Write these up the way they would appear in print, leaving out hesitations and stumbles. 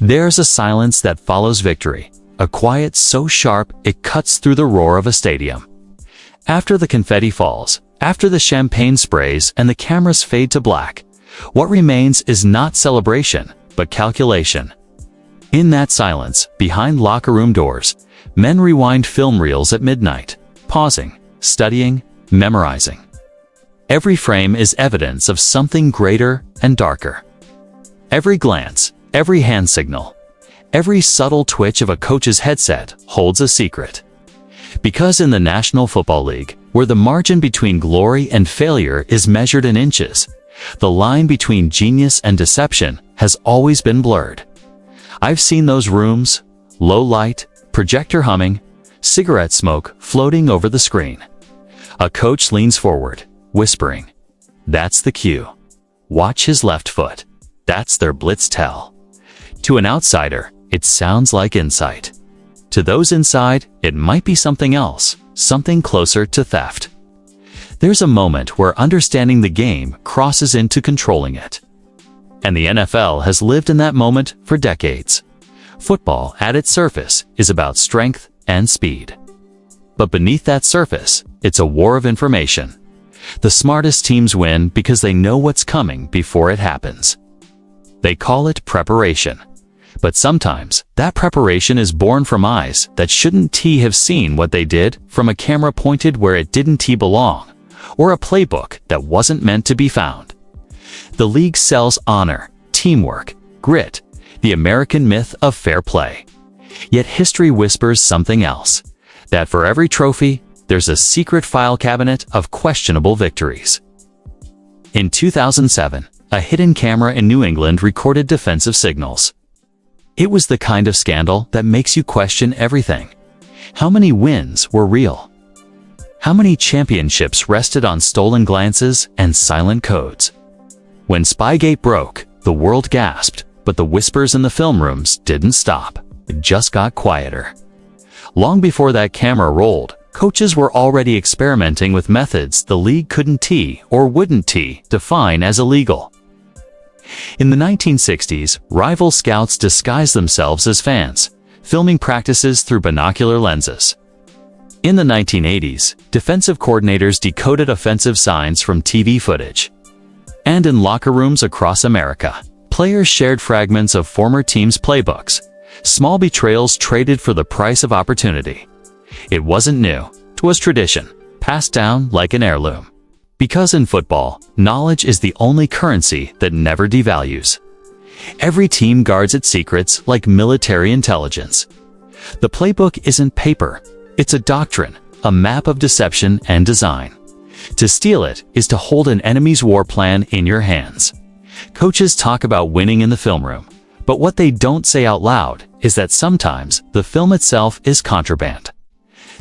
There's a silence that follows victory, a quiet so sharp it cuts through the roar of a stadium. After the confetti falls, after the champagne sprays and the cameras fade to black, what remains is not celebration, but calculation. In that silence, behind locker room doors, men rewind film reels at midnight, pausing, studying, memorizing. Every frame is evidence of something greater and darker. Every glance, every hand signal, every subtle twitch of a coach's headset holds a secret. Because in the National Football League, where the margin between glory and failure is measured in inches, the line between genius and deception has always been blurred. I've seen those rooms, low light, projector humming, cigarette smoke floating over the screen. A coach leans forward, whispering, "That's the cue. Watch his left foot. That's their blitz tell." To an outsider, it sounds like insight. To those inside, it might be something else, something closer to theft. There's a moment where understanding the game crosses into controlling it. And the NFL has lived in that moment for decades. Football, at its surface, is about strength and speed. But beneath that surface, it's a war of information. The smartest teams win because they know what's coming before it happens. They call it preparation. But sometimes, that preparation is born from eyes that shouldn't have seen what they did, from a camera pointed where it didn't belong, or a playbook that wasn't meant to be found. The league sells honor, teamwork, grit, the American myth of fair play. Yet history whispers something else, that for every trophy, there's a secret file cabinet of questionable victories. In 2007, a hidden camera in New England recorded defensive signals. It was the kind of scandal that makes you question everything. How many wins were real? How many championships rested on stolen glances and silent codes? When Spygate broke, the world gasped, but the whispers in the film rooms didn't stop. It just got quieter. Long before that camera rolled, coaches were already experimenting with methods the league couldn't or wouldn't define as illegal. In the 1960s, rival scouts disguised themselves as fans, filming practices through binocular lenses. In the 1980s, defensive coordinators decoded offensive signs from TV footage. And in locker rooms across America, players shared fragments of former teams' playbooks, small betrayals traded for the price of opportunity. It wasn't new, it was tradition, passed down like an heirloom. Because in football, knowledge is the only currency that never devalues. Every team guards its secrets like military intelligence. The playbook isn't paper, it's a doctrine, a map of deception and design. To steal it is to hold an enemy's war plan in your hands. Coaches talk about winning in the film room, but what they don't say out loud is that sometimes the film itself is contraband.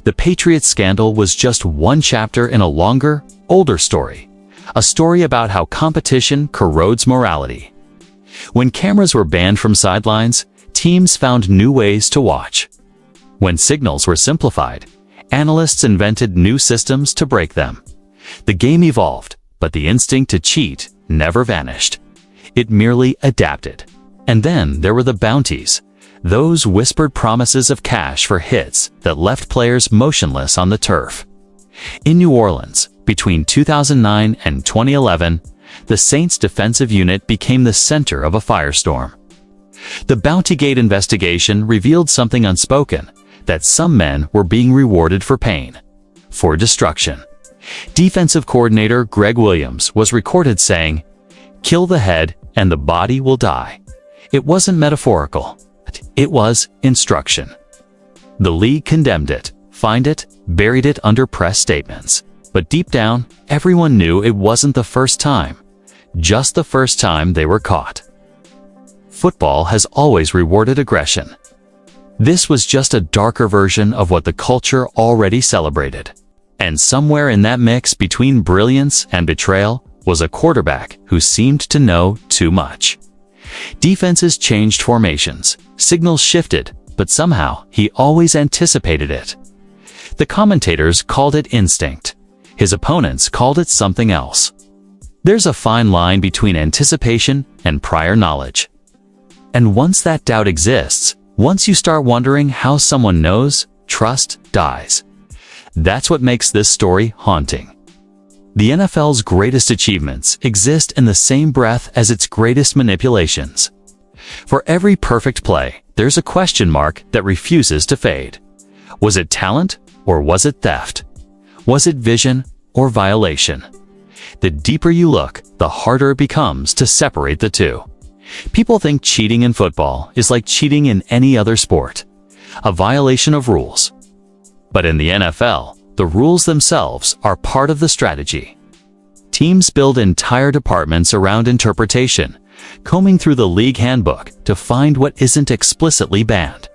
The Patriots scandal was just one chapter in a longer, older story, a story about how competition corrodes morality. When cameras were banned from sidelines, teams found new ways to watch. When signals were simplified, analysts invented new systems to break them. The game evolved, but the instinct to cheat never vanished. It merely adapted. And then there were the bounties, those whispered promises of cash for hits that left players motionless on the turf. In New Orleans, between 2009 and 2011, the Saints defensive unit became the center of a firestorm. The Bountygate investigation revealed something unspoken, that some men were being rewarded for pain, for destruction. Defensive coordinator Greg Williams was recorded saying, "Kill the head and the body will die." It wasn't metaphorical. It was instruction. The league condemned it, fined it, buried it under press statements. But deep down, everyone knew it wasn't the first time. Just the first time they were caught. Football has always rewarded aggression. This was just a darker version of what the culture already celebrated. And somewhere in that mix between brilliance and betrayal was a quarterback who seemed to know too much. Defenses changed formations, signals shifted, but somehow he always anticipated it. The commentators called it instinct. His opponents called it something else. There's a fine line between anticipation and prior knowledge. And once that doubt exists, once you start wondering how someone knows, trust dies. That's what makes this story haunting. The NFL's greatest achievements exist in the same breath as its greatest manipulations. For every perfect play, there's a question mark that refuses to fade. Was it talent or was it theft? Was it vision or violation? The deeper you look, the harder it becomes to separate the two. People think cheating in football is like cheating in any other sport, a violation of rules. But in the NFL, the rules themselves are part of the strategy. Teams build entire departments around interpretation, combing through the league handbook to find what isn't explicitly banned.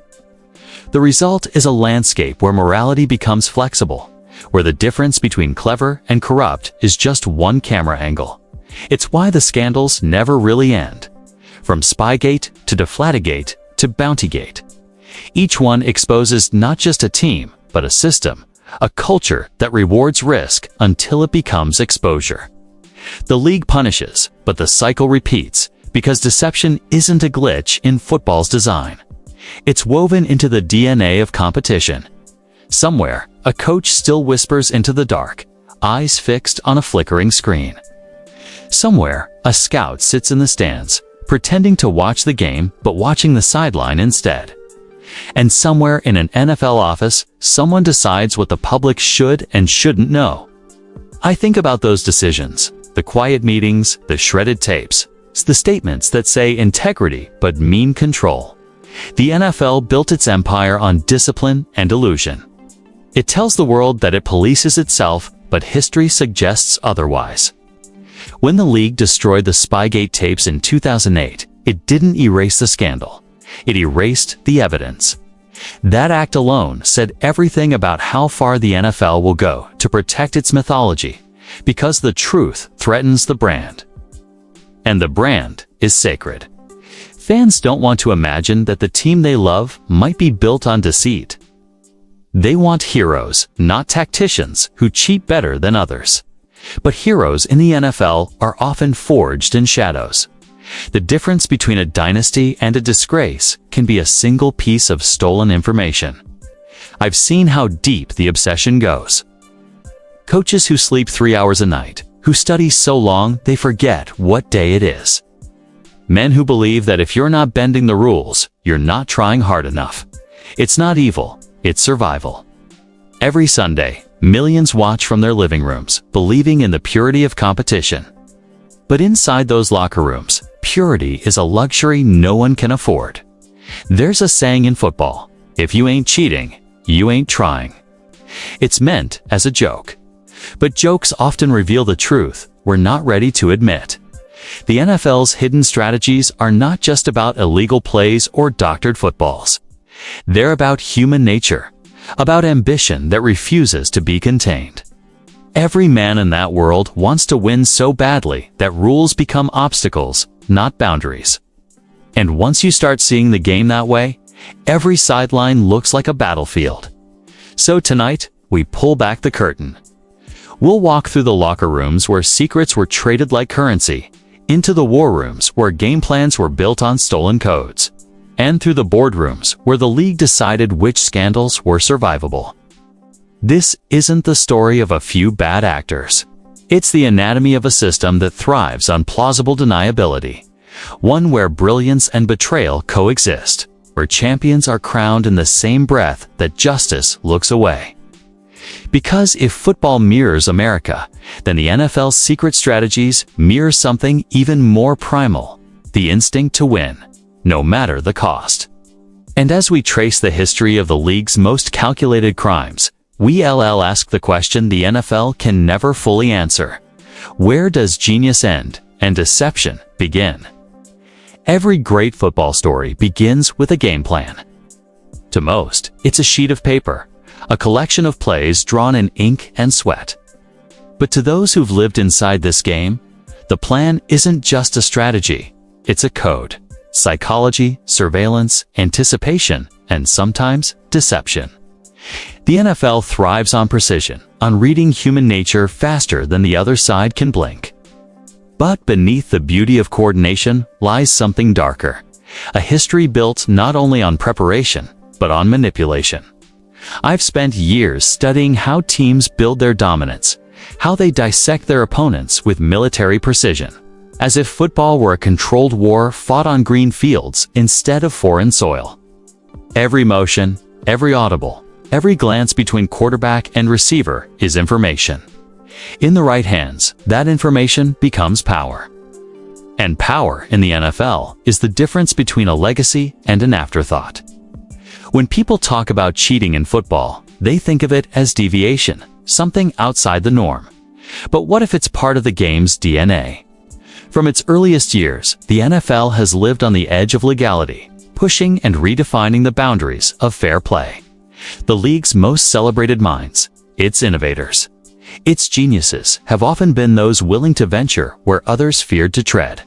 The result is a landscape where morality becomes flexible, where the difference between clever and corrupt is just one camera angle. It's why the scandals never really end. From Spygate to Deflategate to Bountygate. Each one exposes not just a team, but a system, a culture that rewards risk until it becomes exposure. The league punishes, but the cycle repeats, because deception isn't a glitch in football's design. It's woven into the DNA of competition. Somewhere, a coach still whispers into the dark, eyes fixed on a flickering screen. Somewhere, a scout sits in the stands, pretending to watch the game but watching the sideline instead. And somewhere in an NFL office, someone decides what the public should and shouldn't know. I think about those decisions, the quiet meetings, the shredded tapes, the statements that say integrity but mean control. The NFL built its empire on discipline and illusion. It tells the world that it polices itself, but history suggests otherwise. When the league destroyed the Spygate tapes in 2008, it didn't erase the scandal. It erased the evidence. That act alone said everything about how far the NFL will go to protect its mythology, because the truth threatens the brand. And the brand is sacred. Fans don't want to imagine that the team they love might be built on deceit. They want heroes, not tacticians who cheat better than others. But heroes in the NFL are often forged in shadows. The difference between a dynasty and a disgrace can be a single piece of stolen information. I've seen how deep the obsession goes. Coaches who sleep 3 hours a night, who study so long they forget what day it is. Men who believe that if you're not bending the rules, you're not trying hard enough. It's not evil, it's survival. Every Sunday, millions watch from their living rooms, believing in the purity of competition. But inside those locker rooms, purity is a luxury no one can afford. There's a saying in football, if you ain't cheating, you ain't trying. It's meant as a joke. But jokes often reveal the truth we're not ready to admit. The NFL's hidden strategies are not just about illegal plays or doctored footballs. They're about human nature, about ambition that refuses to be contained. Every man in that world wants to win so badly that rules become obstacles, not boundaries. And once you start seeing the game that way, every sideline looks like a battlefield. So tonight, we pull back the curtain. We'll walk through the locker rooms where secrets were traded like currency, into the war rooms where game plans were built on stolen codes, and through the boardrooms where the league decided which scandals were survivable. This isn't the story of a few bad actors. It's the anatomy of a system that thrives on plausible deniability, one where brilliance and betrayal coexist, where champions are crowned in the same breath that justice looks away. Because if football mirrors America, then the NFL's secret strategies mirror something even more primal, the instinct to win, no matter the cost. And as we trace the history of the league's most calculated crimes, we ask the question the NFL can never fully answer. Where does genius end and deception begin? Every great football story begins with a game plan. To most, it's a sheet of paper, a collection of plays drawn in ink and sweat. But to those who've lived inside this game, the plan isn't just a strategy, it's a code. Psychology, surveillance, anticipation, and sometimes deception. The NFL thrives on precision, on reading human nature faster than the other side can blink. But beneath the beauty of coordination lies something darker, A history built not only on preparation, but on manipulation. I've spent years studying how teams build their dominance, how they dissect their opponents with military precision, as if football were a controlled war fought on green fields instead of foreign soil. Every motion, every audible, every glance between quarterback and receiver is information. In the right hands, that information becomes power. And power in the NFL is the difference between a legacy and an afterthought. When people talk about cheating in football, they think of it as deviation, something outside the norm. But what if it's part of the game's DNA? From its earliest years, the NFL has lived on the edge of legality, pushing and redefining the boundaries of fair play. The league's most celebrated minds, its innovators, its geniuses, have often been those willing to venture where others feared to tread.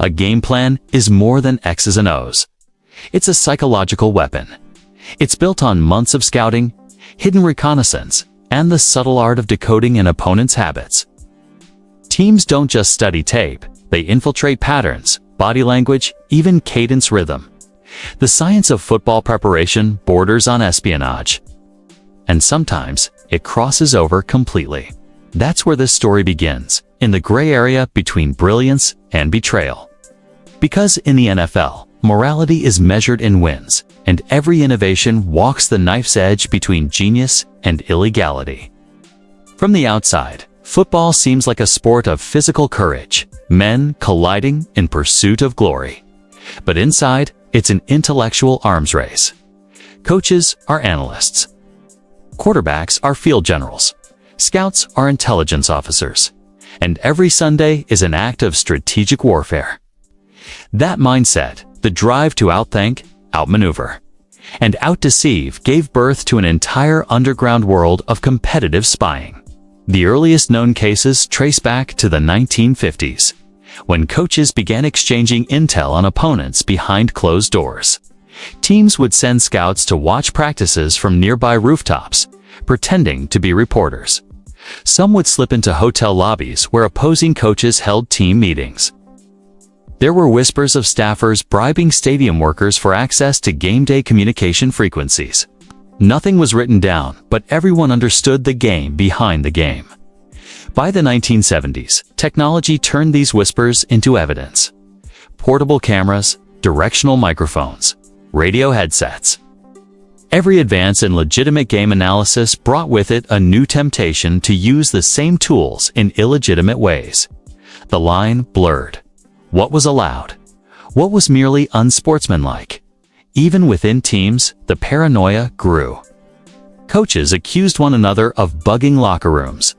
A game plan is more than X's and O's. It's a psychological weapon. It's built on months of scouting, hidden reconnaissance, and the subtle art of decoding an opponent's habits. Teams don't just study tape, they infiltrate patterns, body language, even cadence rhythm. The science of football preparation borders on espionage. And sometimes, it crosses over completely. That's where this story begins, in the gray area between brilliance and betrayal. Because in the NFL, morality is measured in wins, and every innovation walks the knife's edge between genius and illegality. From the outside, football seems like a sport of physical courage, men colliding in pursuit of glory. But inside, it's an intellectual arms race. Coaches are analysts. Quarterbacks are field generals. Scouts are intelligence officers. And every Sunday is an act of strategic warfare. That mindset, the drive to outthink, outmaneuver, and outdeceive gave birth to an entire underground world of competitive spying. The earliest known cases trace back to the 1950s, when coaches began exchanging intel on opponents behind closed doors. Teams would send scouts to watch practices from nearby rooftops, pretending to be reporters. Some would slip into hotel lobbies where opposing coaches held team meetings. There were whispers of staffers bribing stadium workers for access to game day communication frequencies. Nothing was written down, but everyone understood the game behind the game. By the 1970s, technology turned these whispers into evidence. Portable cameras, directional microphones, radio headsets. Every advance in legitimate game analysis brought with it a new temptation to use the same tools in illegitimate ways. The line blurred. What was allowed? What was merely unsportsmanlike? Even within teams, the paranoia grew. Coaches accused one another of bugging locker rooms.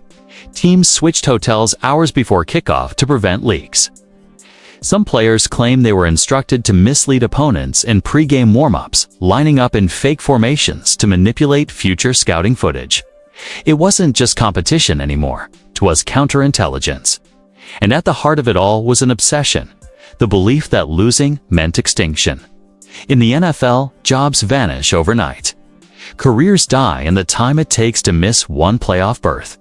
Teams switched hotels hours before kickoff to prevent leaks. Some players claim they were instructed to mislead opponents in pre-game warm-ups, lining up in fake formations to manipulate future scouting footage. It wasn't just competition anymore, it was counterintelligence. And at the heart of it all was an obsession, the belief that losing meant extinction. In the NFL, jobs vanish overnight. Careers die in the time it takes to miss one playoff berth.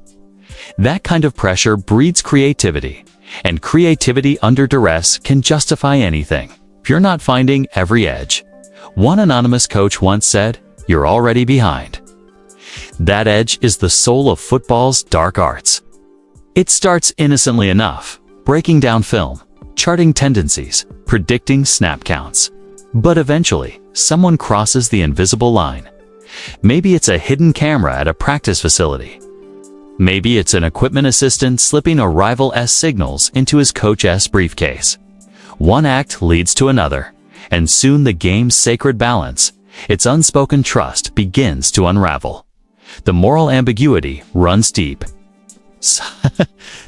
That kind of pressure breeds creativity, and creativity under duress can justify anything, if you're not finding every edge. One anonymous coach once said, "You're already behind." That edge is the soul of football's dark arts. It starts innocently enough, breaking down film, charting tendencies, predicting snap counts. But eventually, someone crosses the invisible line. Maybe it's a hidden camera at a practice facility. Maybe it's an equipment assistant slipping a rival's signals into his coach's briefcase. One act leads to another, and soon the game's sacred balance, its unspoken trust, begins to unravel. The moral ambiguity runs deep.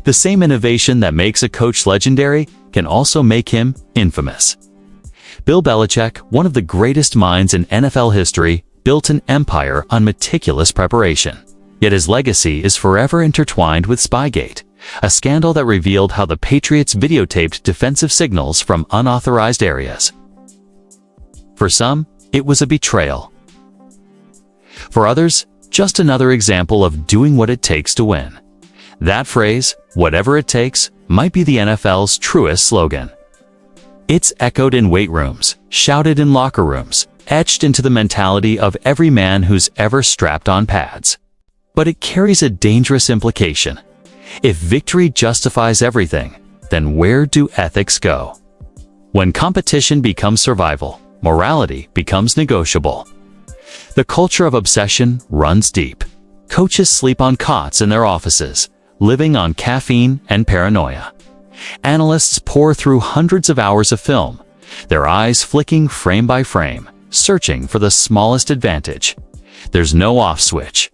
The same innovation that makes a coach legendary can also make him infamous. Bill Belichick, one of the greatest minds in NFL history, built an empire on meticulous preparation. Yet his legacy is forever intertwined with Spygate, a scandal that revealed how the Patriots videotaped defensive signals from unauthorized areas. For some, it was a betrayal. For others, just another example of doing what it takes to win. That phrase, "whatever it takes," might be the NFL's truest slogan. It's echoed in weight rooms, shouted in locker rooms, etched into the mentality of every man who's ever strapped on pads. But it carries a dangerous implication. If victory justifies everything, then where do ethics go? When competition becomes survival, morality becomes negotiable. The culture of obsession runs deep. Coaches sleep on cots in their offices, living on caffeine and paranoia. Analysts pour through hundreds of hours of film, their eyes flicking frame by frame, searching for the smallest advantage. There's no off switch.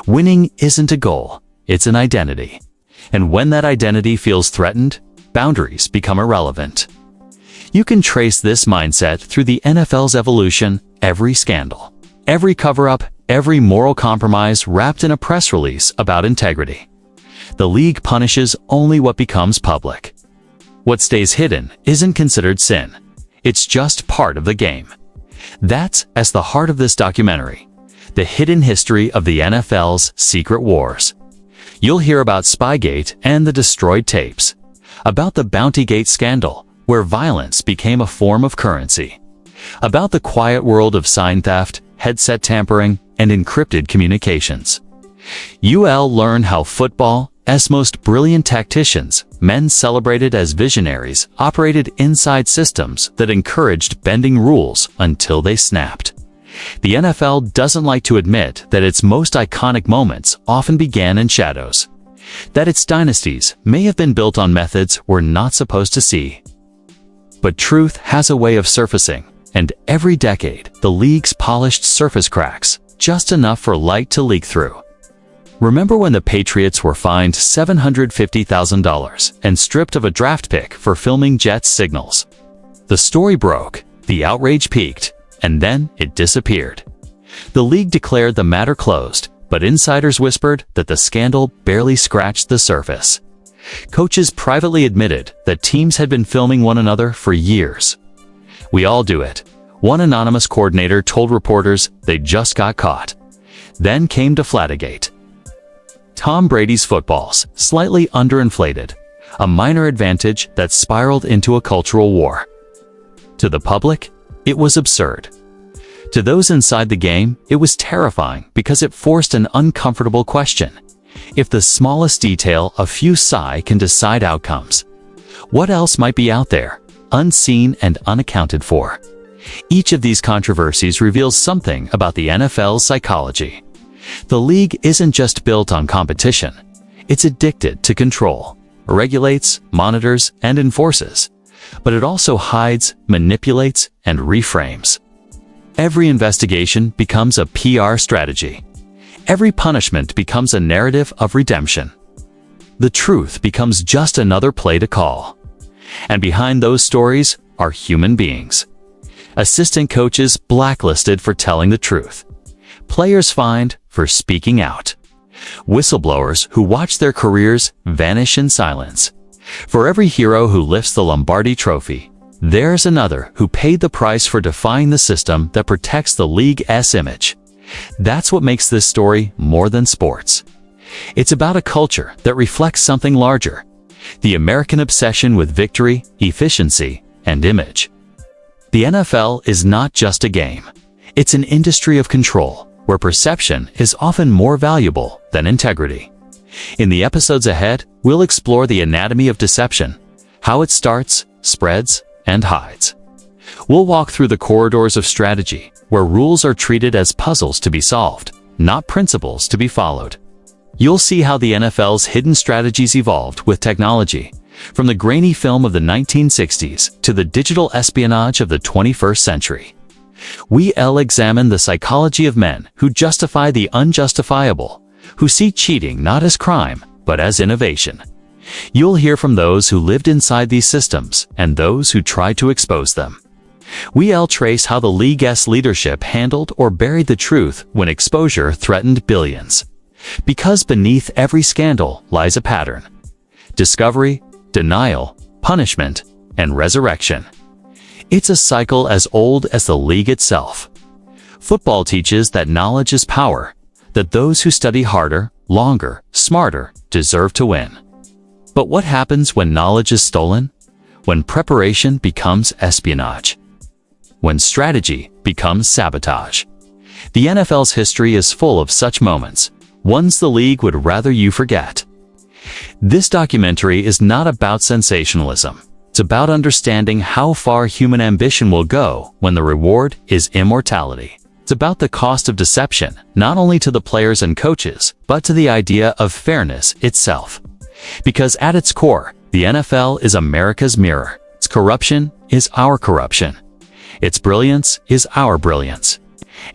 Winning isn't a goal, it's an identity. And when that identity feels threatened, boundaries become irrelevant. You can trace this mindset through the NFL's evolution, every scandal, every cover-up, every moral compromise wrapped in a press release about integrity. The league punishes only what becomes public. What stays hidden isn't considered sin. It's just part of the game. That's at the heart of this documentary, the hidden history of the NFL's secret wars. You'll hear about Spygate and the destroyed tapes, about the Bountygate scandal, where violence became a form of currency, about the quiet world of sign theft, headset tampering, and encrypted communications. You'll learn how football's most brilliant tacticians, men celebrated as visionaries, operated inside systems that encouraged bending rules until they snapped. The NFL doesn't like to admit that its most iconic moments often began in shadows, that its dynasties may have been built on methods we're not supposed to see. But truth has a way of surfacing, and every decade, the league's polished surface cracks, just enough for light to leak through. Remember when the Patriots were fined $750,000 and stripped of a draft pick for filming Jets signals? The story broke, the outrage peaked, and then it disappeared. The league declared the matter closed, but insiders whispered that the scandal barely scratched the surface. Coaches privately admitted that teams had been filming one another for years. "We all do it," one anonymous coordinator told reporters. They just got caught. Then came Deflategate. Tom Brady's footballs, slightly underinflated, a minor advantage that spiraled into a cultural war. To the public, it was absurd. To those inside the game, it was terrifying because it forced an uncomfortable question. If the smallest detail of few psi can decide outcomes, what else might be out there, unseen and unaccounted for? Each of these controversies reveals something about the NFL's psychology. The league isn't just built on competition. It's addicted to control, regulates, monitors, and enforces. But it also hides, manipulates, and reframes. Every investigation becomes a PR strategy. Every punishment becomes a narrative of redemption. The truth becomes just another play to call. And behind those stories are human beings. Assistant coaches blacklisted for telling the truth. Players fined for speaking out. Whistleblowers who watch their careers vanish in silence. For every hero who lifts the Lombardi trophy, there's another who paid the price for defying the system that protects the league's image. That's what makes this story more than sports. It's about a culture that reflects something larger, the American obsession with victory, efficiency, and image. The NFL is not just a game. It's an industry of control, where perception is often more valuable than integrity. In the episodes ahead, we'll explore the anatomy of deception, how it starts, spreads, and hides. We'll walk through the corridors of strategy, where rules are treated as puzzles to be solved, not principles to be followed. You'll see how the NFL's hidden strategies evolved with technology, from the grainy film of the 1960s to the digital espionage of the 21st century. We'll examine the psychology of men who justify the unjustifiable, who see cheating not as crime, but as innovation. You'll hear from those who lived inside these systems and those who tried to expose them. We'll trace how the league's leadership handled or buried the truth when exposure threatened billions. Because beneath every scandal lies a pattern: discovery, denial, punishment, and resurrection. It's a cycle as old as the league itself. Football teaches that knowledge is power, that those who study harder, longer, smarter, deserve to win. But what happens when knowledge is stolen? when preparation becomes espionage, when strategy becomes sabotage. The NFL's history is full of such moments, ones the league would rather you forget. This documentary is not about sensationalism. It's about understanding how far human ambition will go when the reward is immortality. It's about the cost of deception, not only to the players and coaches, but to the idea of fairness itself. Because at its core, the NFL is America's mirror. Its corruption is our corruption. Its brilliance is our brilliance.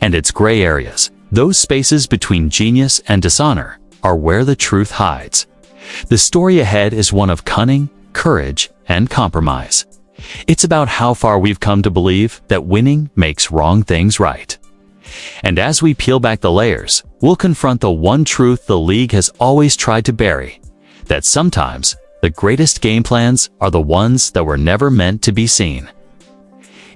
And its gray areas, those spaces between genius and dishonor, are where the truth hides. The story ahead is one of cunning, courage, and compromise. It's about how far we've come to believe that winning makes wrong things right. And as we peel back the layers, we'll confront the one truth the league has always tried to bury, that sometimes the greatest game plans are the ones that were never meant to be seen.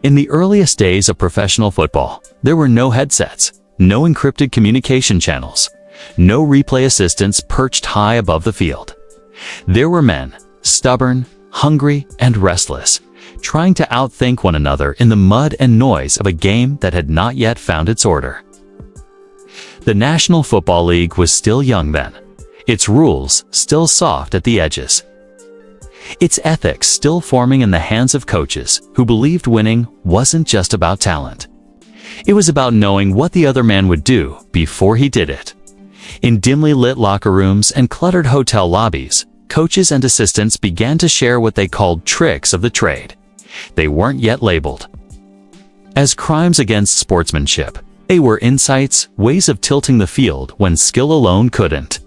In the earliest days of professional football, there were no headsets, no encrypted communication channels, no replay assistants perched high above the field. There were men, stubborn, hungry, and restless, trying to outthink one another in the mud and noise of a game that had not yet found its order. The National Football League was still young then, its rules still soft at the edges, its ethics still forming in the hands of coaches who believed winning wasn't just about talent. It was about knowing what the other man would do before he did it. In dimly lit locker rooms and cluttered hotel lobbies, coaches and assistants began to share what they called tricks of the trade. They weren't yet labeled as crimes against sportsmanship. They were insights, ways of tilting the field when skill alone couldn't.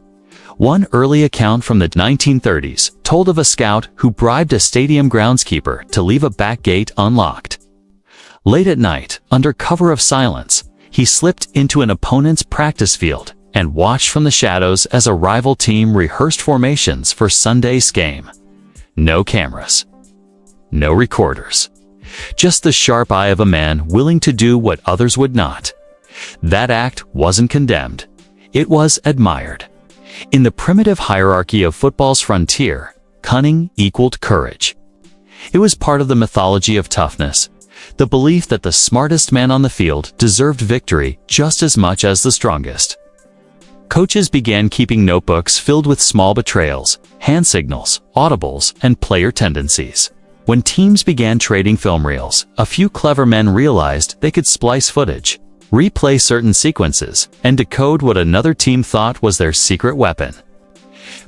One early account from the 1930s told of a scout who bribed a stadium groundskeeper to leave a back gate unlocked. Late at night, under cover of silence, he slipped into an opponent's practice field and watched from the shadows as a rival team rehearsed formations for Sunday's game. No cameras. No recorders. Just the sharp eye of a man willing to do what others would not. That act wasn't condemned. It was admired. In the primitive hierarchy of football's frontier, cunning equaled courage. It was part of the mythology of toughness, the belief that the smartest man on the field deserved victory just as much as the strongest. Coaches began keeping notebooks filled with small betrayals, hand signals, audibles, and player tendencies. When teams began trading film reels, a few clever men realized they could splice footage, replay certain sequences, and decode what another team thought was their secret weapon.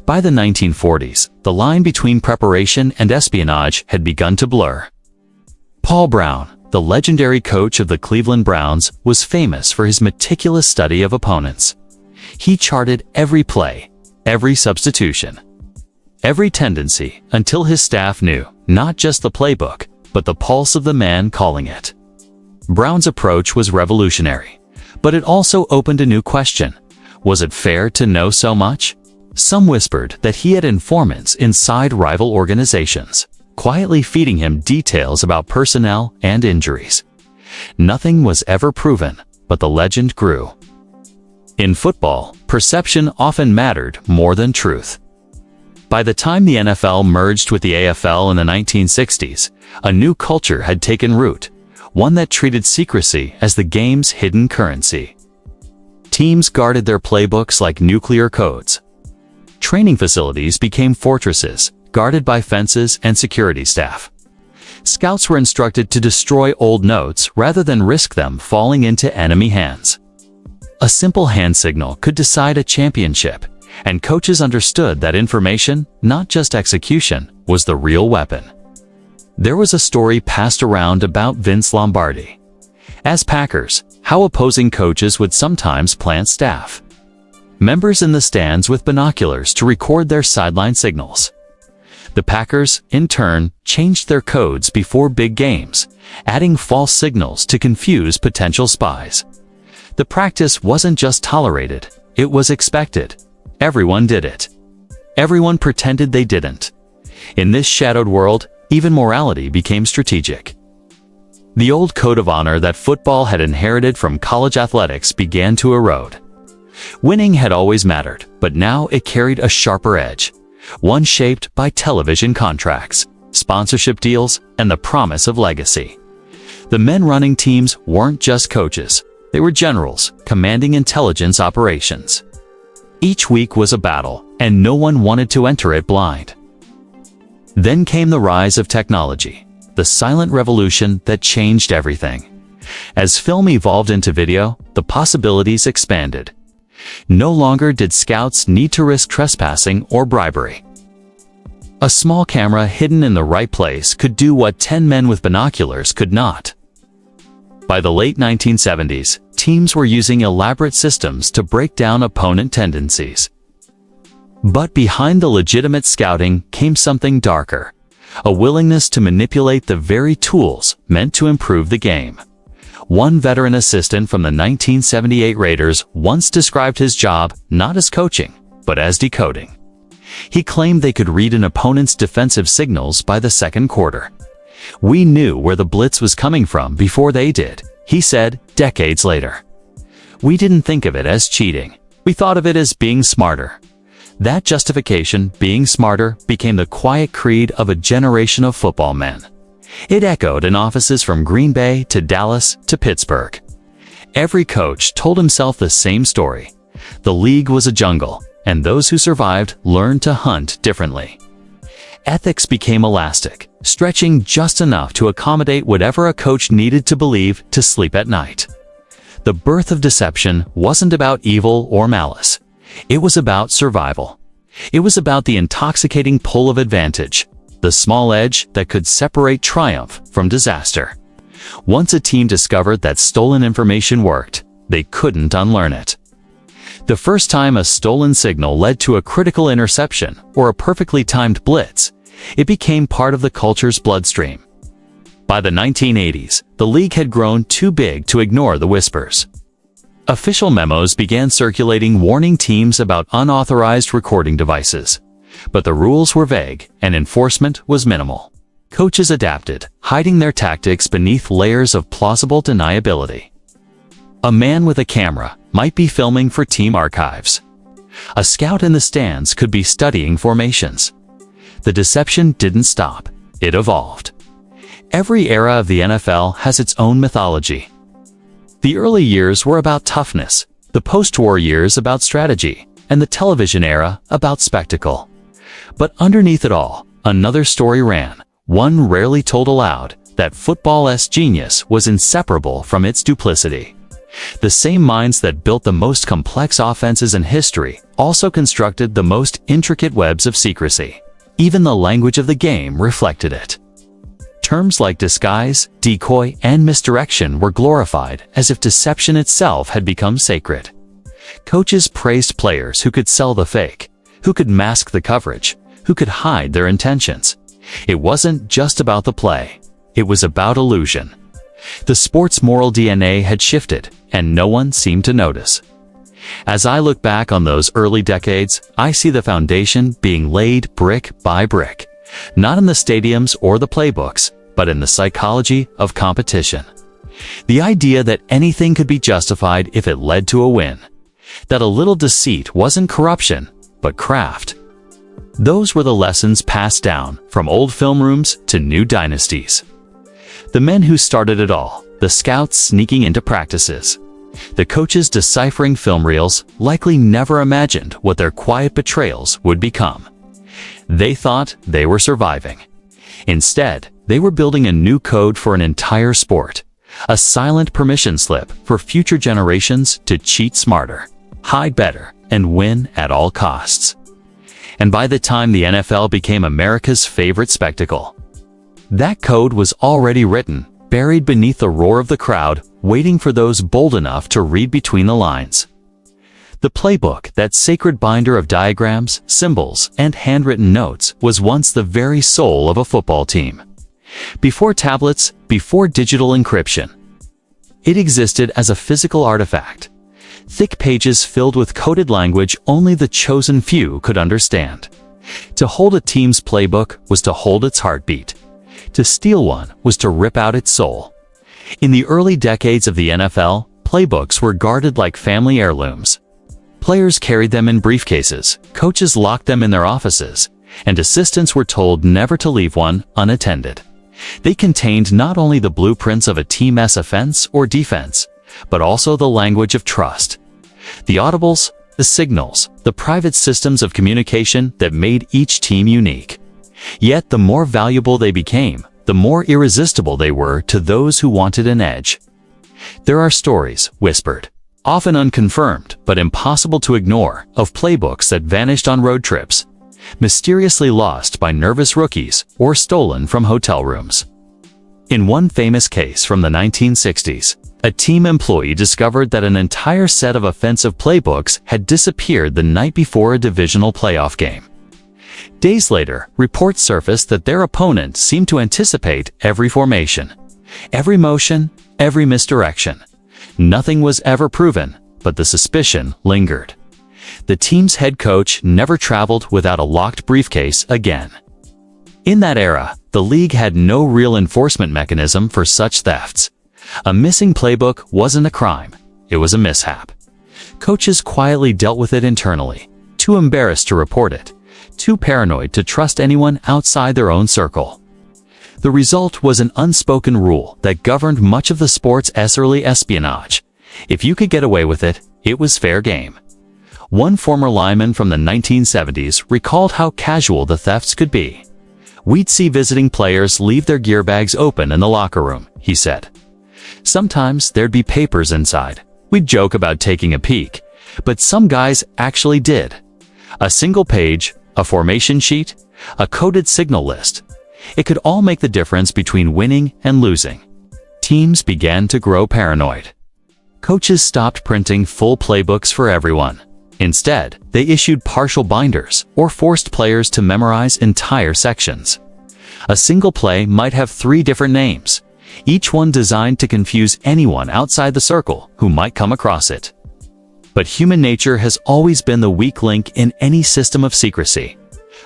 By the 1940s, the line between preparation and espionage had begun to blur. Paul Brown, the legendary coach of the Cleveland Browns, was famous for his meticulous study of opponents. He charted every play, every substitution, every tendency, until his staff knew not just the playbook, but the pulse of the man calling it. Brown's approach was revolutionary, but it also opened a new question. Was it fair to know so much? Some whispered that he had informants inside rival organizations, quietly feeding him details about personnel and injuries. Nothing was ever proven, but the legend grew. In football, perception often mattered more than truth. By the time the NFL merged with the AFL in the 1960s, a new culture had taken root, one that treated secrecy as the game's hidden currency. Teams guarded their playbooks like nuclear codes. Training facilities became fortresses, guarded by fences and security staff. Scouts were instructed to destroy old notes rather than risk them falling into enemy hands. A simple hand signal could decide a championship, and coaches understood that information, not just execution, was the real weapon. There was a story passed around about Vince Lombardi. As Packers, how opposing coaches would sometimes plant staff members in the stands with binoculars to record their sideline signals. The Packers, in turn, changed their codes before big games, adding false signals to confuse potential spies. The practice wasn't just tolerated, it was expected. Everyone did it. Everyone pretended they didn't. In this shadowed world, even morality became strategic. The old code of honor that football had inherited from college athletics began to erode. Winning had always mattered, but now it carried a sharper edge, one shaped by television contracts, sponsorship deals, and the promise of legacy. The men running teams weren't just coaches. They were generals, commanding intelligence operations. Each week was a battle, and no one wanted to enter it blind. Then came the rise of technology, the silent revolution that changed everything. As film evolved into video, the possibilities expanded. No longer did scouts need to risk trespassing or bribery. A small camera hidden in the right place could do what 10 men with binoculars could not. By the late 1970s, teams were using elaborate systems to break down opponent tendencies. But behind the legitimate scouting came something darker, a willingness to manipulate the very tools meant to improve the game. One veteran assistant from the 1978 Raiders once described his job not as coaching, but as decoding. He claimed they could read an opponent's defensive signals by the second quarter. "We knew where the blitz was coming from before they did," he said decades later. "We didn't think of it as cheating. We thought of it as being smarter." That justification, being smarter, became the quiet creed of a generation of football men. It echoed in offices from Green Bay to Dallas to Pittsburgh. Every coach told himself the same story. The league was a jungle, and those who survived learned to hunt differently. Ethics became elastic, stretching just enough to accommodate whatever a coach needed to believe to sleep at night. The birth of deception wasn't about evil or malice. It was about survival. It was about the intoxicating pull of advantage, the small edge that could separate triumph from disaster. Once a team discovered that stolen information worked, they couldn't unlearn it. The first time a stolen signal led to a critical interception or a perfectly timed blitz, it became part of the culture's bloodstream. By the 1980s, the league had grown too big to ignore the whispers. Official memos began circulating warning teams about unauthorized recording devices. But the rules were vague, and enforcement was minimal. Coaches adapted, hiding their tactics beneath layers of plausible deniability. A man with a camera might be filming for team archives. A scout in the stands could be studying formations. The deception didn't stop, it evolved. Every era of the NFL has its own mythology. The early years were about toughness, the post-war years about strategy, and the television era about spectacle. But underneath it all, another story ran, one rarely told aloud, that football's genius was inseparable from its duplicity. The same minds that built the most complex offenses in history also constructed the most intricate webs of secrecy. Even the language of the game reflected it. Terms like disguise, decoy, and misdirection were glorified as if deception itself had become sacred. Coaches praised players who could sell the fake, who could mask the coverage, who could hide their intentions. It wasn't just about the play. It was about illusion. The sport's moral DNA had shifted, and no one seemed to notice. As I look back on those early decades, I see the foundation being laid brick by brick, not in the stadiums or the playbooks, but in the psychology of competition. The idea that anything could be justified if it led to a win. That a little deceit wasn't corruption, but craft. Those were the lessons passed down from old film rooms to new dynasties. The men who started it all, the scouts sneaking into practices, the coaches deciphering film reels, likely never imagined what their quiet betrayals would become. They thought they were surviving. Instead, they were building a new code for an entire sport, a silent permission slip for future generations to cheat smarter, hide better, and win at all costs. And by the time the NFL became America's favorite spectacle, that code was already written, buried beneath the roar of the crowd, waiting for those bold enough to read between the lines. The playbook, that sacred binder of diagrams, symbols, and handwritten notes, was once the very soul of a football team. Before tablets, before digital encryption, it existed as a physical artifact. Thick pages filled with coded language only the chosen few could understand. To hold a team's playbook was to hold its heartbeat. To steal one was to rip out its soul. In the early decades of the NFL, playbooks were guarded like family heirlooms. Players carried them in briefcases, coaches locked them in their offices, and assistants were told never to leave one unattended. They contained not only the blueprints of a team's offense or defense, but also the language of trust. The audibles, the signals, the private systems of communication that made each team unique. Yet the more valuable they became, the more irresistible they were to those who wanted an edge. There are stories, whispered, often unconfirmed but impossible to ignore, of playbooks that vanished on road trips, mysteriously lost by nervous rookies or stolen from hotel rooms. In one famous case from the 1960s, a team employee discovered that an entire set of offensive playbooks had disappeared the night before a divisional playoff game. Days later, reports surfaced that their opponent seemed to anticipate every formation, every motion, every misdirection. Nothing was ever proven, but the suspicion lingered. The team's head coach never traveled without a locked briefcase again. In that era, the league had no real enforcement mechanism for such thefts. A missing playbook wasn't a crime, it was a mishap. Coaches quietly dealt with it internally, too embarrassed to report it, too paranoid to trust anyone outside their own circle. The result was an unspoken rule that governed much of the sport's early espionage. If you could get away with it, it was fair game. One former lineman from the 1970s recalled how casual the thefts could be. "We'd see visiting players leave their gear bags open in the locker room," he said. "Sometimes there'd be papers inside. We'd joke about taking a peek, but some guys actually did. A single page, a formation sheet, a coded signal list. It could all make the difference between winning and losing." Teams began to grow paranoid. Coaches stopped printing full playbooks for everyone. Instead, they issued partial binders or forced players to memorize entire sections. A single play might have 3 different names, each one designed to confuse anyone outside the circle who might come across it. But human nature has always been the weak link in any system of secrecy.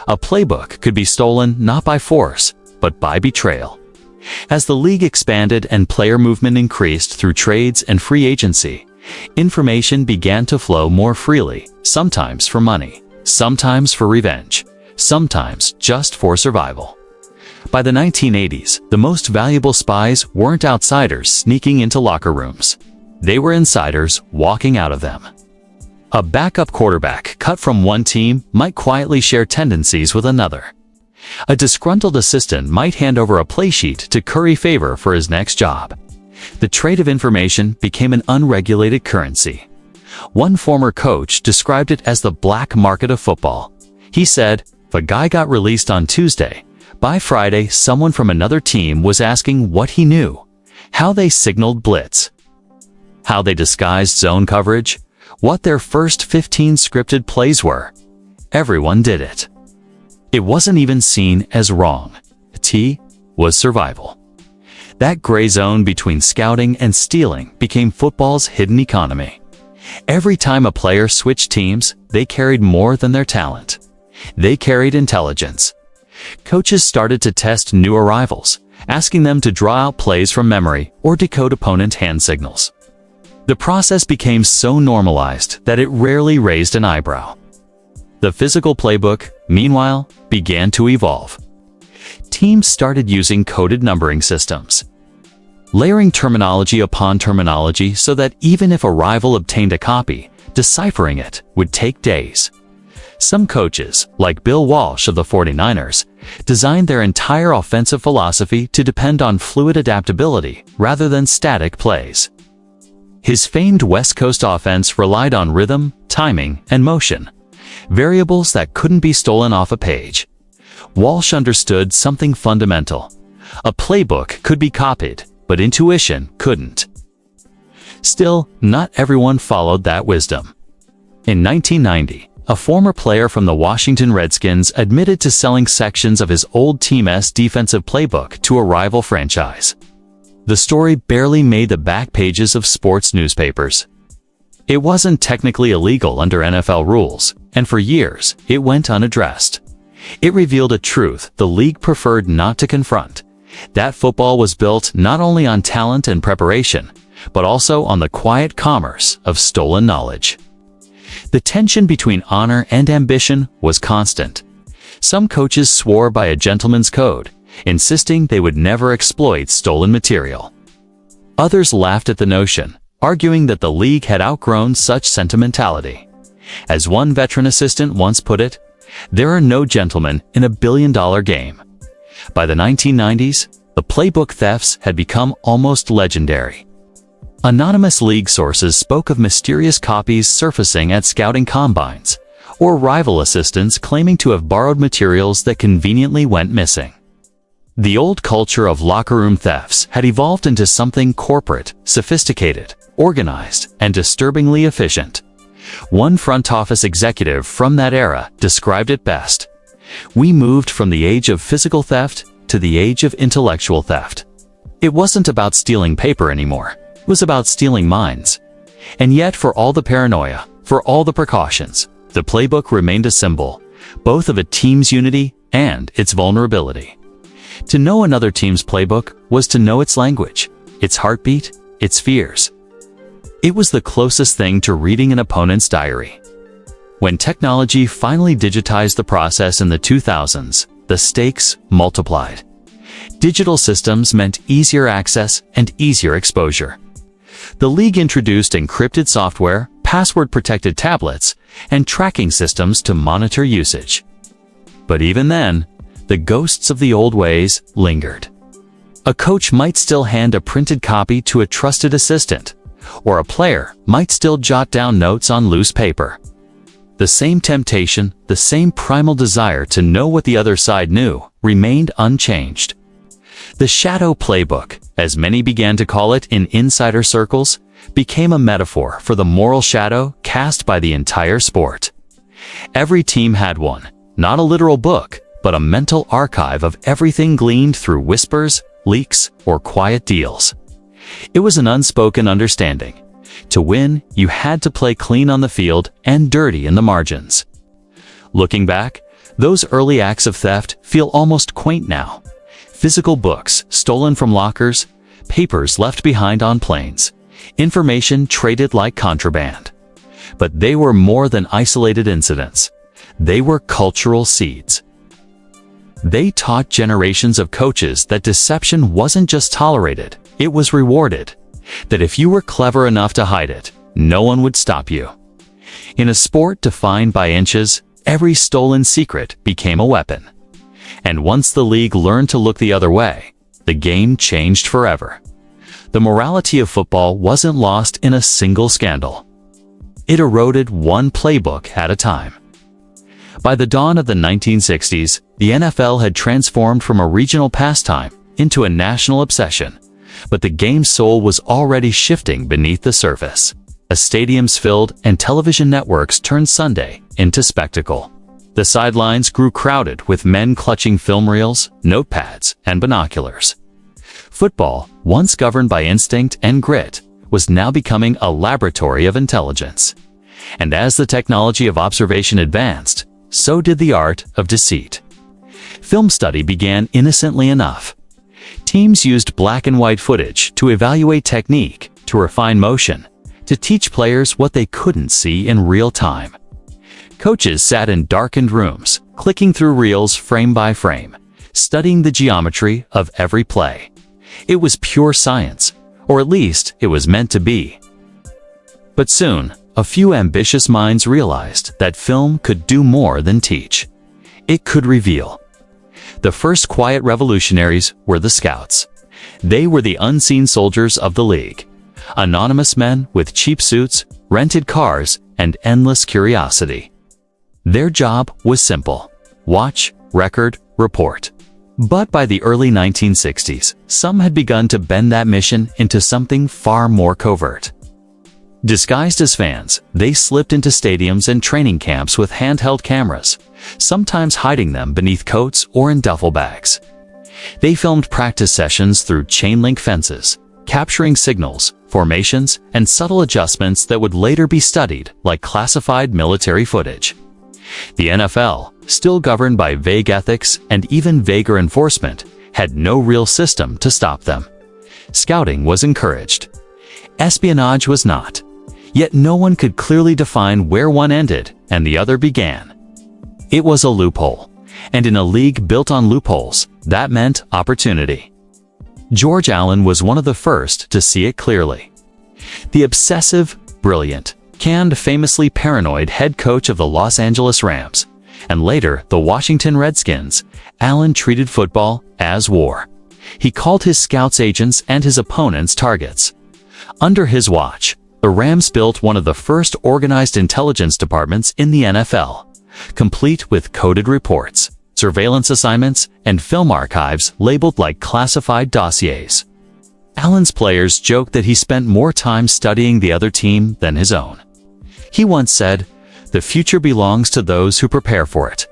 A playbook could be stolen not by force, but by betrayal. As the league expanded and player movement increased through trades and free agency, information began to flow more freely, sometimes for money, sometimes for revenge, sometimes just for survival. By the 1980s, the most valuable spies weren't outsiders sneaking into locker rooms. They were insiders walking out of them. A backup quarterback cut from one team might quietly share tendencies with another. A disgruntled assistant might hand over a play sheet to curry favor for his next job. The trade of information became an unregulated currency. One former coach described it as the black market of football. He said, "If a guy got released on Tuesday, by Friday someone from another team was asking what he knew, how they signaled blitz, how they disguised zone coverage, what their first 15 scripted plays were. Everyone did it." It wasn't even seen as wrong. It was survival. That gray zone between scouting and stealing became football's hidden economy. Every time a player switched teams, they carried more than their talent. They carried intelligence. Coaches started to test new arrivals, asking them to draw out plays from memory or decode opponent hand signals. The process became so normalized that it rarely raised an eyebrow. The physical playbook, meanwhile, began to evolve. Teams started using coded numbering systems, layering terminology upon terminology so that even if a rival obtained a copy, deciphering it would take days. Some coaches, like Bill Walsh of the 49ers, designed their entire offensive philosophy to depend on fluid adaptability rather than static plays. His famed West Coast offense relied on rhythm, timing, and motion, variables that couldn't be stolen off a page. Walsh understood something fundamental. A playbook could be copied, but intuition couldn't. Still, not everyone followed that wisdom. In 1990, a former player from the Washington Redskins admitted to selling sections of his old team's defensive playbook to a rival franchise. The story barely made the back pages of sports newspapers. It wasn't technically illegal under NFL rules, and for years, it went unaddressed. It revealed a truth the league preferred not to confront: that football was built not only on talent and preparation, but also on the quiet commerce of stolen knowledge. The tension between honor and ambition was constant. Some coaches swore by a gentleman's code, insisting they would never exploit stolen material. Others laughed at the notion, arguing that the league had outgrown such sentimentality. As one veteran assistant once put it, "There are no gentlemen in a billion-dollar game." By the 1990s, the playbook thefts had become almost legendary. Anonymous league sources spoke of mysterious copies surfacing at scouting combines, or rival assistants claiming to have borrowed materials that conveniently went missing. The old culture of locker room thefts had evolved into something corporate, sophisticated, organized, and disturbingly efficient. One front office executive from that era described it best: "We moved from the age of physical theft to the age of intellectual theft. It wasn't about stealing paper anymore. It was about stealing minds." And yet, for all the paranoia, for all the precautions, the playbook remained a symbol, both of a team's unity and its vulnerability. To know another team's playbook was to know its language, its heartbeat, its fears. It was the closest thing to reading an opponent's diary. When technology finally digitized the process in the 2000s, the stakes multiplied. Digital systems meant easier access and easier exposure. The league introduced encrypted software, password-protected tablets, and tracking systems to monitor usage. But even then, the ghosts of the old ways lingered. A coach might still hand a printed copy to a trusted assistant, or a player might still jot down notes on loose paper. The same temptation, the same primal desire to know what the other side knew, remained unchanged. The shadow playbook, as many began to call it in insider circles, became a metaphor for the moral shadow cast by the entire sport. Every team had one, not a literal book, but a mental archive of everything gleaned through whispers, leaks, or quiet deals. It was an unspoken understanding. To win, you had to play clean on the field and dirty in the margins. Looking back, those early acts of theft feel almost quaint now. Physical books stolen from lockers, papers left behind on planes, information traded like contraband. But they were more than isolated incidents. They were cultural seeds. They taught generations of coaches that deception wasn't just tolerated, it was rewarded. That if you were clever enough to hide it, no one would stop you. In a sport defined by inches, every stolen secret became a weapon. And once the league learned to look the other way, the game changed forever. The morality of football wasn't lost in a single scandal. It eroded one playbook at a time. By the dawn of the 1960s, the NFL had transformed from a regional pastime into a national obsession, but the game's soul was already shifting beneath the surface. As stadiums filled and television networks turned Sunday into spectacle. The sidelines grew crowded with men clutching film reels, notepads, and binoculars. Football, once governed by instinct and grit, was now becoming a laboratory of intelligence. And as the technology of observation advanced, so did the art of deceit. Film study began innocently enough. Teams used black and white footage to evaluate technique, to refine motion, to teach players what they couldn't see in real time. Coaches sat in darkened rooms, clicking through reels frame by frame, studying the geometry of every play. It was pure science, or at least it was meant to be. But soon, a few ambitious minds realized that film could do more than teach. It could reveal. The first quiet revolutionaries were the scouts. They were the unseen soldiers of the league. Anonymous men with cheap suits, rented cars, and endless curiosity. Their job was simple: watch, record, report. But by the early 1960s, some had begun to bend that mission into something far more covert. Disguised as fans, they slipped into stadiums and training camps with handheld cameras, sometimes hiding them beneath coats or in duffel bags. They filmed practice sessions through chain-link fences, capturing signals, formations, and subtle adjustments that would later be studied like classified military footage. The NFL, still governed by vague ethics and even vaguer enforcement, had no real system to stop them. Scouting was encouraged. Espionage was not. Yet no one could clearly define where one ended and the other began. It was a loophole, And in a league built on loopholes, that meant opportunity. George Allen was one of the first to see it clearly. The obsessive, brilliant, canned, famously paranoid head coach of the Los Angeles Rams, and later the Washington Redskins, Allen treated football as war. He called his scouts agents and his opponents targets. Under his watch, the Rams built one of the first organized intelligence departments in the NFL, complete with coded reports, surveillance assignments, and film archives labeled like classified dossiers. Allen's players joked that he spent more time studying the other team than his own. He once said, "The future belongs to those who prepare for it."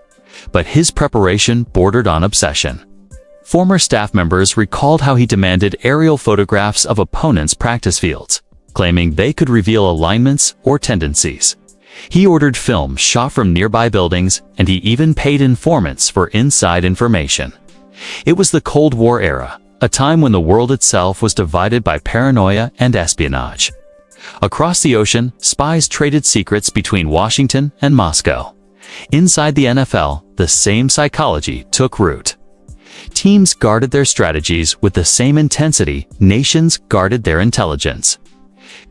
But his preparation bordered on obsession. Former staff members recalled how he demanded aerial photographs of opponents' practice fields, claiming they could reveal alignments or tendencies. He ordered film shot from nearby buildings, and he even paid informants for inside information. It was the Cold War era, a time when the world itself was divided by paranoia and espionage. Across the ocean, spies traded secrets between Washington and Moscow. Inside the NFL, the same psychology took root. Teams guarded their strategies with the same intensity nations guarded their intelligence.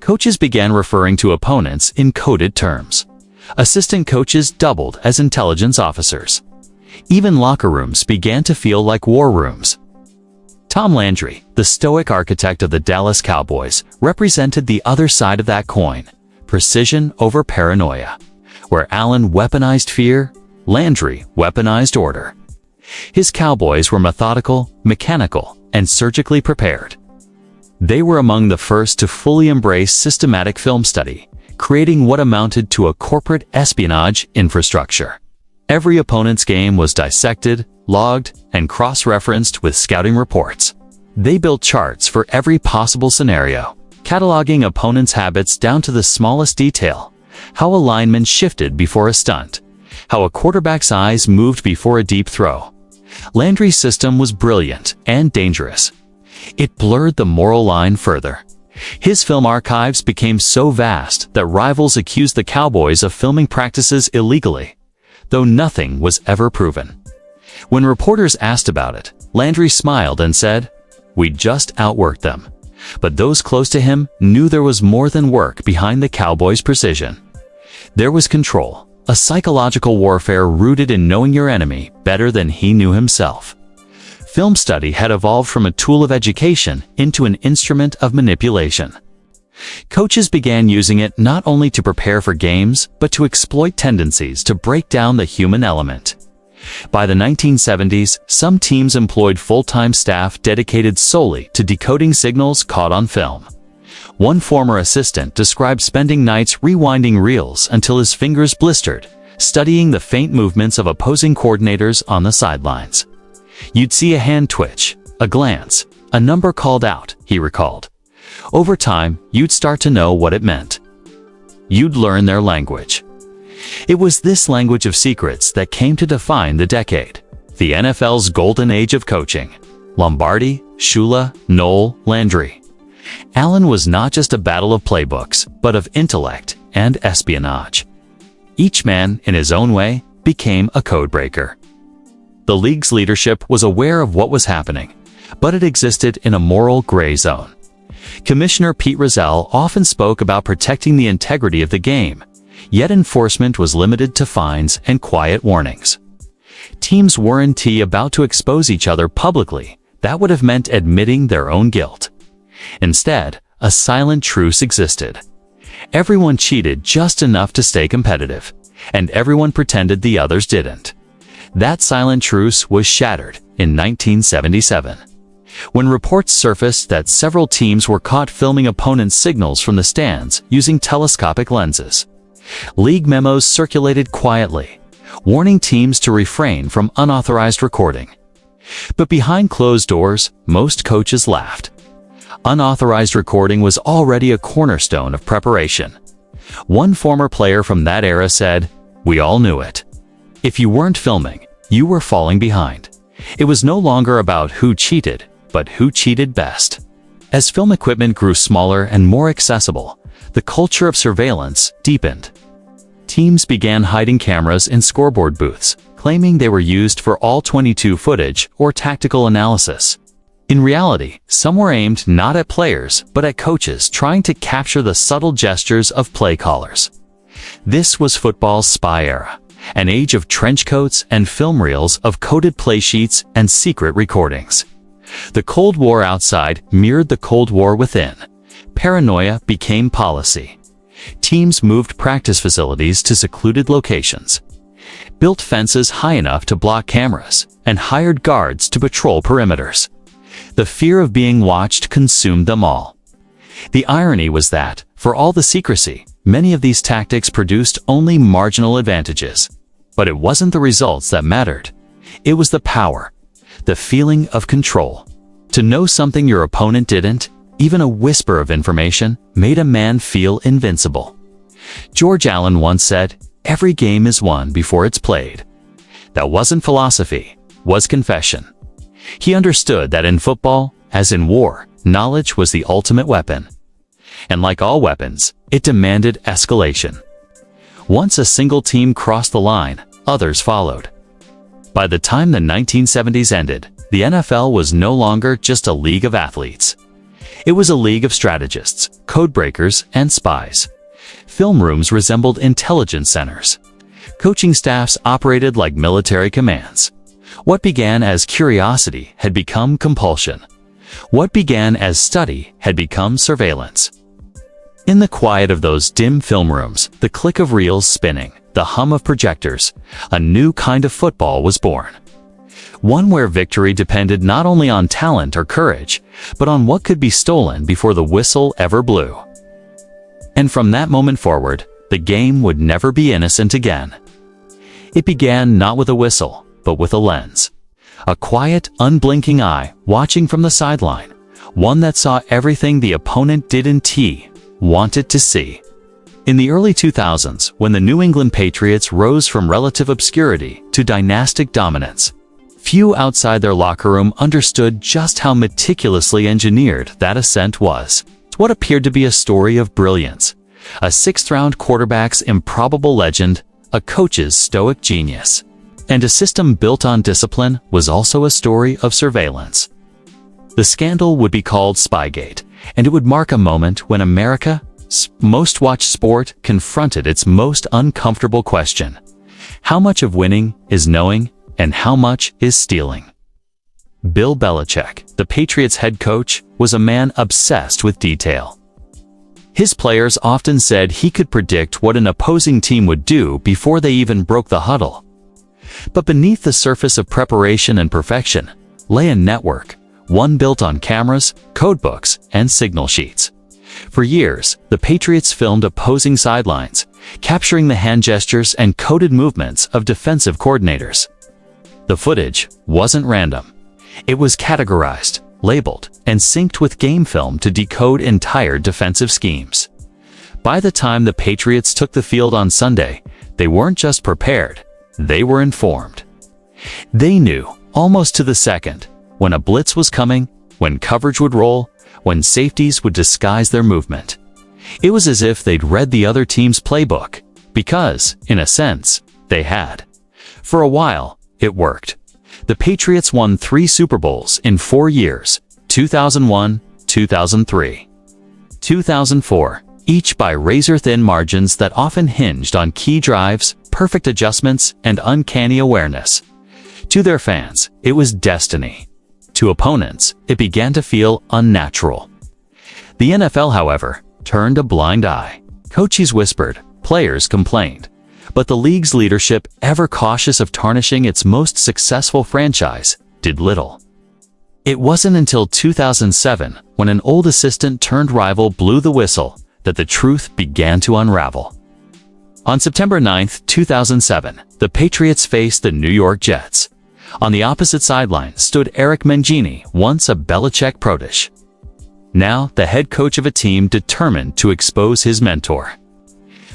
Coaches began referring to opponents in coded terms. Assistant coaches doubled as intelligence officers. Even locker rooms began to feel like war rooms. Tom Landry, the stoic architect of the Dallas Cowboys, represented the other side of that coin, precision over paranoia. Where Allen weaponized fear, Landry weaponized order. His Cowboys were methodical, mechanical, and surgically prepared. They were among the first to fully embrace systematic film study, creating what amounted to a corporate espionage infrastructure. Every opponent's game was dissected, logged, and cross-referenced with scouting reports. They built charts for every possible scenario, cataloging opponents' habits down to the smallest detail, how a lineman shifted before a stunt, how a quarterback's eyes moved before a deep throw. Landry's system was brilliant and dangerous. It blurred the moral line further. His film archives became so vast that rivals accused the Cowboys of filming practices illegally, though nothing was ever proven. When reporters asked about it, Landry smiled and said, "We just outworked them." But those close to him knew there was more than work behind the Cowboys' precision. There was control, a psychological warfare rooted in knowing your enemy better than he knew himself. Film study had evolved from a tool of education into an instrument of manipulation. Coaches began using it not only to prepare for games, but to exploit tendencies to break down the human element. By the 1970s, some teams employed full-time staff dedicated solely to decoding signals caught on film. One former assistant described spending nights rewinding reels until his fingers blistered, studying the faint movements of opposing coordinators on the sidelines. "You'd see a hand twitch, a glance, a number called out," he recalled. "Over time, you'd start to know what it meant. You'd learn their language." It was this language of secrets that came to define the decade, the NFL's golden age of coaching. Lombardi, Shula, Knoll, Landry. Allen was not just a battle of playbooks, but of intellect and espionage. Each man, in his own way, became a codebreaker. The league's leadership was aware of what was happening, but it existed in a moral gray zone. Commissioner Pete Rozelle often spoke about protecting the integrity of the game, yet enforcement was limited to fines and quiet warnings. Teams weren't about to expose each other publicly. That would have meant admitting their own guilt. Instead, a silent truce existed. Everyone cheated just enough to stay competitive, and everyone pretended the others didn't. That silent truce was shattered in 1977, when reports surfaced that several teams were caught filming opponents' signals from the stands using telescopic lenses. League memos circulated quietly, warning teams to refrain from unauthorized recording. But behind closed doors, most coaches laughed. Unauthorized recording was already a cornerstone of preparation. One former player from that era said, "We all knew it. If you weren't filming, you were falling behind." It was no longer about who cheated, but who cheated best. As film equipment grew smaller and more accessible, the culture of surveillance deepened. Teams began hiding cameras in scoreboard booths, claiming they were used for all 22 footage or tactical analysis. In reality, some were aimed not at players, but at coaches trying to capture the subtle gestures of play callers. This was football's spy era, an age of trench coats and film reels of coded play sheets and secret recordings. The Cold War outside mirrored the Cold War within. Paranoia became policy. Teams moved practice facilities to secluded locations, built fences high enough to block cameras, and hired guards to patrol perimeters. The fear of being watched consumed them all. The irony was that, for all the secrecy, many of these tactics produced only marginal advantages. But it wasn't the results that mattered. It was the power, the feeling of control. To know something your opponent didn't, even a whisper of information, made a man feel invincible. George Allen once said, "Every game is won before it's played." That wasn't philosophy, was confession. He understood that in football, as in war, knowledge was the ultimate weapon. And like all weapons, it demanded escalation. Once a single team crossed the line, others followed. By the time the 1970s ended, the NFL was no longer just a league of athletes. It was a league of strategists, codebreakers, and spies. Film rooms resembled intelligence centers. Coaching staffs operated like military commands. What began as curiosity had become compulsion. What began as study had become surveillance. In the quiet of those dim film rooms, the click of reels spinning, the hum of projectors, a new kind of football was born. One where victory depended not only on talent or courage, but on what could be stolen before the whistle ever blew. And from that moment forward, the game would never be innocent again. It began not with a whistle, but with a lens. A quiet, unblinking eye watching from the sideline, one that saw everything the opponent didn't wanted to see. In the early 2000s, when the New England Patriots rose from relative obscurity to dynastic dominance, few outside their locker room understood just how meticulously engineered that ascent was. What appeared to be a story of brilliance, a sixth-round quarterback's improbable legend, a coach's stoic genius, and a system built on discipline was also a story of surveillance. The scandal would be called Spygate, and it would mark a moment when America's most-watched sport confronted its most uncomfortable question: how much of winning is knowing, and how much is stealing? Bill Belichick, the Patriots head coach, was a man obsessed with detail. His players often said he could predict what an opposing team would do before they even broke the huddle. But beneath the surface of preparation and perfection lay a network, one built on cameras, codebooks, and signal sheets. For years, the Patriots filmed opposing sidelines, capturing the hand gestures and coded movements of defensive coordinators. The footage wasn't random. It was categorized, labeled, and synced with game film to decode entire defensive schemes. By the time the Patriots took the field on Sunday, they weren't just prepared, they were informed. They knew, almost to the second, when a blitz was coming, when coverage would roll, when safeties would disguise their movement. It was as if they'd read the other team's playbook, because, in a sense, they had. For a while, it worked. The Patriots won 3 Super Bowls in 4 years, 2001, 2003, 2004, each by razor-thin margins that often hinged on key drives, perfect adjustments, and uncanny awareness. To their fans, it was destiny. To opponents, it began to feel unnatural. The NFL, however, turned a blind eye. Coaches whispered, players complained. But the league's leadership, ever cautious of tarnishing its most successful franchise, did little. It wasn't until 2007, when an old assistant-turned-rival blew the whistle, that the truth began to unravel. On September 9, 2007, the Patriots faced the New York Jets. On the opposite sideline stood Eric Mangini, once a Belichick protege. Now the head coach of a team determined to expose his mentor.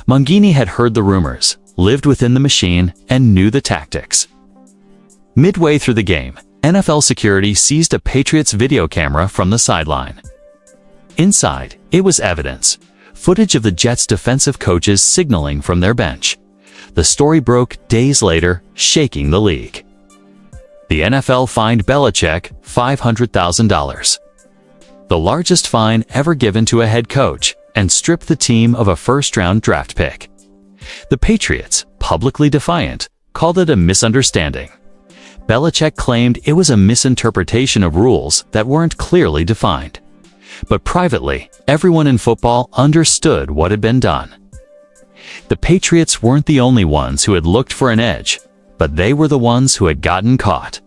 Mangini had heard the rumors, lived within the machine, and knew the tactics. Midway through the game, NFL security seized a Patriots video camera from the sideline. Inside, it was evidence, footage of the Jets' defensive coaches signaling from their bench. The story broke days later, shaking the league. The NFL fined Belichick $500,000. The largest fine ever given to a head coach, and stripped the team of a first-round draft pick. The Patriots, publicly defiant, called it a misunderstanding. Belichick claimed it was a misinterpretation of rules that weren't clearly defined. But privately, everyone in football understood what had been done. The Patriots weren't the only ones who had looked for an edge, but they were the ones who had gotten caught.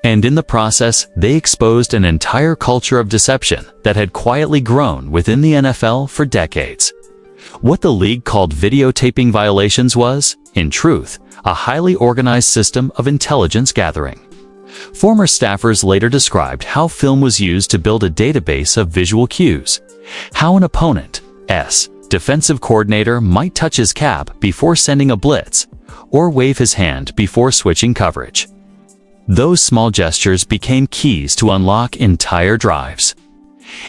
And in the process, they exposed an entire culture of deception that had quietly grown within the NFL for decades. What the league called videotaping violations was, in truth, a highly organized system of intelligence gathering. Former staffers later described how film was used to build a database of visual cues, how an opponent's defensive coordinator might touch his cap before sending a blitz, or wave his hand before switching coverage. Those small gestures became keys to unlock entire drives.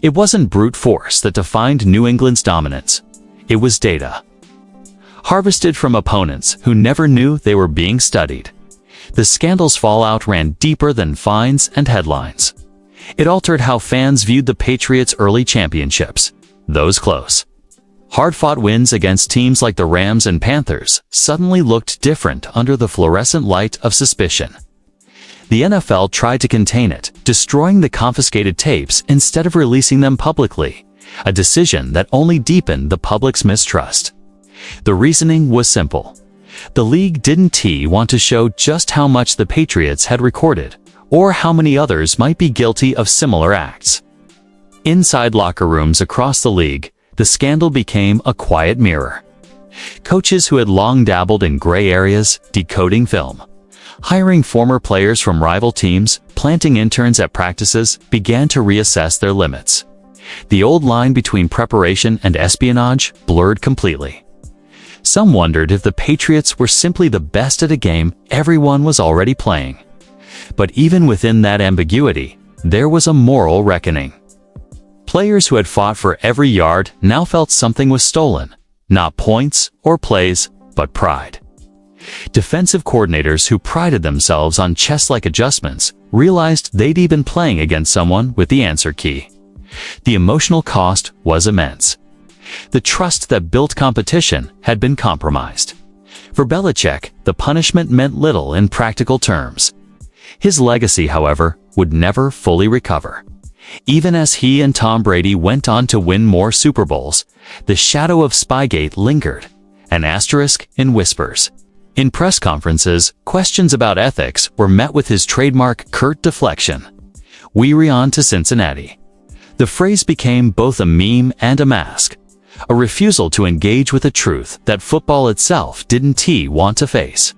It wasn't brute force that defined New England's dominance. It was data, harvested from opponents who never knew they were being studied. The scandal's fallout ran deeper than fines and headlines. It altered how fans viewed the Patriots' early championships, those close, hard-fought wins against teams like the Rams and Panthers suddenly looked different under the fluorescent light of suspicion. The NFL tried to contain it, destroying the confiscated tapes instead of releasing them publicly, a decision that only deepened the public's mistrust. The reasoning was simple. The league didn't want to show just how much the Patriots had recorded, or how many others might be guilty of similar acts. Inside locker rooms across the league, the scandal became a quiet mirror. Coaches who had long dabbled in gray areas, decoding film, hiring former players from rival teams, planting interns at practices, began to reassess their limits. The old line between preparation and espionage blurred completely. Some wondered if the Patriots were simply the best at a game everyone was already playing. But even within that ambiguity, there was a moral reckoning. Players who had fought for every yard now felt something was stolen, not points or plays, but pride. Defensive coordinators who prided themselves on chess-like adjustments realized they'd been playing against someone with the answer key. The emotional cost was immense. The trust that built competition had been compromised. For Belichick, the punishment meant little in practical terms. His legacy, however, would never fully recover. Even as he and Tom Brady went on to win more Super Bowls, the shadow of Spygate lingered, an asterisk in whispers. In press conferences, questions about ethics were met with his trademark curt deflection. "We're on to Cincinnati." The phrase became both a meme and a mask, a refusal to engage with a truth that football itself didn't want to face.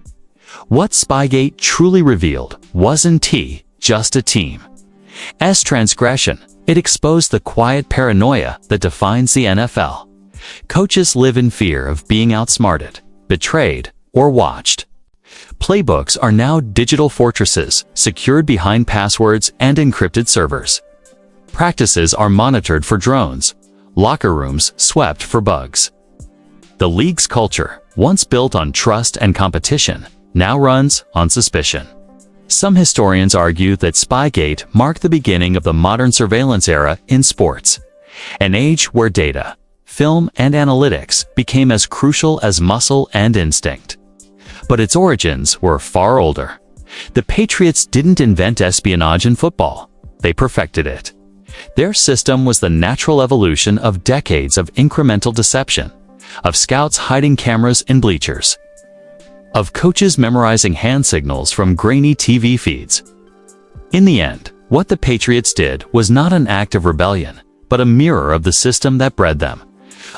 What Spygate truly revealed wasn't just a team. As transgression, it exposed the quiet paranoia that defines the NFL. Coaches live in fear of being outsmarted, betrayed, or watched. Playbooks are now digital fortresses, secured behind passwords and encrypted servers. Practices are monitored for drones, locker rooms swept for bugs. The league's culture, once built on trust and competition, now runs on suspicion. Some historians argue that Spygate marked the beginning of the modern surveillance era in sports, an age where data, film, and analytics became as crucial as muscle and instinct. But its origins were far older. The Patriots didn't invent espionage in football, they perfected it. Their system was the natural evolution of decades of incremental deception, of scouts hiding cameras in bleachers, of coaches memorizing hand signals from grainy TV feeds. In the end, what the Patriots did was not an act of rebellion, but a mirror of the system that bred them.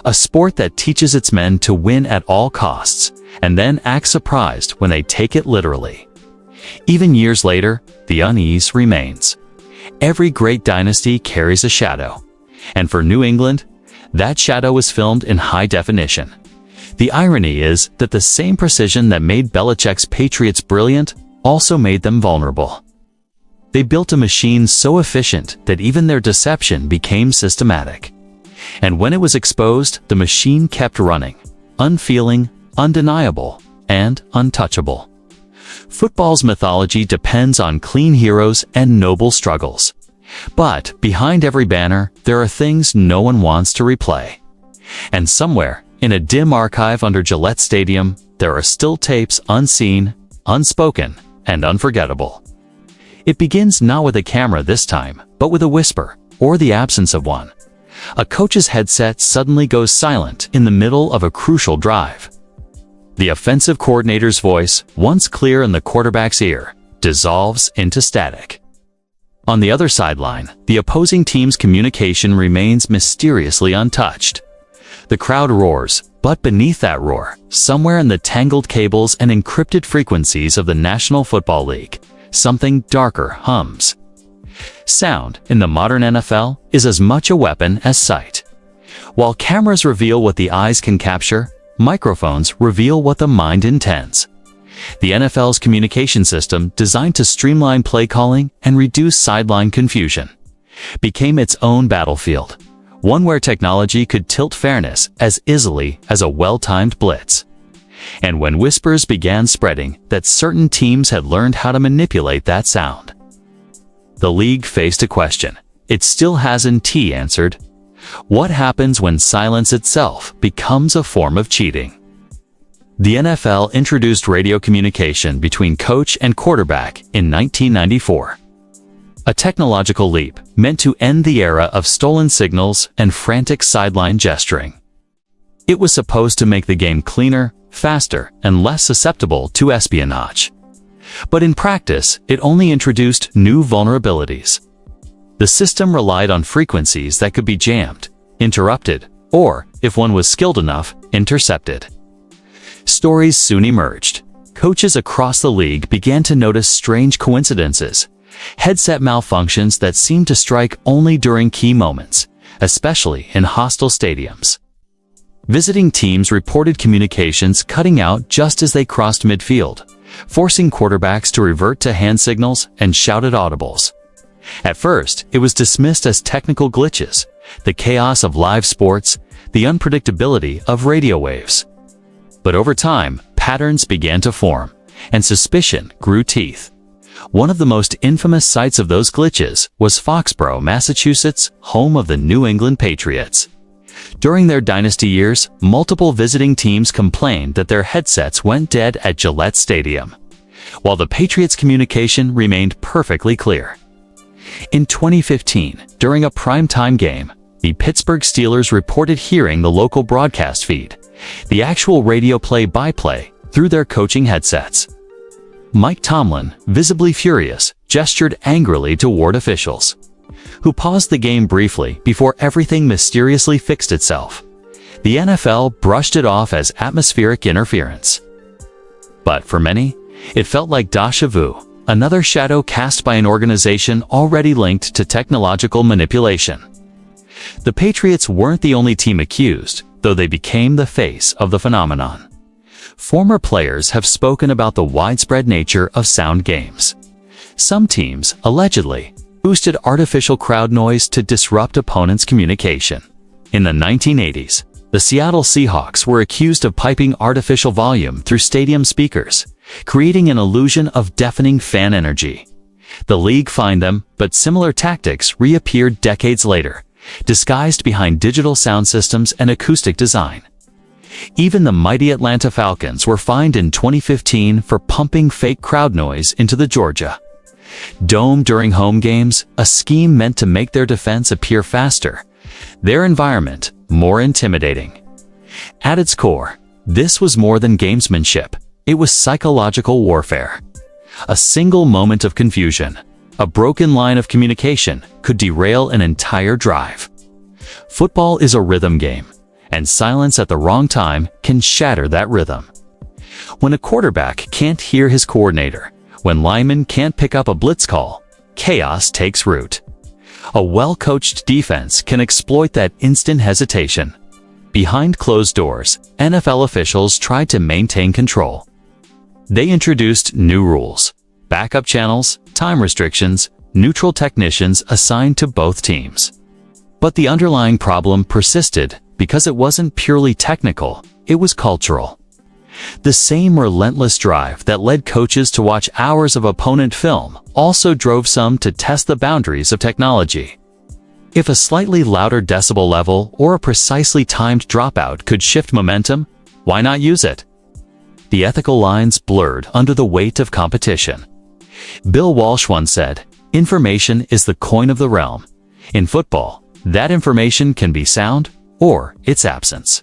A sport that teaches its men to win at all costs, and then act surprised when they take it literally. Even years later, the unease remains. Every great dynasty carries a shadow. And for New England, that shadow was filmed in high definition. The irony is that the same precision that made Belichick's Patriots brilliant also made them vulnerable. They built a machine so efficient that even their deception became systematic. And when it was exposed, the machine kept running, unfeeling, undeniable, and untouchable. Football's mythology depends on clean heroes and noble struggles. But behind every banner, there are things no one wants to replay. And somewhere, in a dim archive under Gillette Stadium, there are still tapes unseen, unspoken, and unforgettable. It begins not with a camera this time, but with a whisper, or the absence of one. A coach's headset suddenly goes silent in the middle of a crucial drive. The offensive coordinator's voice, once clear in the quarterback's ear, dissolves into static. On the other sideline, the opposing team's communication remains mysteriously untouched. The crowd roars, but beneath that roar, somewhere in the tangled cables and encrypted frequencies of the National Football League, something darker hums. Sound, in the modern NFL, is as much a weapon as sight. While cameras reveal what the eyes can capture, microphones reveal what the mind intends. The NFL's communication system, designed to streamline play calling and reduce sideline confusion, became its own battlefield, one where technology could tilt fairness as easily as a well-timed blitz. And when whispers began spreading that certain teams had learned how to manipulate that sound, the league faced a question it still hasn't answered. What happens when silence itself becomes a form of cheating? The NFL introduced radio communication between coach and quarterback in 1994. A technological leap meant to end the era of stolen signals and frantic sideline gesturing. It was supposed to make the game cleaner, faster, and less susceptible to espionage. But in practice, it only introduced new vulnerabilities. The system relied on frequencies that could be jammed, interrupted, or, if one was skilled enough, intercepted. Stories soon emerged. Coaches across the league began to notice strange coincidences, headset malfunctions that seemed to strike only during key moments, especially in hostile stadiums. Visiting teams reported communications cutting out just as they crossed midfield, forcing quarterbacks to revert to hand signals and shouted audibles. At first, it was dismissed as technical glitches, the chaos of live sports, the unpredictability of radio waves. But over time, patterns began to form, and suspicion grew teeth. One of the most infamous sites of those glitches was Foxborough, Massachusetts, home of the New England Patriots. During their dynasty years, multiple visiting teams complained that their headsets went dead at Gillette Stadium, while the Patriots' communication remained perfectly clear. In 2015, during a primetime game, the Pittsburgh Steelers reported hearing the local broadcast feed, the actual radio play-by-play, through their coaching headsets. Mike Tomlin, visibly furious, gestured angrily toward officials, who paused the game briefly before everything mysteriously fixed itself. The NFL brushed it off as atmospheric interference. But for many, it felt like déjà vu, another shadow cast by an organization already linked to technological manipulation. The Patriots weren't the only team accused, though they became the face of the phenomenon. Former players have spoken about the widespread nature of sound games. Some teams, allegedly, boosted artificial crowd noise to disrupt opponents' communication. In the 1980s, the Seattle Seahawks were accused of piping artificial volume through stadium speakers, creating an illusion of deafening fan energy. The league fined them, but similar tactics reappeared decades later, disguised behind digital sound systems and acoustic design. Even the mighty Atlanta Falcons were fined in 2015 for pumping fake crowd noise into the Georgia Dome during home games, a scheme meant to make their defense appear faster, their environment more intimidating. At its core, this was more than gamesmanship. It was psychological warfare. A single moment of confusion, a broken line of communication, could derail an entire drive. Football is a rhythm game, and silence at the wrong time can shatter that rhythm. When a quarterback can't hear his coordinator, when linemen can't pick up a blitz call, chaos takes root. A well-coached defense can exploit that instant hesitation. Behind closed doors, NFL officials tried to maintain control. They introduced new rules, backup channels, time restrictions, neutral technicians assigned to both teams. But the underlying problem persisted because it wasn't purely technical, it was cultural. The same relentless drive that led coaches to watch hours of opponent film also drove some to test the boundaries of technology. If a slightly louder decibel level or a precisely timed dropout could shift momentum, why not use it? The ethical lines blurred under the weight of competition. Bill Walsh once said, "Information is the coin of the realm." In football, that information can be sound or its absence.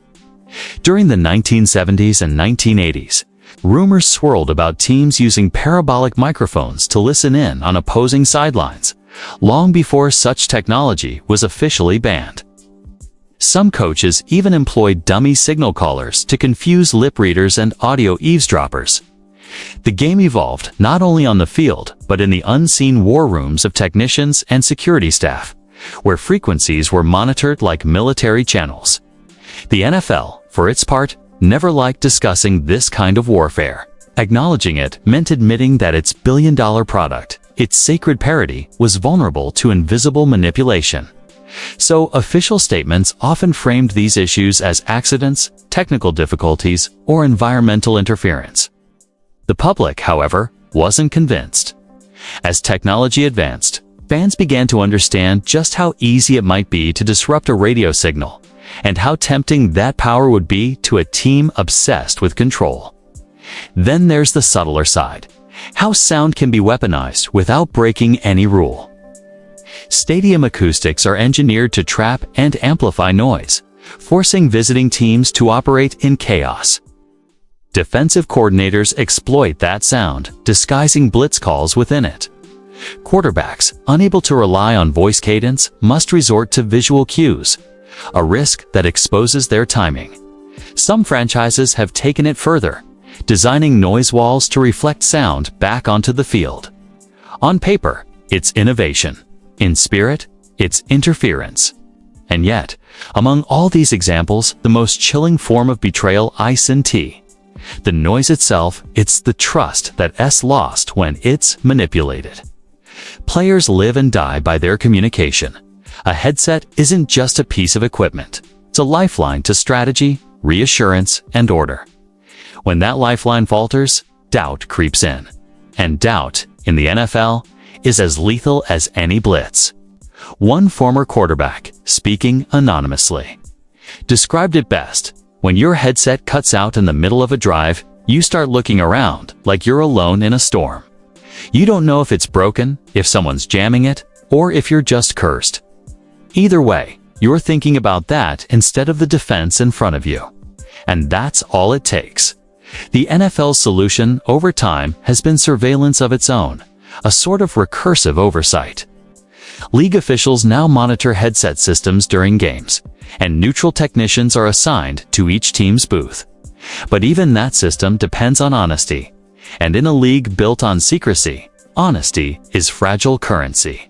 During the 1970s and 1980s, rumors swirled about teams using parabolic microphones to listen in on opposing sidelines, long before such technology was officially banned. Some coaches even employed dummy signal callers to confuse lip readers and audio eavesdroppers. The game evolved not only on the field, but in the unseen war rooms of technicians and security staff, where frequencies were monitored like military channels. The NFL, for its part, never liked discussing this kind of warfare. Acknowledging it meant admitting that its billion-dollar product, its sacred parody, was vulnerable to invisible manipulation. So official statements often framed these issues as accidents, technical difficulties, or environmental interference. The public, however, wasn't convinced. As technology advanced, fans began to understand just how easy it might be to disrupt a radio signal, and how tempting that power would be to a team obsessed with control. Then there's the subtler side, how sound can be weaponized without breaking any rule. Stadium acoustics are engineered to trap and amplify noise, forcing visiting teams to operate in chaos. Defensive coordinators exploit that sound, disguising blitz calls within it. Quarterbacks, unable to rely on voice cadence, must resort to visual cues, a risk that exposes their timing. Some franchises have taken it further, designing noise walls to reflect sound back onto the field. On paper, it's innovation. In spirit, it's interference. And yet, among all these examples, the most chilling form of betrayal ice in tea. The noise itself, it's the trust that's lost when it's manipulated. Players live and die by their communication. A headset isn't just a piece of equipment. It's a lifeline to strategy, reassurance, and order. When that lifeline falters, doubt creeps in. And doubt, in the NFL, is as lethal as any blitz. One former quarterback, speaking anonymously, described it best: when your headset cuts out in the middle of a drive, you start looking around like you're alone in a storm. You don't know if it's broken, if someone's jamming it, or if you're just cursed. Either way, you're thinking about that instead of the defense in front of you. And that's all it takes. The NFL's solution over time has been surveillance of its own, a sort of recursive oversight. League officials now monitor headset systems during games, and neutral technicians are assigned to each team's booth. But even that system depends on honesty. And in a league built on secrecy, honesty is fragile currency.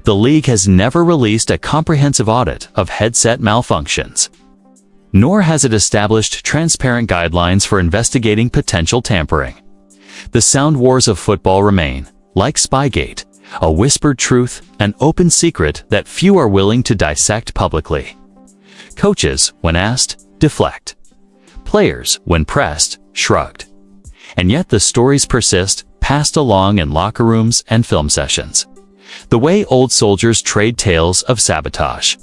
The league has never released a comprehensive audit of headset malfunctions. Nor has it established transparent guidelines for investigating potential tampering. The sound wars of football remain, like Spygate, a whispered truth, an open secret that few are willing to dissect publicly. Coaches, when asked, deflect. Players, when pressed, shrugged. And yet the stories persist, passed along in locker rooms and film sessions. The way old soldiers trade tales of sabotage.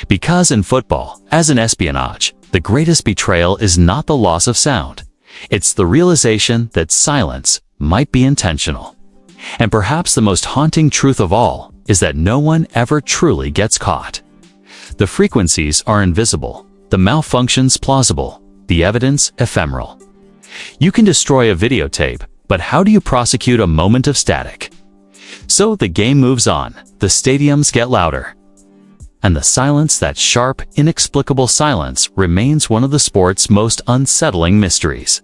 Because in football, as in espionage, the greatest betrayal is not the loss of sound. It's the realization that silence might be intentional. And perhaps the most haunting truth of all is that no one ever truly gets caught. The frequencies are invisible, the malfunctions plausible, the evidence ephemeral. You can destroy a videotape, but how do you prosecute a moment of static? So the game moves on, the stadiums get louder. And the silence, that sharp, inexplicable silence, remains one of the sport's most unsettling mysteries.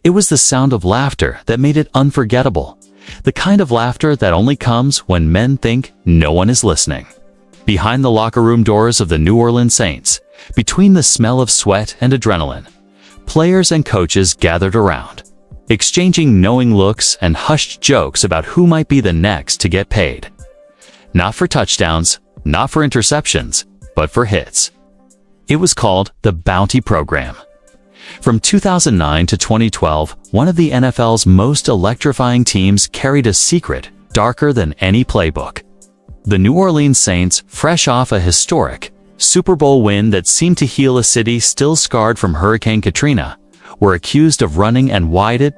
It was the sound of laughter that made it unforgettable, the kind of laughter that only comes when men think no one is listening. Behind the locker room doors of the New Orleans Saints, between the smell of sweat and adrenaline, players and coaches gathered around, exchanging knowing looks and hushed jokes about who might be the next to get paid. Not for touchdowns, not for interceptions, but for hits. It was called the Bounty Program. From 2009 to 2012, one of the NFL's most electrifying teams carried a secret darker than any playbook. The New Orleans Saints, fresh off a historic Super Bowl win that seemed to heal a city still scarred from Hurricane Katrina, were accused of running an wide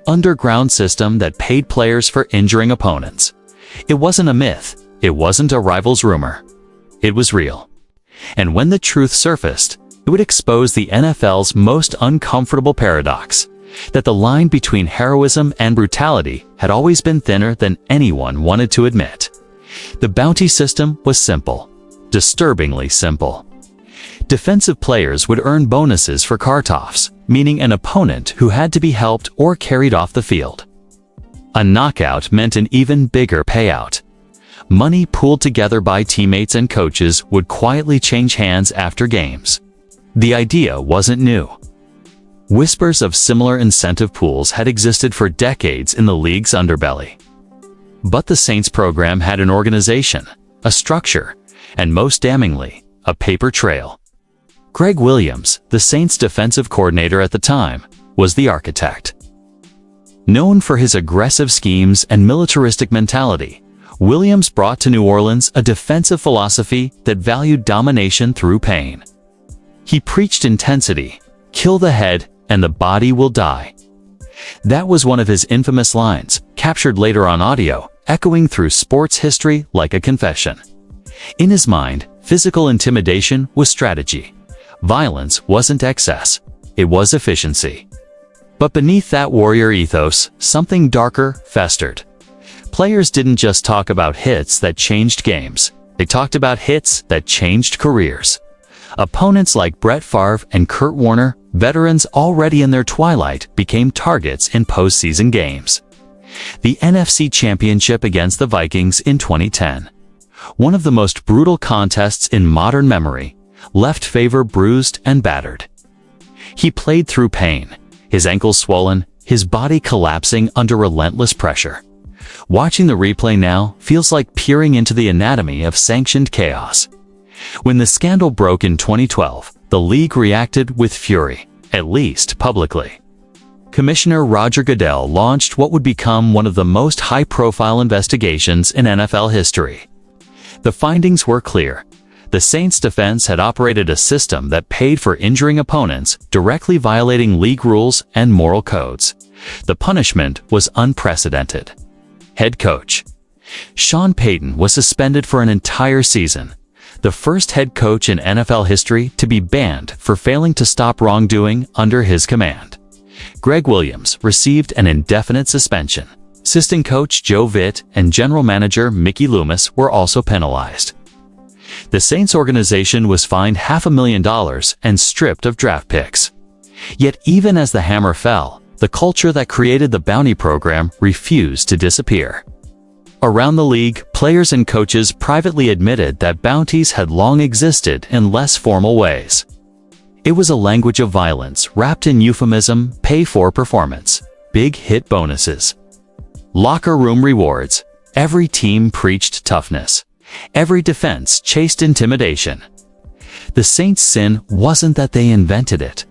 underground system that paid players for injuring opponents. It wasn't a myth. It wasn't a rival's rumor. It was real. And when the truth surfaced, it would expose the NFL's most uncomfortable paradox, that the line between heroism and brutality had always been thinner than anyone wanted to admit. The bounty system was simple, disturbingly simple. Defensive players would earn bonuses for cart-offs, meaning an opponent who had to be helped or carried off the field. A knockout meant an even bigger payout. Money pooled together by teammates and coaches would quietly change hands after games. The idea wasn't new. Whispers of similar incentive pools had existed for decades in the league's underbelly. But the Saints program had an organization, a structure, and most damningly, a paper trail. Greg Williams, the Saints' defensive coordinator at the time, was the architect. Known for his aggressive schemes and militaristic mentality, Williams brought to New Orleans a defensive philosophy that valued domination through pain. He preached intensity, kill the head, and the body will die. That was one of his infamous lines, captured later on audio, echoing through sports history like a confession. In his mind, physical intimidation was strategy. Violence wasn't excess, it was efficiency. But beneath that warrior ethos, something darker festered. Players didn't just talk about hits that changed games, they talked about hits that changed careers. Opponents like Brett Favre and Kurt Warner, veterans already in their twilight, became targets in postseason games. The NFC Championship against the Vikings in 2010, one of the most brutal contests in modern memory, left Favre bruised and battered. He played through pain, his ankles swollen, his body collapsing under relentless pressure. Watching the replay now feels like peering into the anatomy of sanctioned chaos. When the scandal broke in 2012, the league reacted with fury, at least publicly. Commissioner Roger Goodell launched what would become one of the most high-profile investigations in NFL history. The findings were clear. The Saints' defense had operated a system that paid for injuring opponents, directly violating league rules and moral codes. The punishment was unprecedented. Head coach Sean Payton was suspended for an entire season, the first head coach in NFL history to be banned for failing to stop wrongdoing under his command. Greg Williams received an indefinite suspension. Assistant coach Joe Vitt and general manager Mickey Loomis were also penalized. The Saints organization was fined $500,000 and stripped of draft picks. Yet even as the hammer fell, the culture that created the bounty program refused to disappear. Around the league, players and coaches privately admitted that bounties had long existed in less formal ways. It was a language of violence wrapped in euphemism, pay for performance, big hit bonuses, locker room rewards. Every team preached toughness. Every defense chased intimidation. The Saints' sin wasn't that they invented it.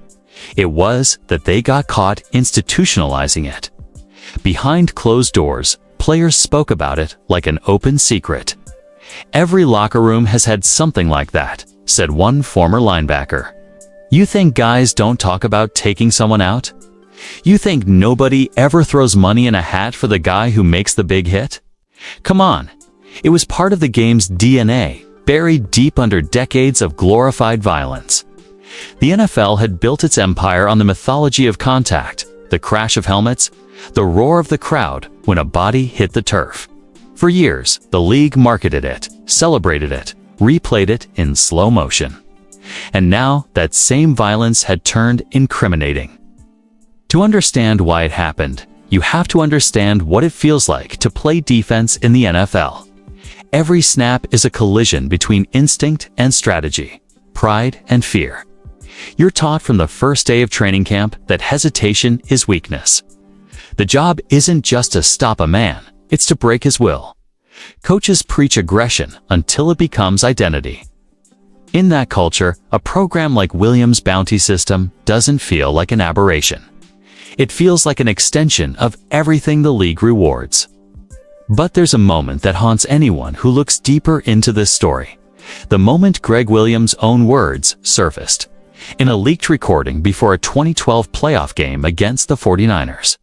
It was that they got caught institutionalizing it. Behind closed doors, players spoke about it like an open secret. Every locker room has had something like that, said one former linebacker. You think guys don't talk about taking someone out? You think nobody ever throws money in a hat for the guy who makes the big hit? Come on. It was part of the game's DNA, buried deep under decades of glorified violence. The NFL had built its empire on the mythology of contact, the crash of helmets, the roar of the crowd when a body hit the turf. For years, the league marketed it, celebrated it, replayed it in slow motion. And now, that same violence had turned incriminating. To understand why it happened, you have to understand what it feels like to play defense in the NFL. Every snap is a collision between instinct and strategy, pride and fear. You're taught from the first day of training camp that hesitation is weakness. The job isn't just to stop a man, it's to break his will. Coaches preach aggression until it becomes identity. In that culture, a program like Williams' bounty system doesn't feel like an aberration. It feels like an extension of everything the league rewards. But there's a moment that haunts anyone who looks deeper into this story. The moment Greg Williams' own words surfaced in a leaked recording before a 2012 playoff game against the 49ers.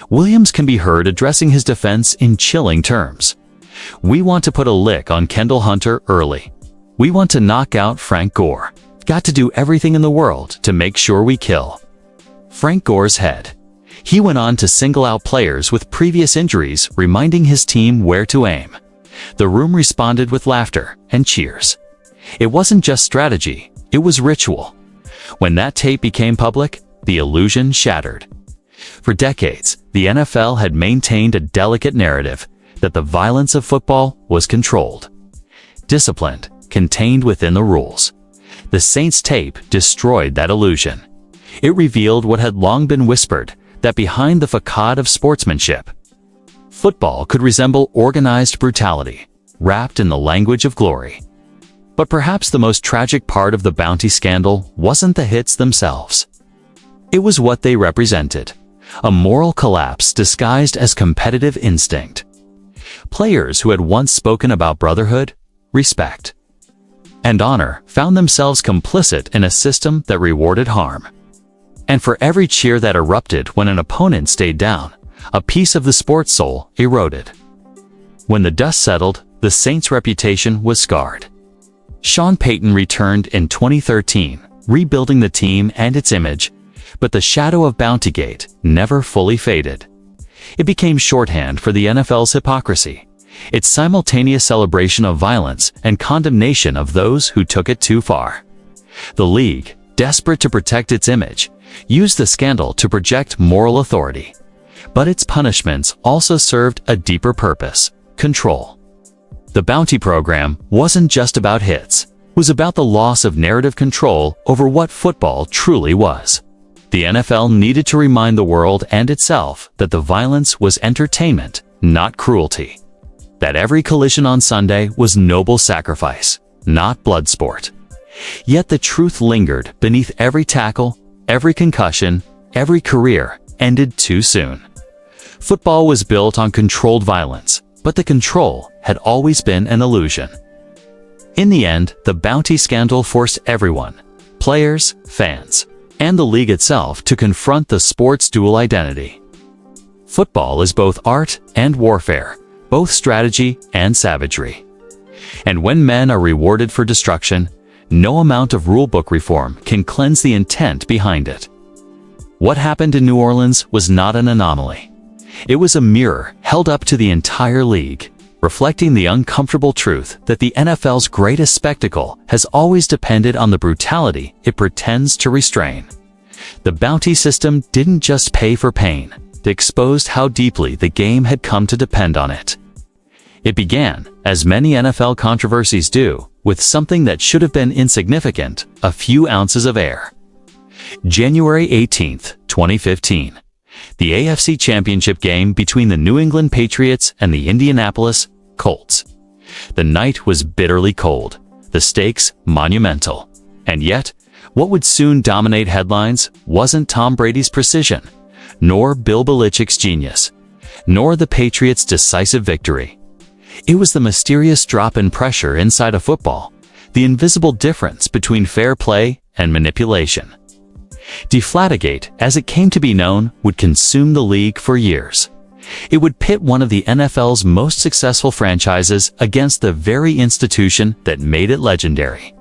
Williams can be heard addressing his defense in chilling terms. "We want to put a lick on Kendall Hunter early. We want to knock out Frank Gore. Got to do everything in the world to make sure we kill Frank Gore's head." He went on to single out players with previous injuries, reminding his team where to aim. The room responded with laughter and cheers. It wasn't just strategy, it was ritual. When that tape became public, the illusion shattered. For decades, the NFL had maintained a delicate narrative that the violence of football was controlled, disciplined, contained within the rules. The Saints tape destroyed that illusion. It revealed what had long been whispered, that behind the facade of sportsmanship, football could resemble organized brutality, wrapped in the language of glory. But perhaps the most tragic part of the bounty scandal wasn't the hits themselves. It was what they represented, a moral collapse disguised as competitive instinct. Players who had once spoken about brotherhood, respect, and honor found themselves complicit in a system that rewarded harm. And for every cheer that erupted when an opponent stayed down, a piece of the sport's soul eroded. When the dust settled, the Saints' reputation was scarred. Sean Payton returned in 2013, rebuilding the team and its image, but the shadow of Bountygate never fully faded. It became shorthand for the NFL's hypocrisy, its simultaneous celebration of violence and condemnation of those who took it too far. The league, desperate to protect its image, used the scandal to project moral authority. But its punishments also served a deeper purpose: control. The bounty program wasn't just about hits. It was about the loss of narrative control over what football truly was. The NFL needed to remind the world and itself that the violence was entertainment, not cruelty. That every collision on Sunday was noble sacrifice, not blood sport. Yet the truth lingered beneath every tackle, every concussion, every career ended too soon. Football was built on controlled violence, but the control had always been an illusion. In the end, the bounty scandal forced everyone, players, fans, and the league itself, to confront the sport's dual identity. Football is both art and warfare, both strategy and savagery. And when men are rewarded for destruction, no amount of rulebook reform can cleanse the intent behind it. What happened in New Orleans was not an anomaly. It was a mirror held up to the entire league, reflecting the uncomfortable truth that the NFL's greatest spectacle has always depended on the brutality it pretends to restrain. The bounty system didn't just pay for pain, it exposed how deeply the game had come to depend on it. It began, as many NFL controversies do, with something that should have been insignificant: a few ounces of air. January 18, 2015. The AFC Championship game between the New England Patriots and the Indianapolis Colts. The night was bitterly cold, the stakes monumental. And yet, what would soon dominate headlines wasn't Tom Brady's precision, nor Bill Belichick's genius, nor the Patriots' decisive victory. It was the mysterious drop in pressure inside a football, the invisible difference between fair play and manipulation. Deflategate, as it came to be known, would consume the league for years. It would pit one of the NFL's most successful franchises against the very institution that made it legendary.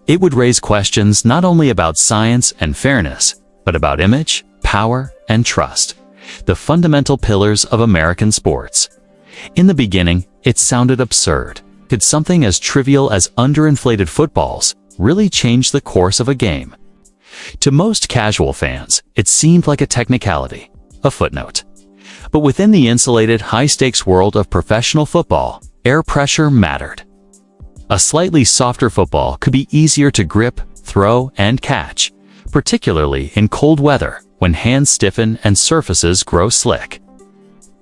It would raise questions not only about science and fairness, but about image, power, and trust, the fundamental pillars of American sports. In the beginning, it sounded absurd. Could something as trivial as underinflated footballs really change the course of a game? To most casual fans, it seemed like a technicality, a footnote. But within the insulated, high-stakes world of professional football, air pressure mattered. A slightly softer football could be easier to grip, throw, and catch, particularly in cold weather when hands stiffen and surfaces grow slick.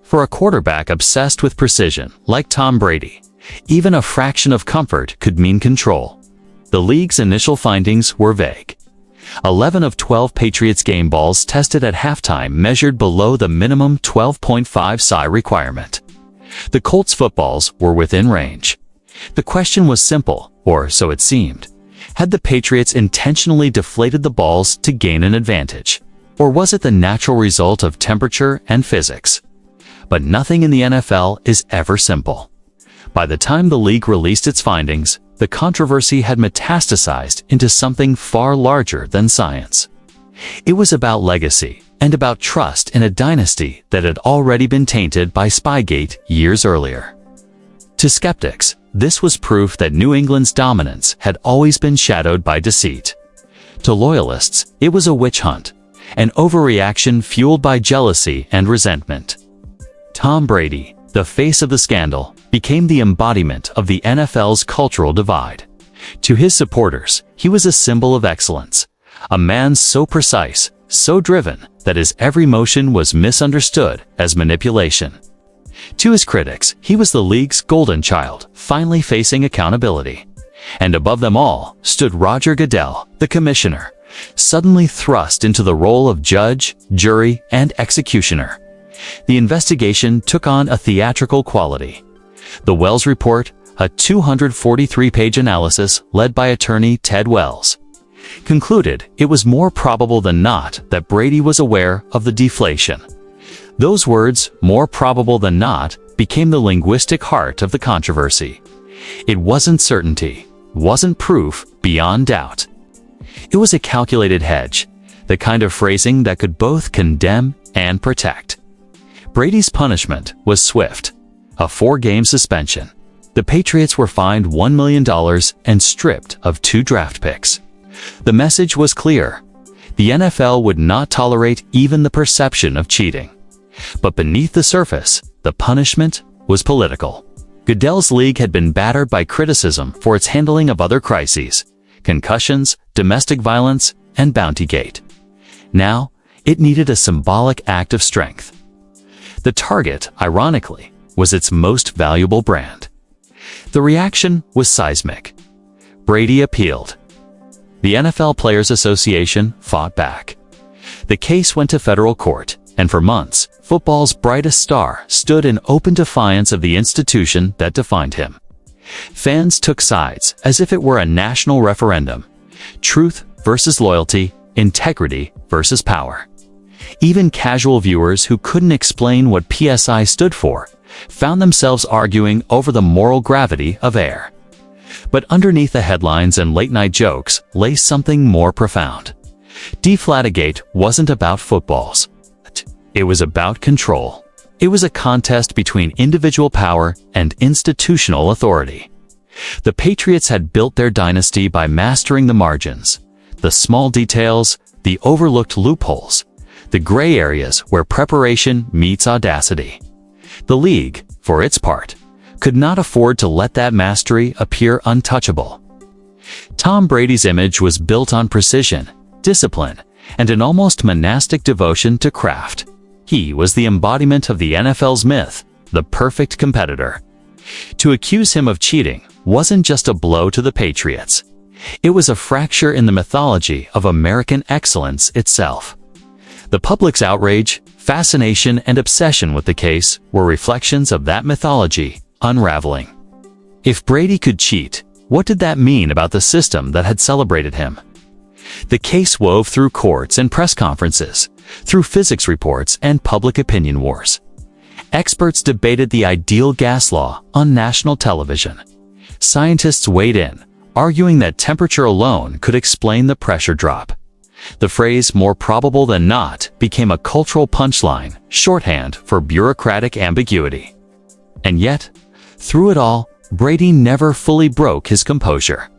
For a quarterback obsessed with precision, like Tom Brady, even a fraction of comfort could mean control. The league's initial findings were vague. 11 of 12 Patriots game balls tested at halftime measured below the minimum 12.5 psi requirement. The Colts footballs were within range. The question was simple, or so it seemed. Had the Patriots intentionally deflated the balls to gain an advantage? Or was it the natural result of temperature and physics? But nothing in the NFL is ever simple. By the time the league released its findings, the controversy had metastasized into something far larger than science. It was about legacy and about trust in a dynasty that had already been tainted by Spygate years earlier. To skeptics, this was proof that New England's dominance had always been shadowed by deceit. To loyalists, it was a witch hunt, an overreaction fueled by jealousy and resentment. Tom Brady, the face of the scandal, became the embodiment of the NFL's cultural divide. To his supporters, he was a symbol of excellence, a man so precise, so driven, that his every motion was misunderstood as manipulation. To his critics, he was the league's golden child, finally facing accountability. And above them all stood Roger Goodell, the commissioner, suddenly thrust into the role of judge, jury, and executioner. The investigation took on a theatrical quality. The Wells Report, a 243-page analysis led by attorney Ted Wells, concluded it was more probable than not that Brady was aware of the deflation. Those words, more probable than not, became the linguistic heart of the controversy. It wasn't certainty, wasn't proof beyond doubt. It was a calculated hedge, the kind of phrasing that could both condemn and protect. Brady's punishment was swift, a 4-game suspension. The Patriots were fined $1 million and stripped of 2 draft picks. The message was clear. The NFL would not tolerate even the perception of cheating. But beneath the surface, the punishment was political. Goodell's league had been battered by criticism for its handling of other crises, concussions, domestic violence, and Bountygate. Now, it needed a symbolic act of strength. The target, ironically, was its most valuable brand. The reaction was seismic. Brady appealed. The NFL Players Association fought back. The case went to federal court, and for months, football's brightest star stood in open defiance of the institution that defined him. Fans took sides as if it were a national referendum. Truth versus loyalty, integrity versus power. Even casual viewers who couldn't explain what PSI stood for found themselves arguing over the moral gravity of air. But underneath the headlines and late-night jokes lay something more profound. Deflategate wasn't about footballs. It was about control. It was a contest between individual power and institutional authority. The Patriots had built their dynasty by mastering the margins, the small details, the overlooked loopholes, the gray areas where preparation meets audacity. The league, for its part, could not afford to let that mastery appear untouchable. Tom Brady's image was built on precision, discipline, and an almost monastic devotion to craft. He was the embodiment of the NFL's myth, the perfect competitor. To accuse him of cheating wasn't just a blow to the Patriots. It was a fracture in the mythology of American excellence itself. The public's outrage, fascination, and obsession with the case were reflections of that mythology unraveling. If Brady could cheat, what did that mean about the system that had celebrated him? The case wove through courts and press conferences, through physics reports and public opinion wars. Experts debated the ideal gas law on national television. Scientists weighed in, arguing that temperature alone could explain the pressure drop. The phrase "more probable than not" became a cultural punchline, shorthand for bureaucratic ambiguity. And yet, through it all, Brady never fully broke his composure.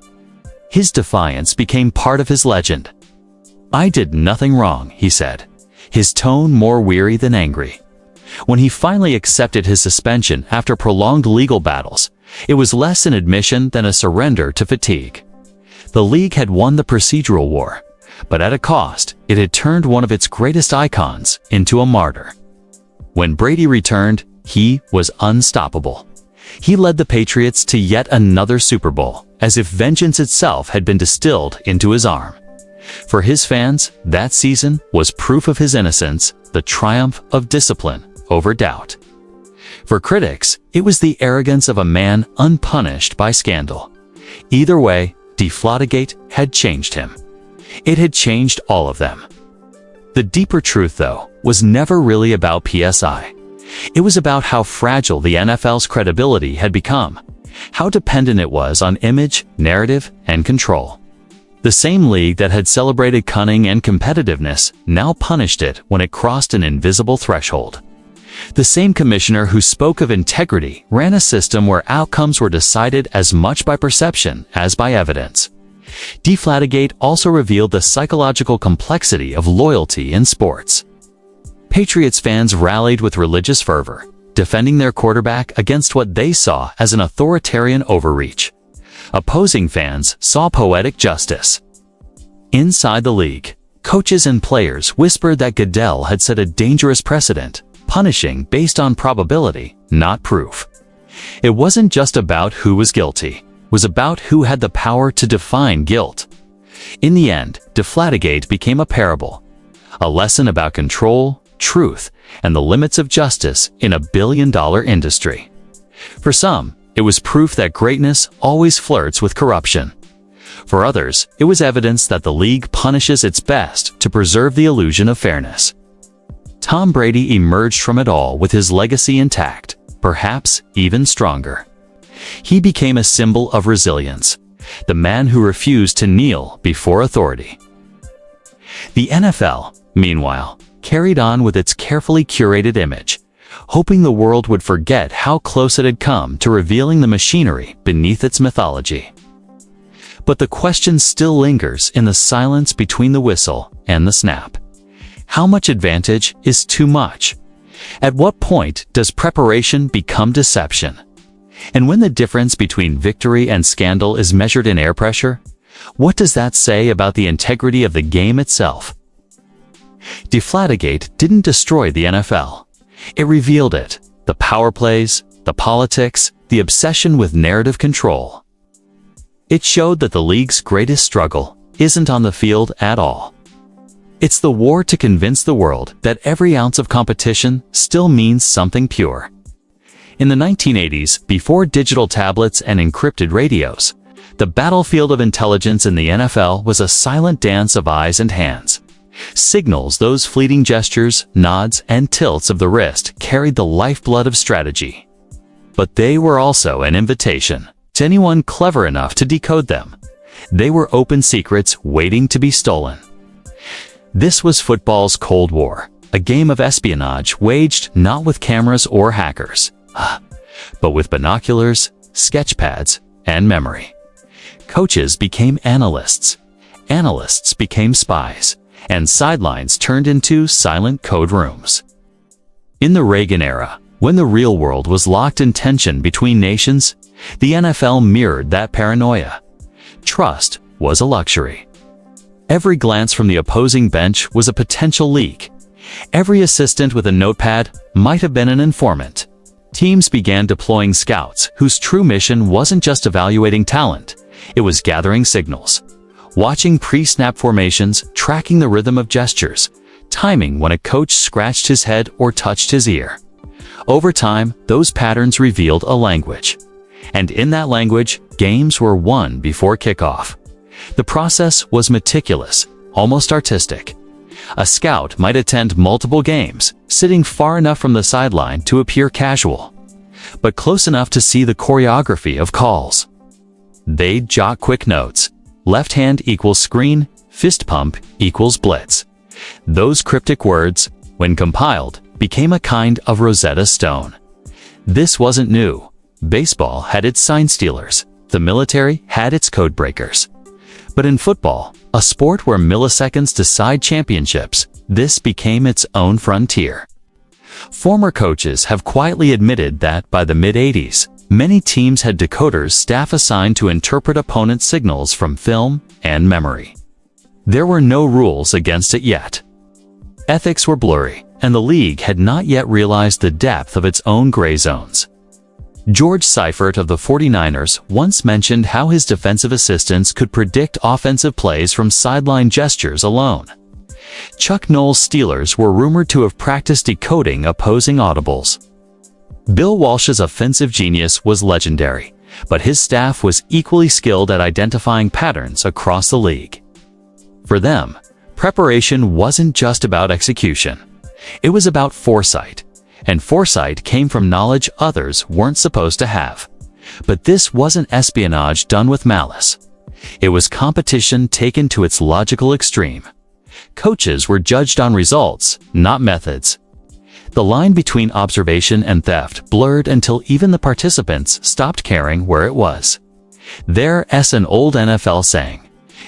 His defiance became part of his legend. "I did nothing wrong," he said, his tone more weary than angry. When he finally accepted his suspension after prolonged legal battles, it was less an admission than a surrender to fatigue. The league had won the procedural war, but at a cost. It had turned one of its greatest icons into a martyr. When Brady returned, he was unstoppable. He led the Patriots to yet another Super Bowl, as if vengeance itself had been distilled into his arm. For his fans, that season was proof of his innocence, the triumph of discipline over doubt. For critics, it was the arrogance of a man unpunished by scandal. Either way, Deflategate had changed him. It had changed all of them. The deeper truth, though, was never really about PSI. It was about how fragile the NFL's credibility had become, how dependent it was on image, narrative, and control. The same league that had celebrated cunning and competitiveness now punished it when it crossed an invisible threshold. The same commissioner who spoke of integrity ran a system where outcomes were decided as much by perception as by evidence. Deflategate also revealed the psychological complexity of loyalty in sports. Patriots fans rallied with religious fervor, defending their quarterback against what they saw as an authoritarian overreach. Opposing fans saw poetic justice. Inside the league, coaches and players whispered that Goodell had set a dangerous precedent, punishing based on probability, not proof. It wasn't just about who was guilty, it was about who had the power to define guilt. In the end, Deflategate became a parable, a lesson about control, truth, and the limits of justice in a billion-dollar industry. For some, it was proof that greatness always flirts with corruption. For others, it was evidence that the league punishes its best to preserve the illusion of fairness. Tom Brady emerged from it all with his legacy intact, perhaps even stronger. He became a symbol of resilience, the man who refused to kneel before authority. The NFL, meanwhile, carried on with its carefully curated image, hoping the world would forget how close it had come to revealing the machinery beneath its mythology. But the question still lingers in the silence between the whistle and the snap. How much advantage is too much? At what point does preparation become deception? And when the difference between victory and scandal is measured in air pressure, what does that say about the integrity of the game itself? Deflategate didn't destroy the NFL. It revealed it, the power plays, the politics, the obsession with narrative control. It showed that the league's greatest struggle isn't on the field at all. It's the war to convince the world that every ounce of competition still means something pure. In the 1980s, before digital tablets and encrypted radios, the battlefield of intelligence in the NFL was a silent dance of eyes and hands. Signals, those fleeting gestures, nods, and tilts of the wrist carried the lifeblood of strategy. But they were also an invitation to anyone clever enough to decode them. They were open secrets waiting to be stolen. This was football's Cold War, a game of espionage waged not with cameras or hackers, but with binoculars, sketchpads, and memory. Coaches became analysts. Analysts became spies. And sidelines turned into silent code rooms. In the Reagan era, when the real world was locked in tension between nations, the NFL mirrored that paranoia. Trust was a luxury. Every glance from the opposing bench was a potential leak. Every assistant with a notepad might have been an informant. Teams began deploying scouts whose true mission wasn't just evaluating talent, it was gathering signals. Watching pre-snap formations, tracking the rhythm of gestures, timing when a coach scratched his head or touched his ear. Over time, those patterns revealed a language. And in that language, games were won before kickoff. The process was meticulous, almost artistic. A scout might attend multiple games, sitting far enough from the sideline to appear casual, but close enough to see the choreography of calls. They'd jot quick notes. Left hand equals screen, fist pump equals blitz. Those cryptic words, when compiled, became a kind of Rosetta Stone. This wasn't new. Baseball had its sign stealers. The military had its code breakers. But in football, a sport where milliseconds decide championships, this became its own frontier. Former coaches have quietly admitted that by the mid-80s, many teams had decoders staff assigned to interpret opponent signals from film and memory. There were no rules against it yet. Ethics were blurry, and the league had not yet realized the depth of its own gray zones. George Seifert of the 49ers once mentioned how his defensive assistants could predict offensive plays from sideline gestures alone. Chuck Noll's Steelers were rumored to have practiced decoding opposing audibles. Bill Walsh's offensive genius was legendary, but his staff was equally skilled at identifying patterns across the league. For them, preparation wasn't just about execution. It was about foresight. And foresight came from knowledge others weren't supposed to have. But this wasn't espionage done with malice. It was competition taken to its logical extreme. Coaches were judged on results, not methods. The line between observation and theft blurred until even the participants stopped caring where it was. There's an old NFL saying,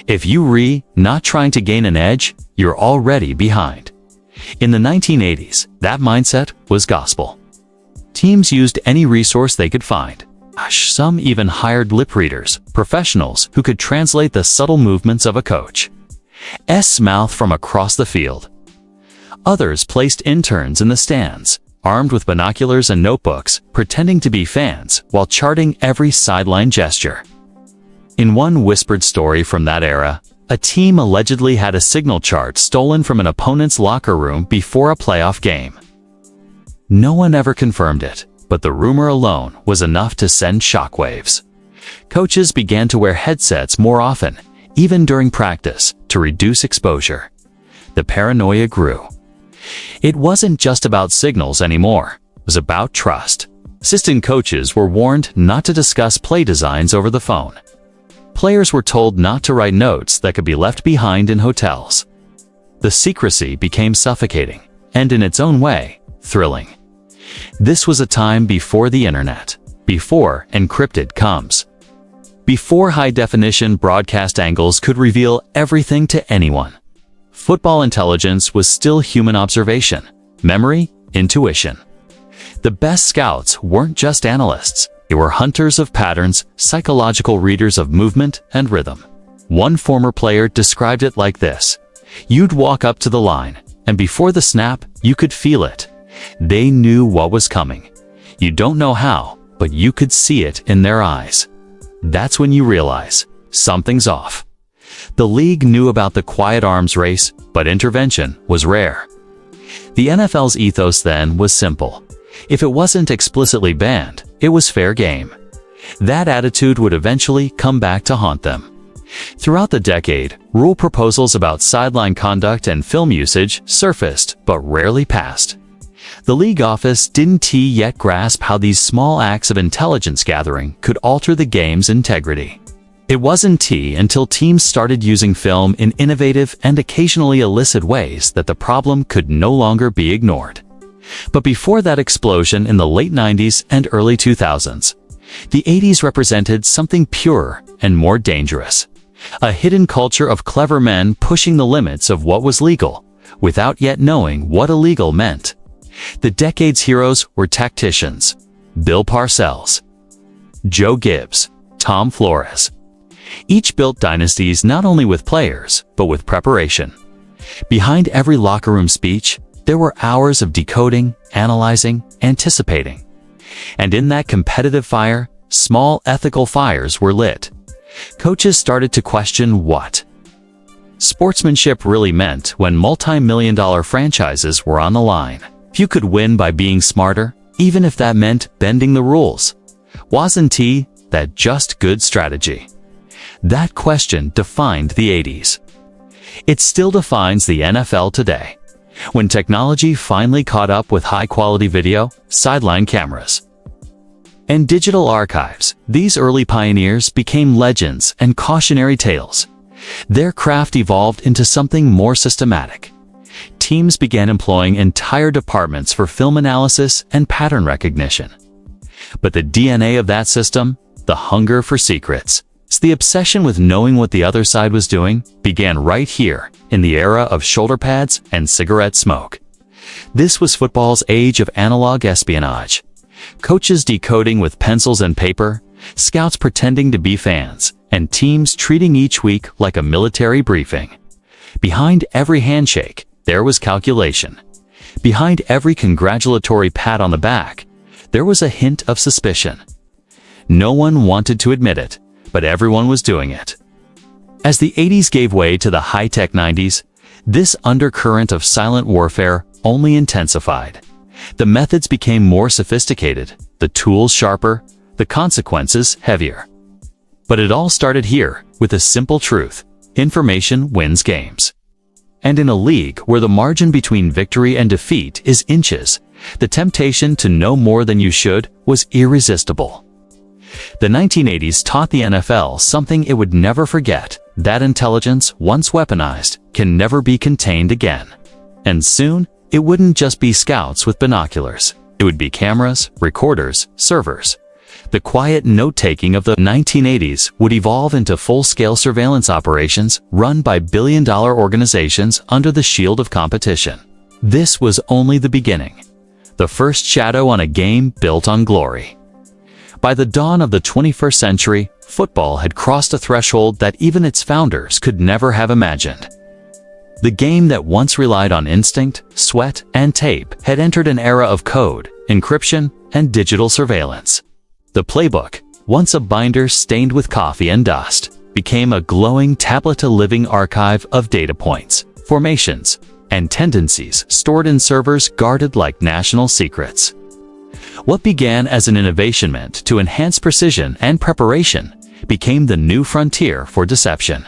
"If you not trying to gain an edge, you're already behind." In the 1980s, that mindset was gospel. Teams used any resource they could find. Some even hired lip readers, professionals who could translate the subtle movements of a coach's mouth from across the field. Others placed interns in the stands, armed with binoculars and notebooks, pretending to be fans while charting every sideline gesture. In one whispered story from that era, a team allegedly had a signal chart stolen from an opponent's locker room before a playoff game. No one ever confirmed it, but the rumor alone was enough to send shockwaves. Coaches began to wear headsets more often, even during practice, to reduce exposure. The paranoia grew. It wasn't just about signals anymore. It was about trust. Assistant coaches were warned not to discuss play designs over the phone. Players were told not to write notes that could be left behind in hotels. The secrecy became suffocating, and in its own way, thrilling. This was a time before the internet, before encrypted comms, before high-definition broadcast angles could reveal everything to anyone. Football intelligence was still human observation, memory, intuition. The best scouts weren't just analysts. They were hunters of patterns, psychological readers of movement and rhythm. One former player described it like this: "You'd walk up to the line, and before the snap, you could feel it. They knew what was coming. You don't know how, but you could see it in their eyes. That's when you realize something's off." The league knew about the quiet arms race, but intervention was rare. The NFL's ethos then was simple. If it wasn't explicitly banned, it was fair game. That attitude would eventually come back to haunt them. Throughout the decade, rule proposals about sideline conduct and film usage surfaced but rarely passed. The league office didn't yet grasp how these small acts of intelligence gathering could alter the game's integrity. It wasn't until teams started using film in innovative and occasionally illicit ways that the problem could no longer be ignored. But before that explosion in the late 90s and early 2000s, the 80s represented something purer and more dangerous. A hidden culture of clever men pushing the limits of what was legal, without yet knowing what illegal meant. The decade's heroes were tacticians: Bill Parcells, Joe Gibbs, Tom Flores. Each built dynasties not only with players, but with preparation. Behind every locker room speech, there were hours of decoding, analyzing, anticipating. And in that competitive fire, small ethical fires were lit. Coaches started to question what sportsmanship really meant when multi-million-dollar franchises were on the line. If you could win by being smarter, even if that meant bending the rules, wasn't that just good strategy? That question defined the 80s. It still defines the NFL today. When technology finally caught up with high-quality video, sideline cameras, and digital archives, these early pioneers became legends and cautionary tales. Their craft evolved into something more systematic. Teams began employing entire departments for film analysis and pattern recognition. But the DNA of that system, the hunger for secrets, the obsession with knowing what the other side was doing, began right here in the era of shoulder pads and cigarette smoke. This was football's age of analog espionage. Coaches decoding with pencils and paper, scouts pretending to be fans, and teams treating each week like a military briefing. Behind every handshake, there was calculation. Behind every congratulatory pat on the back, there was a hint of suspicion. No one wanted to admit it, but everyone was doing it. As the 80s gave way to the high-tech 90s, this undercurrent of silent warfare only intensified. The methods became more sophisticated, the tools sharper, the consequences heavier. But it all started here, with a simple truth: information wins games. And in a league where the margin between victory and defeat is inches, the temptation to know more than you should was irresistible. The 1980s taught the NFL something it would never forget: that intelligence, once weaponized, can never be contained again. And soon, it wouldn't just be scouts with binoculars. It would be cameras, recorders, servers. The quiet note-taking of the 1980s would evolve into full-scale surveillance operations run by billion-dollar organizations under the shield of competition. This was only the beginning, the first shadow on a game built on glory. By the dawn of the 21st century, football had crossed a threshold that even its founders could never have imagined. The game that once relied on instinct, sweat, and tape had entered an era of code, encryption, and digital surveillance. The Playbook, once a binder stained with coffee and dust, became a glowing tablet-to-living archive of data points, formations, and tendencies stored in servers guarded like national secrets. What began as an innovation meant to enhance precision and preparation became the new frontier for deception.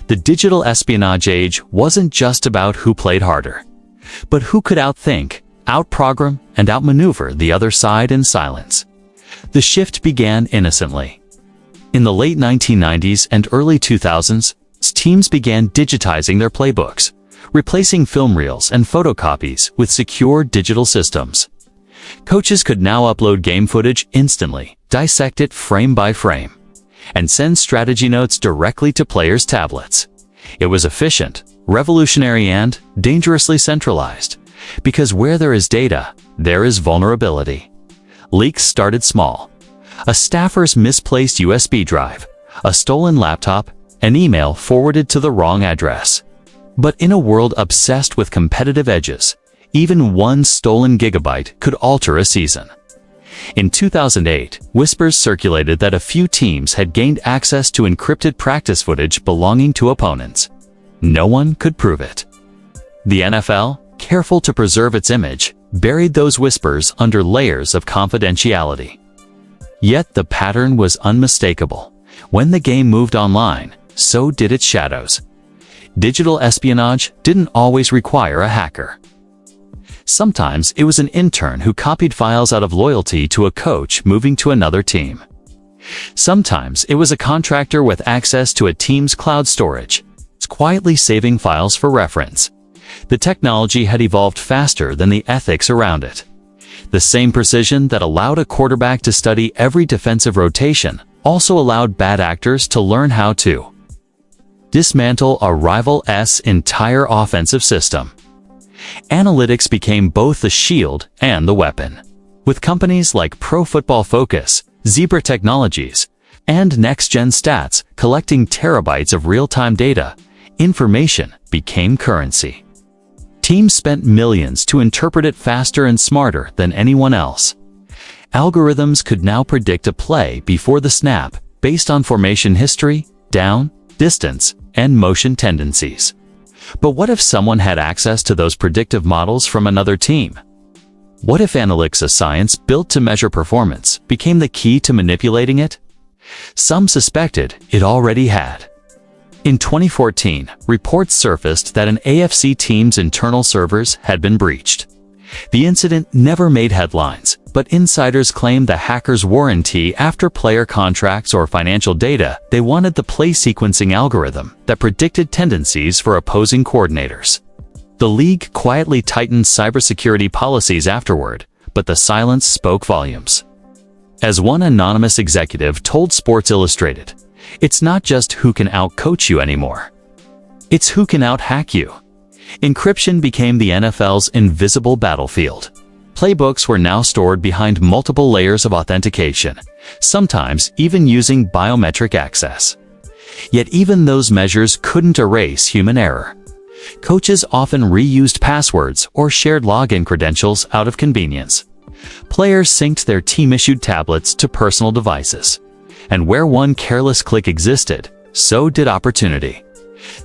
The digital espionage age wasn't just about who played harder, but who could outthink, outprogram, and outmaneuver the other side in silence. The shift began innocently. In the late 1990s and early 2000s, teams began digitizing their playbooks, replacing film reels and photocopies with secure digital systems. Coaches could now upload game footage instantly, dissect it frame by frame, and send strategy notes directly to players' tablets. It was efficient, revolutionary, and dangerously centralized, because where there is data, there is vulnerability. Leaks started small: a staffer's misplaced USB drive, a stolen laptop, an email forwarded to the wrong address. But in a world obsessed with competitive edges, even one stolen gigabyte could alter a season. In 2008, whispers circulated that a few teams had gained access to encrypted practice footage belonging to opponents. No one could prove it. The NFL, careful to preserve its image, buried those whispers under layers of confidentiality. Yet the pattern was unmistakable. When the game moved online, so did its shadows. Digital espionage didn't always require a hacker. Sometimes it was an intern who copied files out of loyalty to a coach moving to another team. Sometimes it was a contractor with access to a team's cloud storage, quietly saving files for reference. The technology had evolved faster than the ethics around it. The same precision that allowed a quarterback to study every defensive rotation also allowed bad actors to learn how to dismantle a rival's entire offensive system. Analytics became both the shield and the weapon. With companies like Pro Football Focus, Zebra Technologies, and Next Gen Stats collecting terabytes of real-time data, information became currency. Teams spent millions to interpret it faster and smarter than anyone else. Algorithms could now predict a play before the snap based on formation history, down, distance, and motion tendencies. But what if someone had access to those predictive models from another team? What if analytics, a science built to measure performance, became the key to manipulating it? Some suspected it already had. In 2014, reports surfaced that an AFC team's internal servers had been breached. The incident never made headlines, but insiders claimed the hackers' warranty after player contracts or financial data. They wanted the play sequencing algorithm that predicted tendencies for opposing coordinators. The league quietly tightened cybersecurity policies afterward, but the silence spoke volumes. As one anonymous executive told Sports Illustrated, "It's not just who can out-coach you anymore. It's who can out-hack you." Encryption became the NFL's invisible battlefield. Playbooks were now stored behind multiple layers of authentication, sometimes even using biometric access. Yet even those measures couldn't erase human error. Coaches often reused passwords or shared login credentials out of convenience. Players synced their team-issued tablets to personal devices. And where one careless click existed, so did opportunity.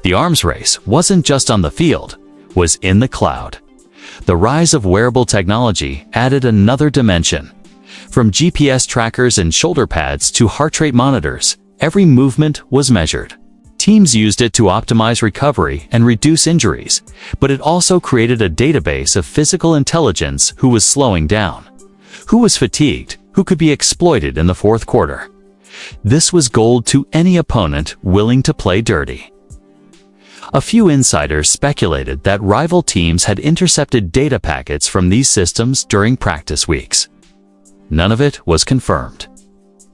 The arms race wasn't just on the field, was in the cloud. The rise of wearable technology added another dimension. From GPS trackers and shoulder pads to heart rate monitors, every movement was measured. Teams used it to optimize recovery and reduce injuries, but it also created a database of physical intelligence: who was slowing down, who was fatigued, who could be exploited in the fourth quarter. This was gold to any opponent willing to play dirty. A few insiders speculated that rival teams had intercepted data packets from these systems during practice weeks. None of it was confirmed.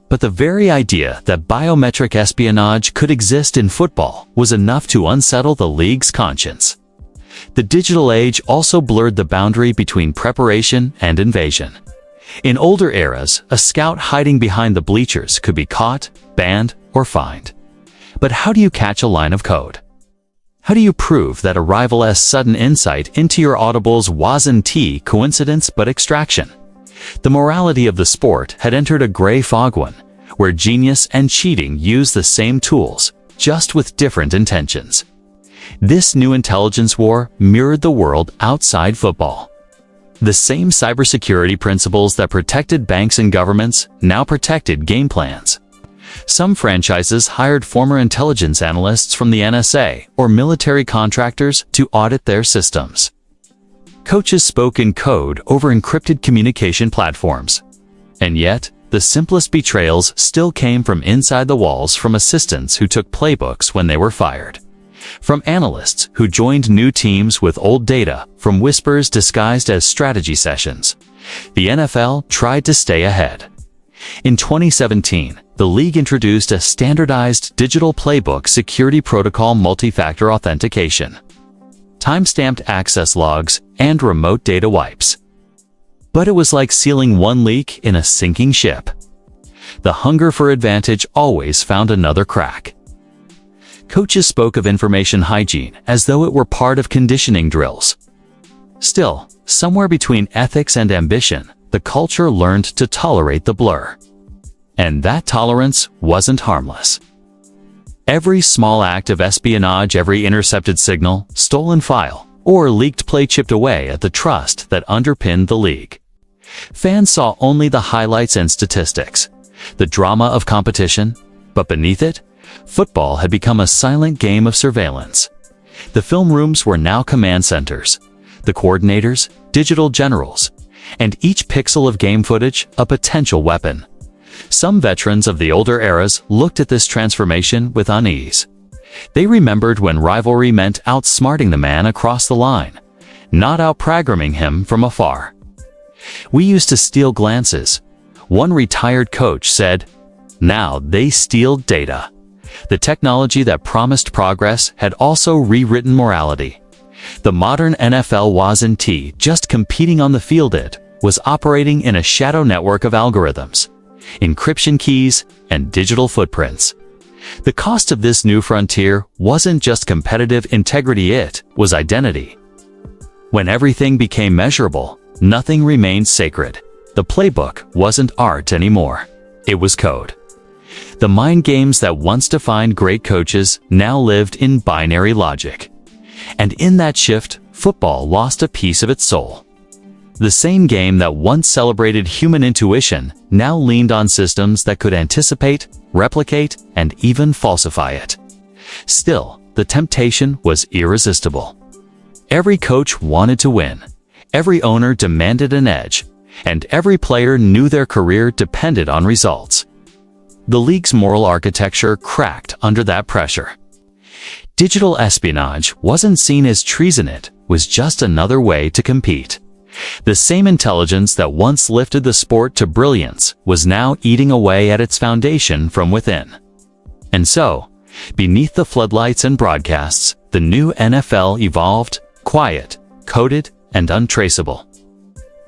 But the very idea that biometric espionage could exist in football was enough to unsettle the league's conscience. The digital age also blurred the boundary between preparation and invasion. In older eras, a scout hiding behind the bleachers could be caught, banned, or fined. But how do you catch a line of code? How do you prove that a rival's sudden insight into your audibles wasn't coincidence but extraction? The morality of the sport had entered a gray fogwan, where genius and cheating use the same tools, just with different intentions. This new intelligence war mirrored the world outside football. The same cybersecurity principles that protected banks and governments now protected game plans. Some franchises hired former intelligence analysts from the NSA or military contractors to audit their systems. Coaches spoke in code over encrypted communication platforms. And yet, the simplest betrayals still came from inside the walls, from assistants who took playbooks when they were fired, from analysts who joined new teams with old data, from whispers disguised as strategy sessions. The NFL tried to stay ahead. In 2017, the league introduced a standardized digital playbook security protocol: multi-factor authentication, time-stamped access logs, and remote data wipes. But it was like sealing one leak in a sinking ship. The hunger for advantage always found another crack. Coaches spoke of information hygiene as though it were part of conditioning drills. Still, somewhere between ethics and ambition, the culture learned to tolerate the blur. And that tolerance wasn't harmless. Every small act of espionage, every intercepted signal, stolen file, or leaked play chipped away at the trust that underpinned the league. Fans saw only the highlights and statistics, the drama of competition, but beneath it, football had become a silent game of surveillance. The film rooms were now command centers, the coordinators, digital generals, and each pixel of game footage a potential weapon. Some veterans of the older eras looked at this transformation with unease. They remembered when rivalry meant outsmarting the man across the line, not outprogramming him from afar. "We used to steal glances," one retired coach said. "Now they steal data." The technology that promised progress had also rewritten morality. The modern NFL wasn't just competing on the field, it was operating in a shadow network of algorithms, encryption keys, and digital footprints. The cost of this new frontier wasn't just competitive integrity, it was identity. When everything became measurable, nothing remained sacred. The playbook wasn't art anymore. It was code. The mind games that once defined great coaches now lived in binary logic. And in that shift, football lost a piece of its soul. The same game that once celebrated human intuition now leaned on systems that could anticipate, replicate, and even falsify it. Still, the temptation was irresistible. Every coach wanted to win. Every owner demanded an edge. And every player knew their career depended on results. The league's moral architecture cracked under that pressure. Digital espionage wasn't seen as treason, it was just another way to compete. The same intelligence that once lifted the sport to brilliance was now eating away at its foundation from within. And so, beneath the floodlights and broadcasts, the new NFL evolved, quiet, coded, and untraceable.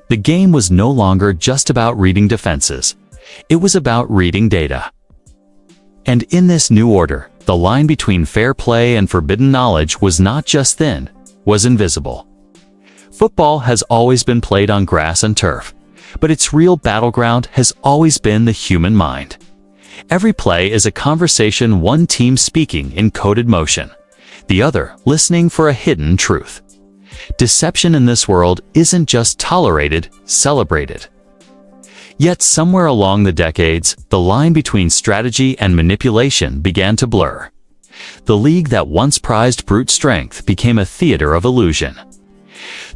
The game was no longer just about reading defenses. It was about reading data. And in this new order, the line between fair play and forbidden knowledge was not just thin, was invisible. Football has always been played on grass and turf, But its real battleground has always been the human mind. Every play is a conversation, one team speaking in coded motion, the other listening for a hidden truth. Deception in this world isn't just tolerated, celebrated. Yet somewhere along the decades, the line between strategy and manipulation began to blur. The league that once prized brute strength became a theater of illusion.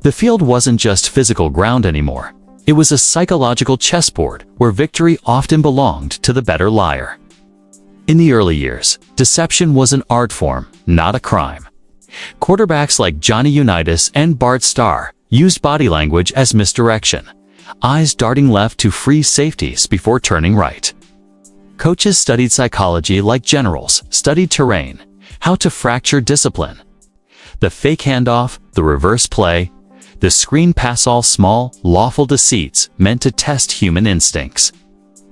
The field wasn't just physical ground anymore. It was a psychological chessboard where victory often belonged to the better liar. In the early years, deception was an art form, not a crime. Quarterbacks like Johnny Unitas and Bart Starr used body language as misdirection, eyes darting left to freeze safeties before turning right. Coaches studied psychology like generals studied terrain, how to fracture discipline. The fake handoff, the reverse play, the screen pass, all small, lawful deceits meant to test human instincts.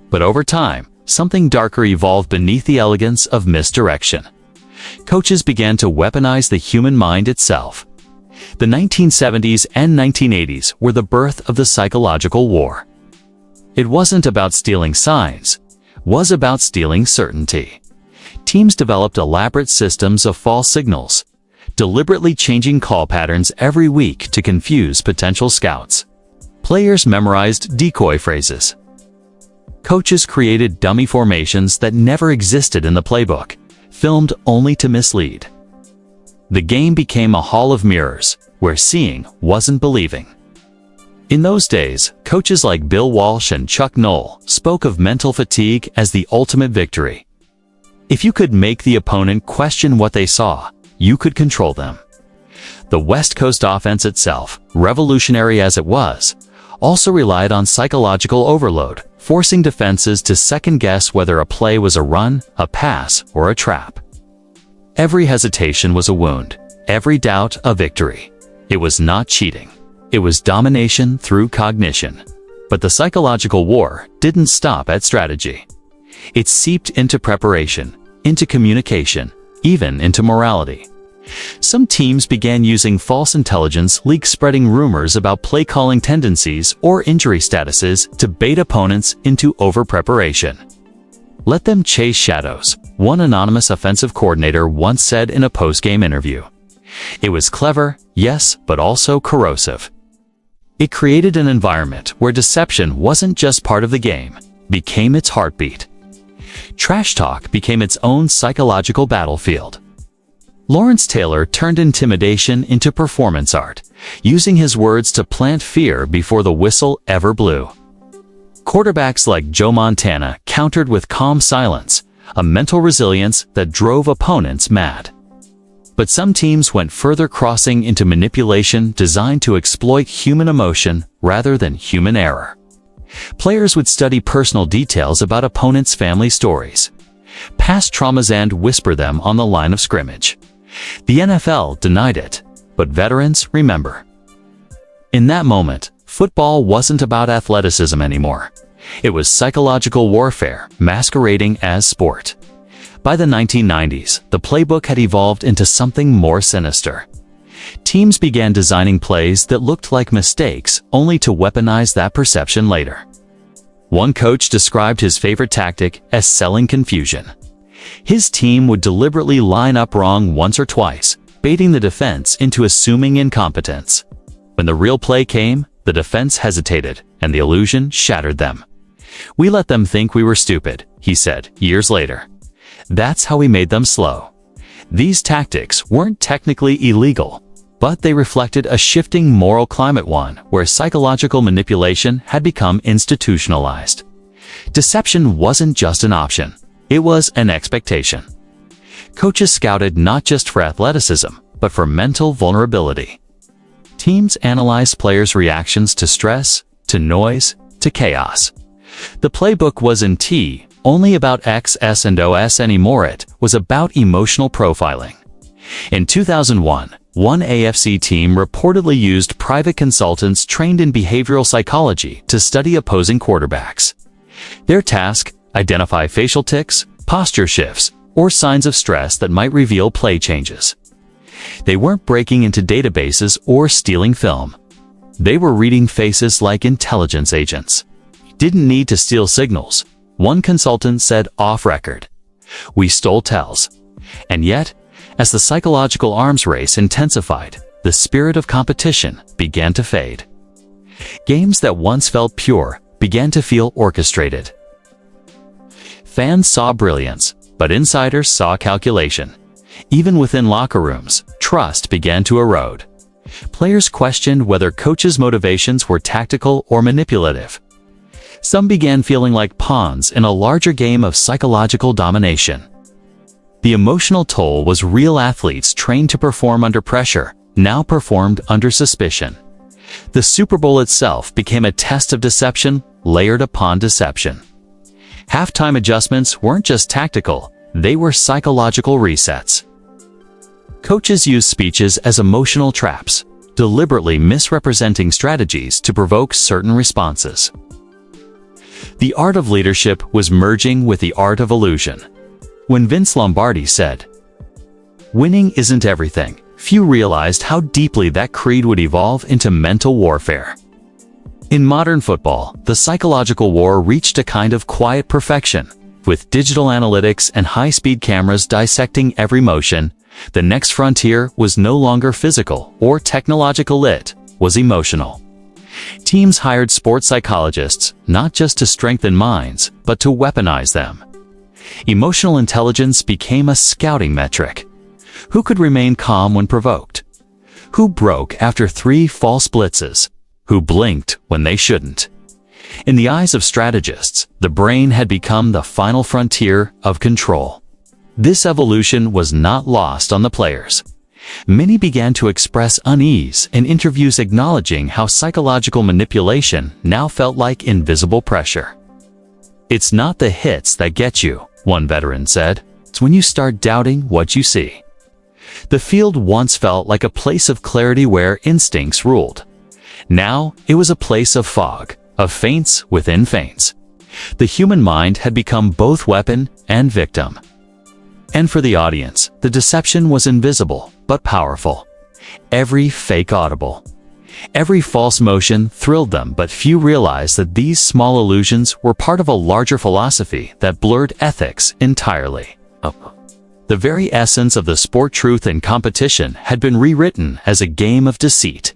But over time, something darker evolved beneath the elegance of misdirection. Coaches began to weaponize the human mind itself. The 1970s and 1980s were the birth of the psychological war. It wasn't about stealing signs, it was about stealing certainty. Teams developed elaborate systems of false signals, deliberately changing call patterns every week to confuse potential scouts. Players memorized decoy phrases. Coaches created dummy formations that never existed in the playbook, filmed only to mislead. The game became a hall of mirrors, where seeing wasn't believing. In those days, coaches like Bill Walsh and Chuck Noll spoke of mental fatigue as the ultimate victory. If you could make the opponent question what they saw, you could control them. The West Coast offense itself, revolutionary as it was, also relied on psychological overload, forcing defenses to second-guess whether a play was a run, a pass, or a trap. Every hesitation was a wound, every doubt a victory. It was not cheating. It was domination through cognition. But the psychological war didn't stop at strategy. It seeped into preparation, into communication, even into morality. Some teams began using false intelligence leaks, spreading rumors about play-calling tendencies or injury statuses to bait opponents into over-preparation. Let them chase shadows, one anonymous offensive coordinator once said in a post-game interview. It was clever, yes, but also corrosive. It created an environment where deception wasn't just part of the game, became its heartbeat. Trash talk became its own psychological battlefield. Lawrence Taylor turned intimidation into performance art, using his words to plant fear before the whistle ever blew. Quarterbacks like Joe Montana countered with calm silence, a mental resilience that drove opponents mad. But some teams went further, crossing into manipulation designed to exploit human emotion rather than human error. Players would study personal details about opponents' family stories, past traumas, and whisper them on the line of scrimmage. The NFL denied it, but veterans remember. In that moment, football wasn't about athleticism anymore. It was psychological warfare masquerading as sport. By the 1990s, the playbook had evolved into something more sinister. Teams began designing plays that looked like mistakes, only to weaponize that perception later. One coach described his favorite tactic as selling confusion. His team would deliberately line up wrong once or twice, baiting the defense into assuming incompetence. When the real play came, the defense hesitated, and the illusion shattered them. "We let them think we were stupid," he said years later. "That's how we made them slow." These tactics weren't technically illegal, but they reflected a shifting moral climate, one where psychological manipulation had become institutionalized. Deception wasn't just an option. It was an expectation. Coaches scouted not just for athleticism, but for mental vulnerability. Teams analyzed players' reactions to stress, to noise, to chaos. The playbook wasn't only about X's and O's anymore. It was about emotional profiling. In 2001, one AFC team reportedly used private consultants trained in behavioral psychology to study opposing quarterbacks. Their task: identify facial tics, posture shifts, or signs of stress that might reveal play changes. They weren't breaking into databases or stealing film. They were reading faces like intelligence agents. Didn't need to steal signals. One consultant said off-record, "We stole tells." And yet, as the psychological arms race intensified, the spirit of competition began to fade. Games that once felt pure began to feel orchestrated. Fans saw brilliance, but insiders saw calculation. Even within locker rooms, trust began to erode. Players questioned whether coaches' motivations were tactical or manipulative. Some began feeling like pawns in a larger game of psychological domination. The emotional toll was real athletes trained to perform under pressure, now performed under suspicion. The Super Bowl itself became a test of deception layered upon deception. Halftime adjustments weren't just tactical, they were psychological resets. Coaches used speeches as emotional traps, deliberately misrepresenting strategies to provoke certain responses. The art of leadership was merging with the art of illusion. When Vince Lombardi said, "Winning isn't everything," few realized how deeply that creed would evolve into mental warfare. In modern football, the psychological war reached a kind of quiet perfection. With digital analytics and high-speed cameras dissecting every motion, the next frontier was no longer physical or technological, it was emotional. Teams hired sports psychologists not just to strengthen minds, but to weaponize them. Emotional intelligence became a scouting metric. Who could remain calm when provoked? Who broke after 3 false blitzes? Who blinked when they shouldn't? In the eyes of strategists, the brain had become the final frontier of control. This evolution was not lost on the players. Many began to express unease in interviews, acknowledging how psychological manipulation now felt like invisible pressure. "It's not the hits that get you," one veteran said. "It's when you start doubting what you see." The field once felt like a place of clarity where instincts ruled. Now it was a place of fog, of feints within feints. The human mind had become both weapon and victim. And for the audience, the deception was invisible but powerful. Every fake audible, every false motion thrilled them, but few realized that these small illusions were part of a larger philosophy that blurred ethics entirely. The very essence of the sport, truth and competition, had been rewritten as a game of deceit.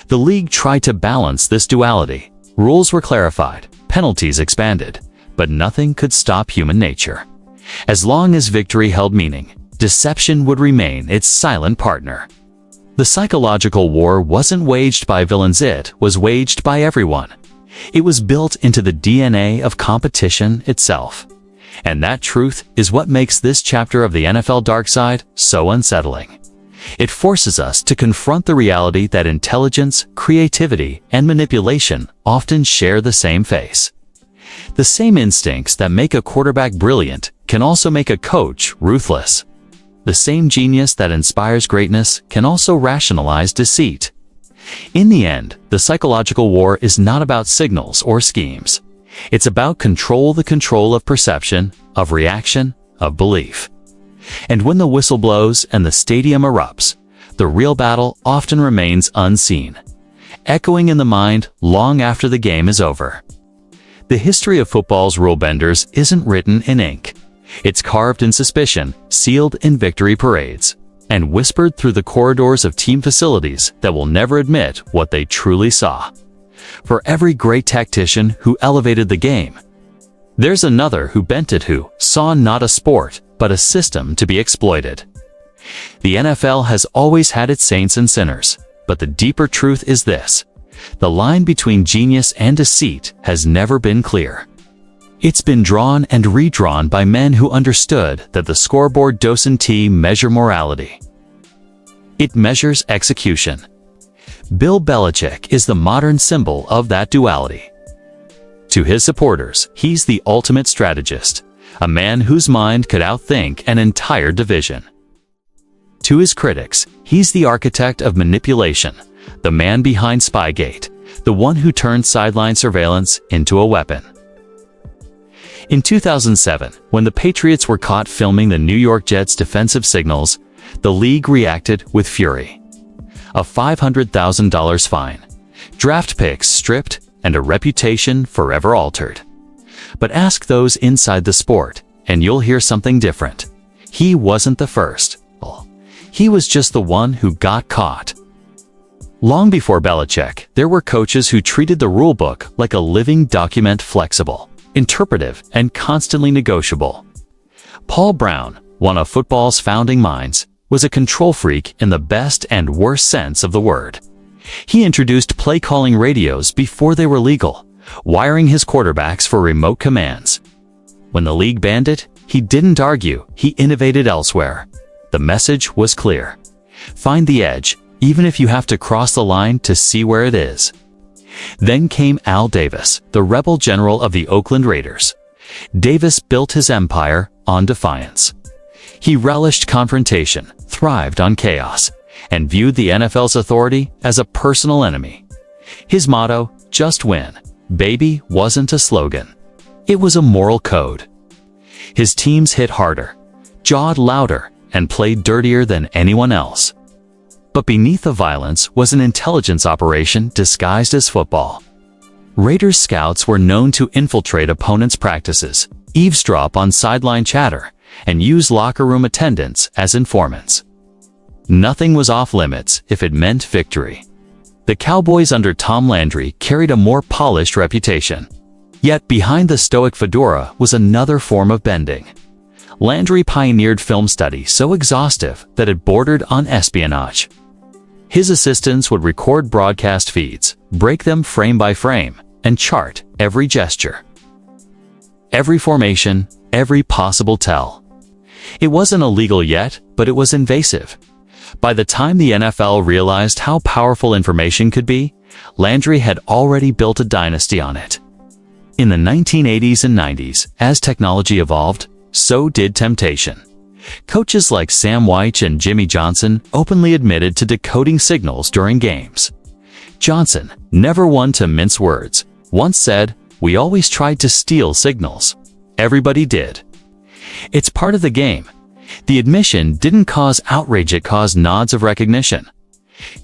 The league tried to balance this duality. Rules were clarified, penalties expanded, but nothing could stop human nature. As long as victory held meaning, deception would remain its silent partner. The psychological war wasn't waged by villains, it was waged by everyone. It was built into the DNA of competition itself. And that truth is what makes this chapter of the NFL Darkside so unsettling. It forces us to confront the reality that intelligence, creativity, and manipulation often share the same face. The same instincts that make a quarterback brilliant can also make a coach ruthless. The same genius that inspires greatness can also rationalize deceit. In the end, the psychological war is not about signals or schemes. It's about the control of perception, of reaction, of belief. And when the whistle blows and the stadium erupts, the real battle often remains unseen, echoing in the mind long after the game is over. The history of football's rule benders isn't written in ink. It's carved in suspicion, sealed in victory parades, and whispered through the corridors of team facilities that will never admit what they truly saw. For every great tactician who elevated the game, there's another who bent it, who saw not a sport, but a system to be exploited. The NFL has always had its saints and sinners, but the deeper truth is this: the line between genius and deceit has never been clear. It's been drawn and redrawn by men who understood that the scoreboard doesn't measure morality. It measures execution. Bill Belichick is the modern symbol of that duality. To his supporters, he's the ultimate strategist, a man whose mind could outthink an entire division. To his critics, he's the architect of manipulation, the man behind Spygate, the one who turned sideline surveillance into a weapon. In 2007, when the Patriots were caught filming the New York Jets' defensive signals, the league reacted with fury. A $500,000 fine, draft picks stripped, and a reputation forever altered. But ask those inside the sport, and you'll hear something different. He wasn't the first. He was just the one who got caught. Long before Belichick, there were coaches who treated the rulebook like a living document, flexible, interpretive, and constantly negotiable. Paul Brown, one of football's founding minds, was a control freak in the best and worst sense of the word. He introduced play-calling radios before they were legal, wiring his quarterbacks for remote commands. When the league banned it, he didn't argue, he innovated elsewhere. The message was clear. Find the edge, even if you have to cross the line to see where it is. Then came Al Davis, the rebel general of the Oakland Raiders. Davis built his empire on defiance. He relished confrontation, thrived on chaos, and viewed the NFL's authority as a personal enemy. His motto, "Just win, baby," wasn't a slogan. It was a moral code. His teams hit harder, jawed louder, and played dirtier than anyone else. But beneath the violence was an intelligence operation disguised as football. Raiders scouts were known to infiltrate opponents' practices, eavesdrop on sideline chatter, and use locker room attendants as informants. Nothing was off limits if it meant victory. The Cowboys under Tom Landry carried a more polished reputation. Yet behind the stoic fedora was another form of bending. Landry pioneered film study so exhaustive that it bordered on espionage. His assistants would record broadcast feeds, break them frame by frame, and chart every gesture, every formation, every possible tell. It wasn't illegal yet, but it was invasive. By the time the NFL realized how powerful information could be, Landry had already built a dynasty on it. In the 1980s and 90s, as technology evolved, so did temptation. Coaches like Sam Wyche and Jimmy Johnson openly admitted to decoding signals during games. Johnson, never one to mince words, once said, "We always tried to steal signals. Everybody did. It's part of the game." The admission didn't cause outrage, it caused nods of recognition.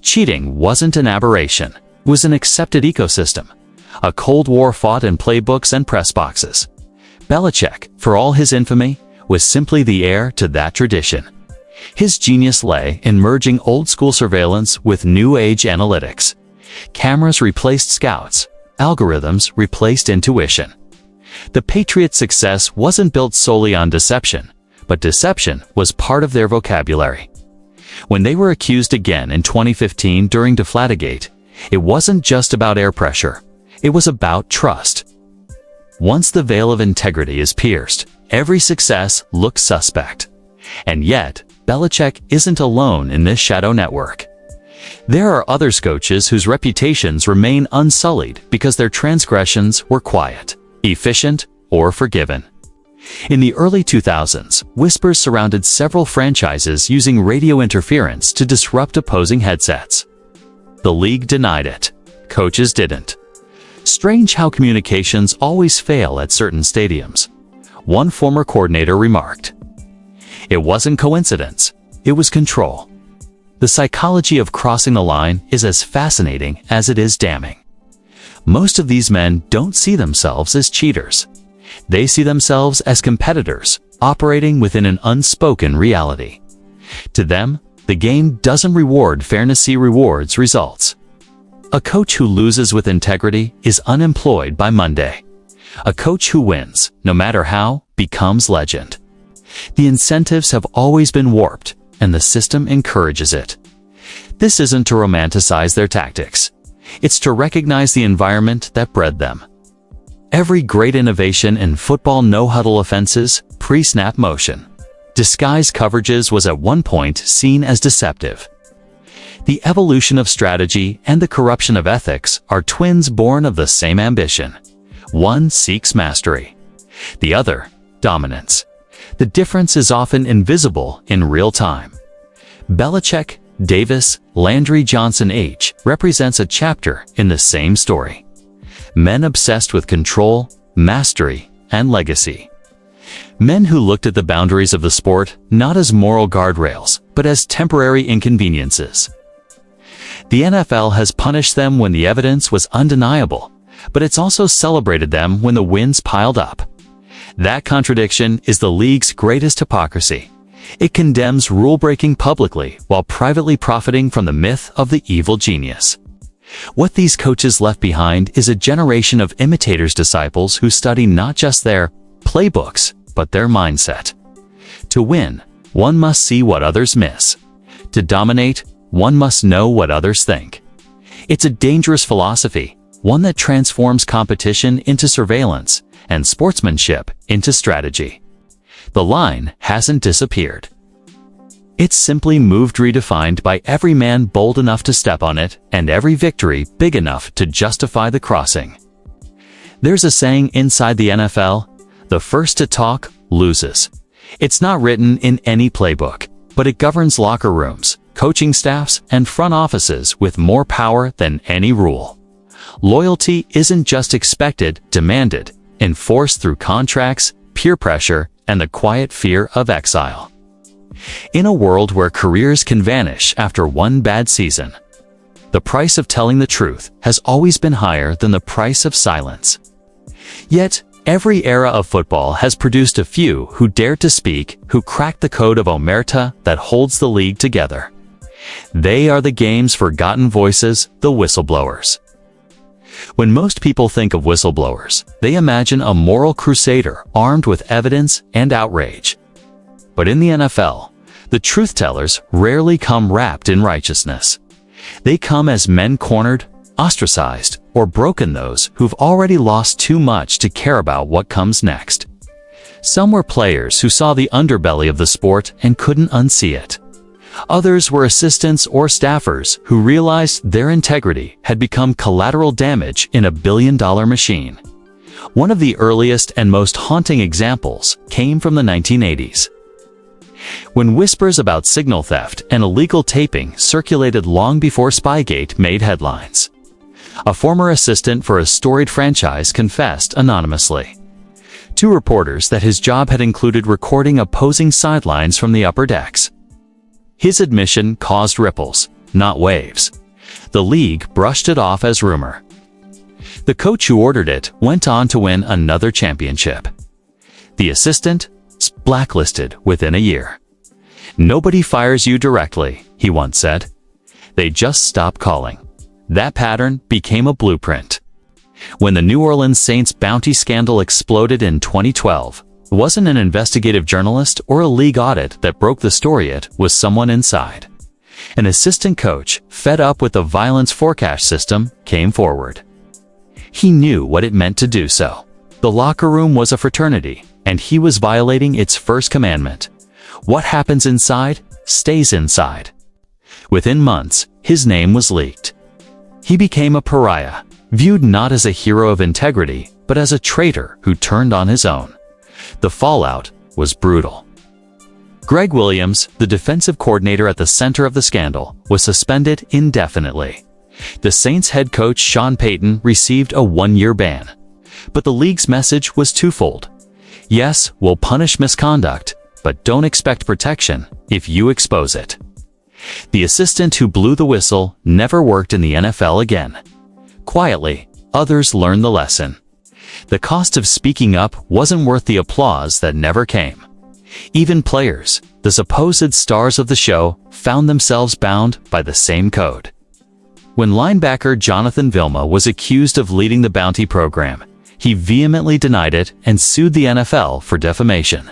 Cheating wasn't an aberration, it was an accepted ecosystem. A Cold War fought in playbooks and press boxes. Belichick, for all his infamy, was simply the heir to that tradition. His genius lay in merging old-school surveillance with new-age analytics. Cameras replaced scouts, algorithms replaced intuition. The Patriots' success wasn't built solely on deception, but deception was part of their vocabulary. When they were accused again in 2015 during Deflategate, it wasn't just about air pressure, it was about trust. Once the veil of integrity is pierced, every success looks suspect. And yet, Belichick isn't alone in this shadow network. There are other coaches whose reputations remain unsullied because their transgressions were quiet, efficient, or forgiven. In the early 2000s, whispers surrounded several franchises using radio interference to disrupt opposing headsets. The league denied it. Coaches didn't. Strange how communications always fail at certain stadiums. One former coordinator remarked, "It wasn't coincidence, it was control." The psychology of crossing the line is as fascinating as it is damning. Most of these men don't see themselves as cheaters. They see themselves as competitors, operating within an unspoken reality. To them, the game doesn't reward fairness, it rewards results. A coach who loses with integrity is unemployed by Monday. A coach who wins, no matter how, becomes legend. The incentives have always been warped, and the system encourages it. This isn't to romanticize their tactics. It's to recognize the environment that bred them. Every great innovation in football no-huddle offenses, pre-snap motion, disguised coverages was at one point seen as deceptive. The evolution of strategy and the corruption of ethics are twins born of the same ambition. One seeks mastery, the other, dominance. The difference is often invisible in real time. Belichick, Davis, Landry, Johnson Age represents a chapter in the same story. Men obsessed with control, mastery, and legacy. Men who looked at the boundaries of the sport not as moral guardrails, but as temporary inconveniences. The NFL has punished them when the evidence was undeniable, but it's also celebrated them when the wins piled up. That contradiction is the league's greatest hypocrisy. It condemns rule-breaking publicly while privately profiting from the myth of the evil genius. What these coaches left behind is a generation of imitators' disciples who study not just their playbooks, but their mindset. To win, one must see what others miss. To dominate, one must know what others think. It's a dangerous philosophy, one that transforms competition into surveillance and sportsmanship into strategy. The line hasn't disappeared. It's simply moved redefined by every man bold enough to step on it and every victory big enough to justify the crossing. There's a saying inside the NFL, the first to talk loses. It's not written in any playbook, but it governs locker rooms, coaching staffs, and front offices with more power than any rule. Loyalty isn't just expected, demanded, enforced through contracts, peer pressure, and the quiet fear of exile. In a world where careers can vanish after one bad season, the price of telling the truth has always been higher than the price of silence. Yet, every era of football has produced a few who dared to speak, who cracked the code of omerta that holds the league together. They are the game's forgotten voices, the whistleblowers. When most people think of whistleblowers, they imagine a moral crusader armed with evidence and outrage. But in the NFL, the truth-tellers rarely come wrapped in righteousness. They come as men cornered, ostracized, or broken, those who've already lost too much to care about what comes next. Some were players who saw the underbelly of the sport and couldn't unsee it. Others were assistants or staffers who realized their integrity had become collateral damage in a billion-dollar machine. One of the earliest and most haunting examples came from the 1980s. When whispers about signal theft and illegal taping circulated long before Spygate made headlines. A former assistant for a storied franchise confessed anonymously to reporters that his job had included recording opposing sidelines from the upper decks. His admission caused ripples, not waves. The league brushed it off as rumor. The coach who ordered it went on to win another championship. The assistant blacklisted within a year. "Nobody fires you directly," he once said. "They just stop calling." That pattern became a blueprint. When the New Orleans Saints bounty scandal exploded in 2012, it wasn't an investigative journalist or a league audit that broke the story, it was someone inside. An assistant coach, fed up with the violence forecast system, came forward. He knew what it meant to do so. The locker room was a fraternity, and he was violating its first commandment. What happens inside, stays inside. Within months, his name was leaked. He became a pariah, viewed not as a hero of integrity, but as a traitor who turned on his own. The fallout was brutal. Greg Williams, the defensive coordinator at the center of the scandal, was suspended indefinitely. The Saints head coach Sean Payton received a one-year ban. But the league's message was twofold. Yes, we'll punish misconduct, but don't expect protection if you expose it. The assistant who blew the whistle never worked in the NFL again. Quietly, others learned the lesson. The cost of speaking up wasn't worth the applause that never came. Even players, the supposed stars of the show, found themselves bound by the same code. When linebacker Jonathan Vilma was accused of leading the bounty program, he vehemently denied it and sued the NFL for defamation.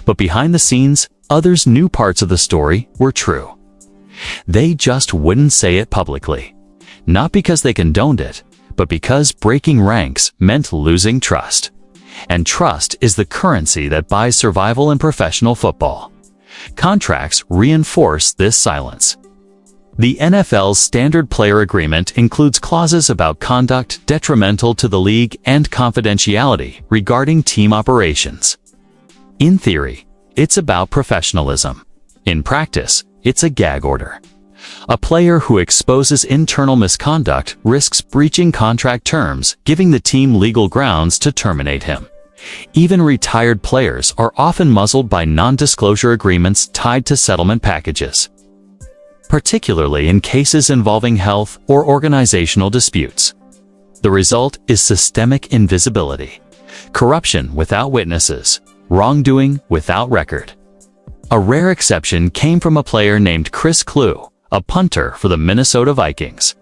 But behind the scenes, others knew parts of the story were true. They just wouldn't say it publicly. Not because they condoned it, but because breaking ranks meant losing trust. And trust is the currency that buys survival in professional football. Contracts reinforce this silence. The NFL's standard player agreement includes clauses about conduct detrimental to the league and confidentiality regarding team operations. In theory, it's about professionalism. In practice, it's a gag order. A player who exposes internal misconduct risks breaching contract terms, giving the team legal grounds to terminate him. Even retired players are often muzzled by non-disclosure agreements tied to settlement packages. particularly in cases involving health or organizational disputes. The result is systemic invisibility, corruption without witnesses, wrongdoing without record. A rare exception came from a player named Chris Klue, a punter for the Minnesota Vikings.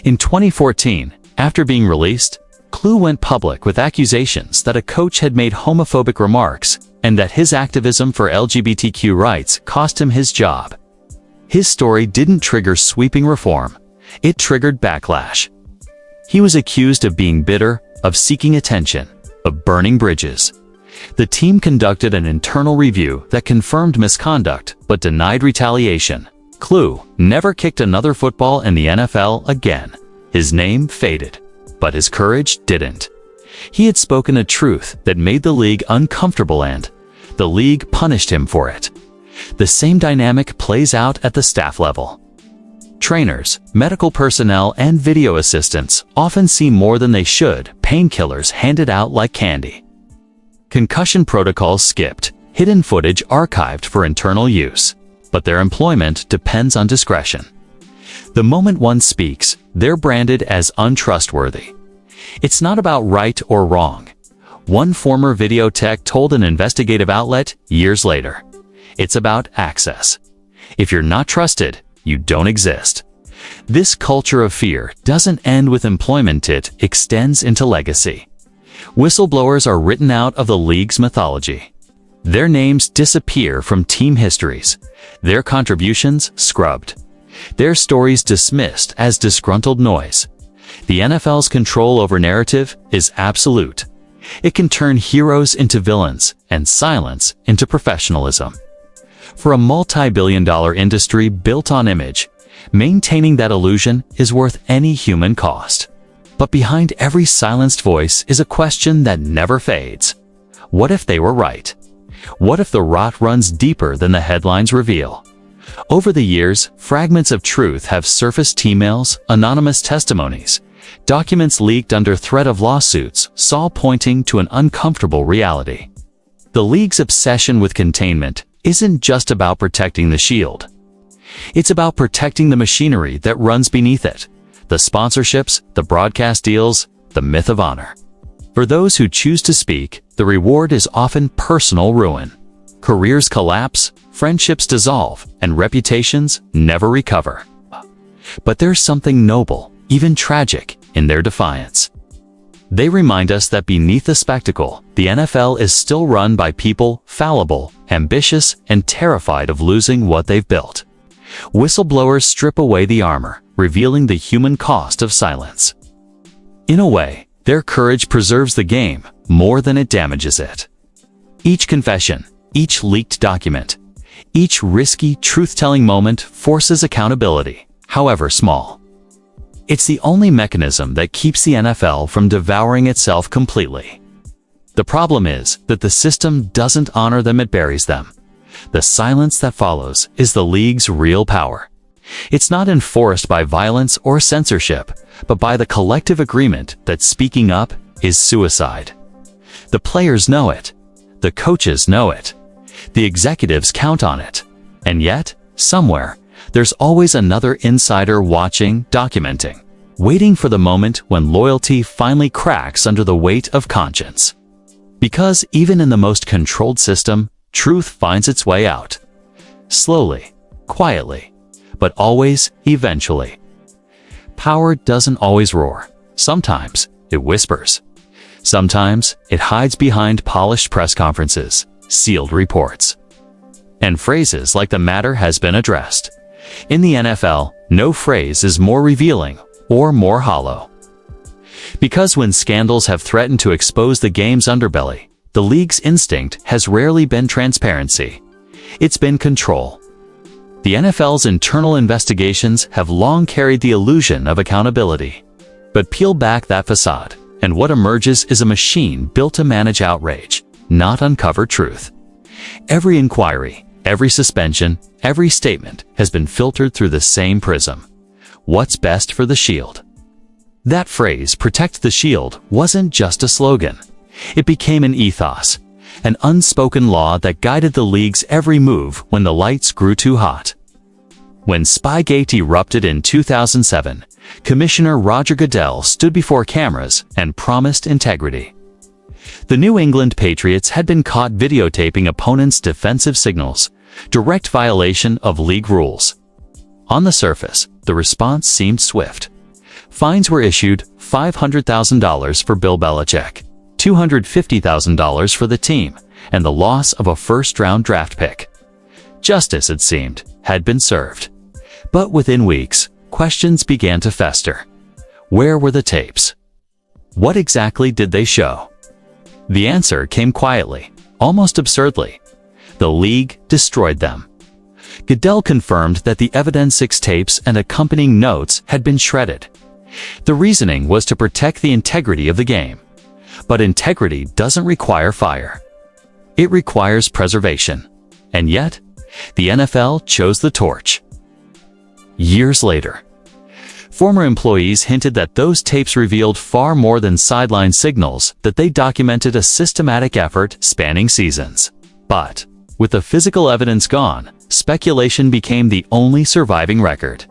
In 2014, after being released, Klue went public with accusations that a coach had made homophobic remarks and that his activism for LGBTQ rights cost him his job. His story didn't trigger sweeping reform, it triggered backlash. He was accused of being bitter, of seeking attention, of burning bridges. The team conducted an internal review that confirmed misconduct but denied retaliation. Klue never kicked another football in the NFL again. His name faded, but his courage didn't. He had spoken a truth that made the league uncomfortable and the league punished him for it. The same dynamic plays out at the staff level. Trainers, medical personnel, and video assistants often see more than they should, painkillers handed out like candy. Concussion protocols skipped, hidden footage archived for internal use, but their employment depends on discretion. The moment one speaks, they're branded as untrustworthy. It's not about right or wrong. One former video tech told an investigative outlet years later, it's about access. If you're not trusted, you don't exist. This culture of fear doesn't end with employment, it extends into legacy. Whistleblowers are written out of the league's mythology. Their names disappear from team histories, their contributions scrubbed, their stories dismissed as disgruntled noise. The NFL's control over narrative is absolute. It can turn heroes into villains and silence into professionalism. For a multi-billion-dollar industry built on image, maintaining that illusion is worth any human cost. But behind every silenced voice is a question that never fades. What if they were right? What if the rot runs deeper than the headlines reveal? Over the years, fragments of truth have surfaced: emails, anonymous testimonies, documents leaked under threat of lawsuits, all pointing to an uncomfortable reality. The league's obsession with containment isn't just about protecting the shield. It's about protecting the machinery that runs beneath it, the sponsorships, the broadcast deals, the myth of honor. For those who choose to speak, the reward is often personal ruin. Careers collapse, friendships dissolve, and reputations never recover. But there's something noble, even tragic, in their defiance. They remind us that beneath the spectacle, the NFL is still run by people fallible, ambitious, and terrified of losing what they've built. Whistleblowers strip away the armor, revealing the human cost of silence. In a way, their courage preserves the game more than it damages it. Each confession, each leaked document, each risky truth-telling moment forces accountability, however small. It's the only mechanism that keeps the NFL from devouring itself completely. The problem is that the system doesn't honor them, it buries them. The silence that follows is the league's real power. It's not enforced by violence or censorship, but by the collective agreement that speaking up is suicide. The players know it. The coaches know it. The executives count on it. And yet, somewhere, there's always another insider watching, documenting, waiting for the moment when loyalty finally cracks under the weight of conscience. Because even in the most controlled system, truth finds its way out. Slowly, quietly, but always, eventually. Power doesn't always roar. Sometimes it whispers. Sometimes it hides behind polished press conferences, sealed reports, and phrases like "the matter has been addressed." In the NFL, no phrase is more revealing or more hollow. Because when scandals have threatened to expose the game's underbelly, the league's instinct has rarely been transparency. It's been control. The NFL's internal investigations have long carried the illusion of accountability. But peel back that facade, and what emerges is a machine built to manage outrage, not uncover truth. Every inquiry, every suspension, every statement has been filtered through the same prism. What's best for the shield? That phrase, "protect the shield," wasn't just a slogan. It became an ethos, an unspoken law that guided the league's every move when the lights grew too hot. When Spygate erupted in 2007, Commissioner Roger Goodell stood before cameras and promised integrity. The New England Patriots had been caught videotaping opponents' defensive signals, direct violation of league rules. On the surface, the response seemed swift. Fines were issued, $500,000 for Bill Belichick, $250,000 for the team, and the loss of a first-round draft pick. Justice, it seemed, had been served. But within weeks, questions began to fester. Where were the tapes? What exactly did they show? The answer came quietly, almost absurdly. The league destroyed them. Goodell confirmed that the evidence-6 tapes and accompanying notes had been shredded. The reasoning was to protect the integrity of the game. But integrity doesn't require fire. It requires preservation. And yet, the NFL chose the torch. Years later, former employees hinted that those tapes revealed far more than sideline signals, that they documented a systematic effort spanning seasons. But, with the physical evidence gone, speculation became the only surviving record.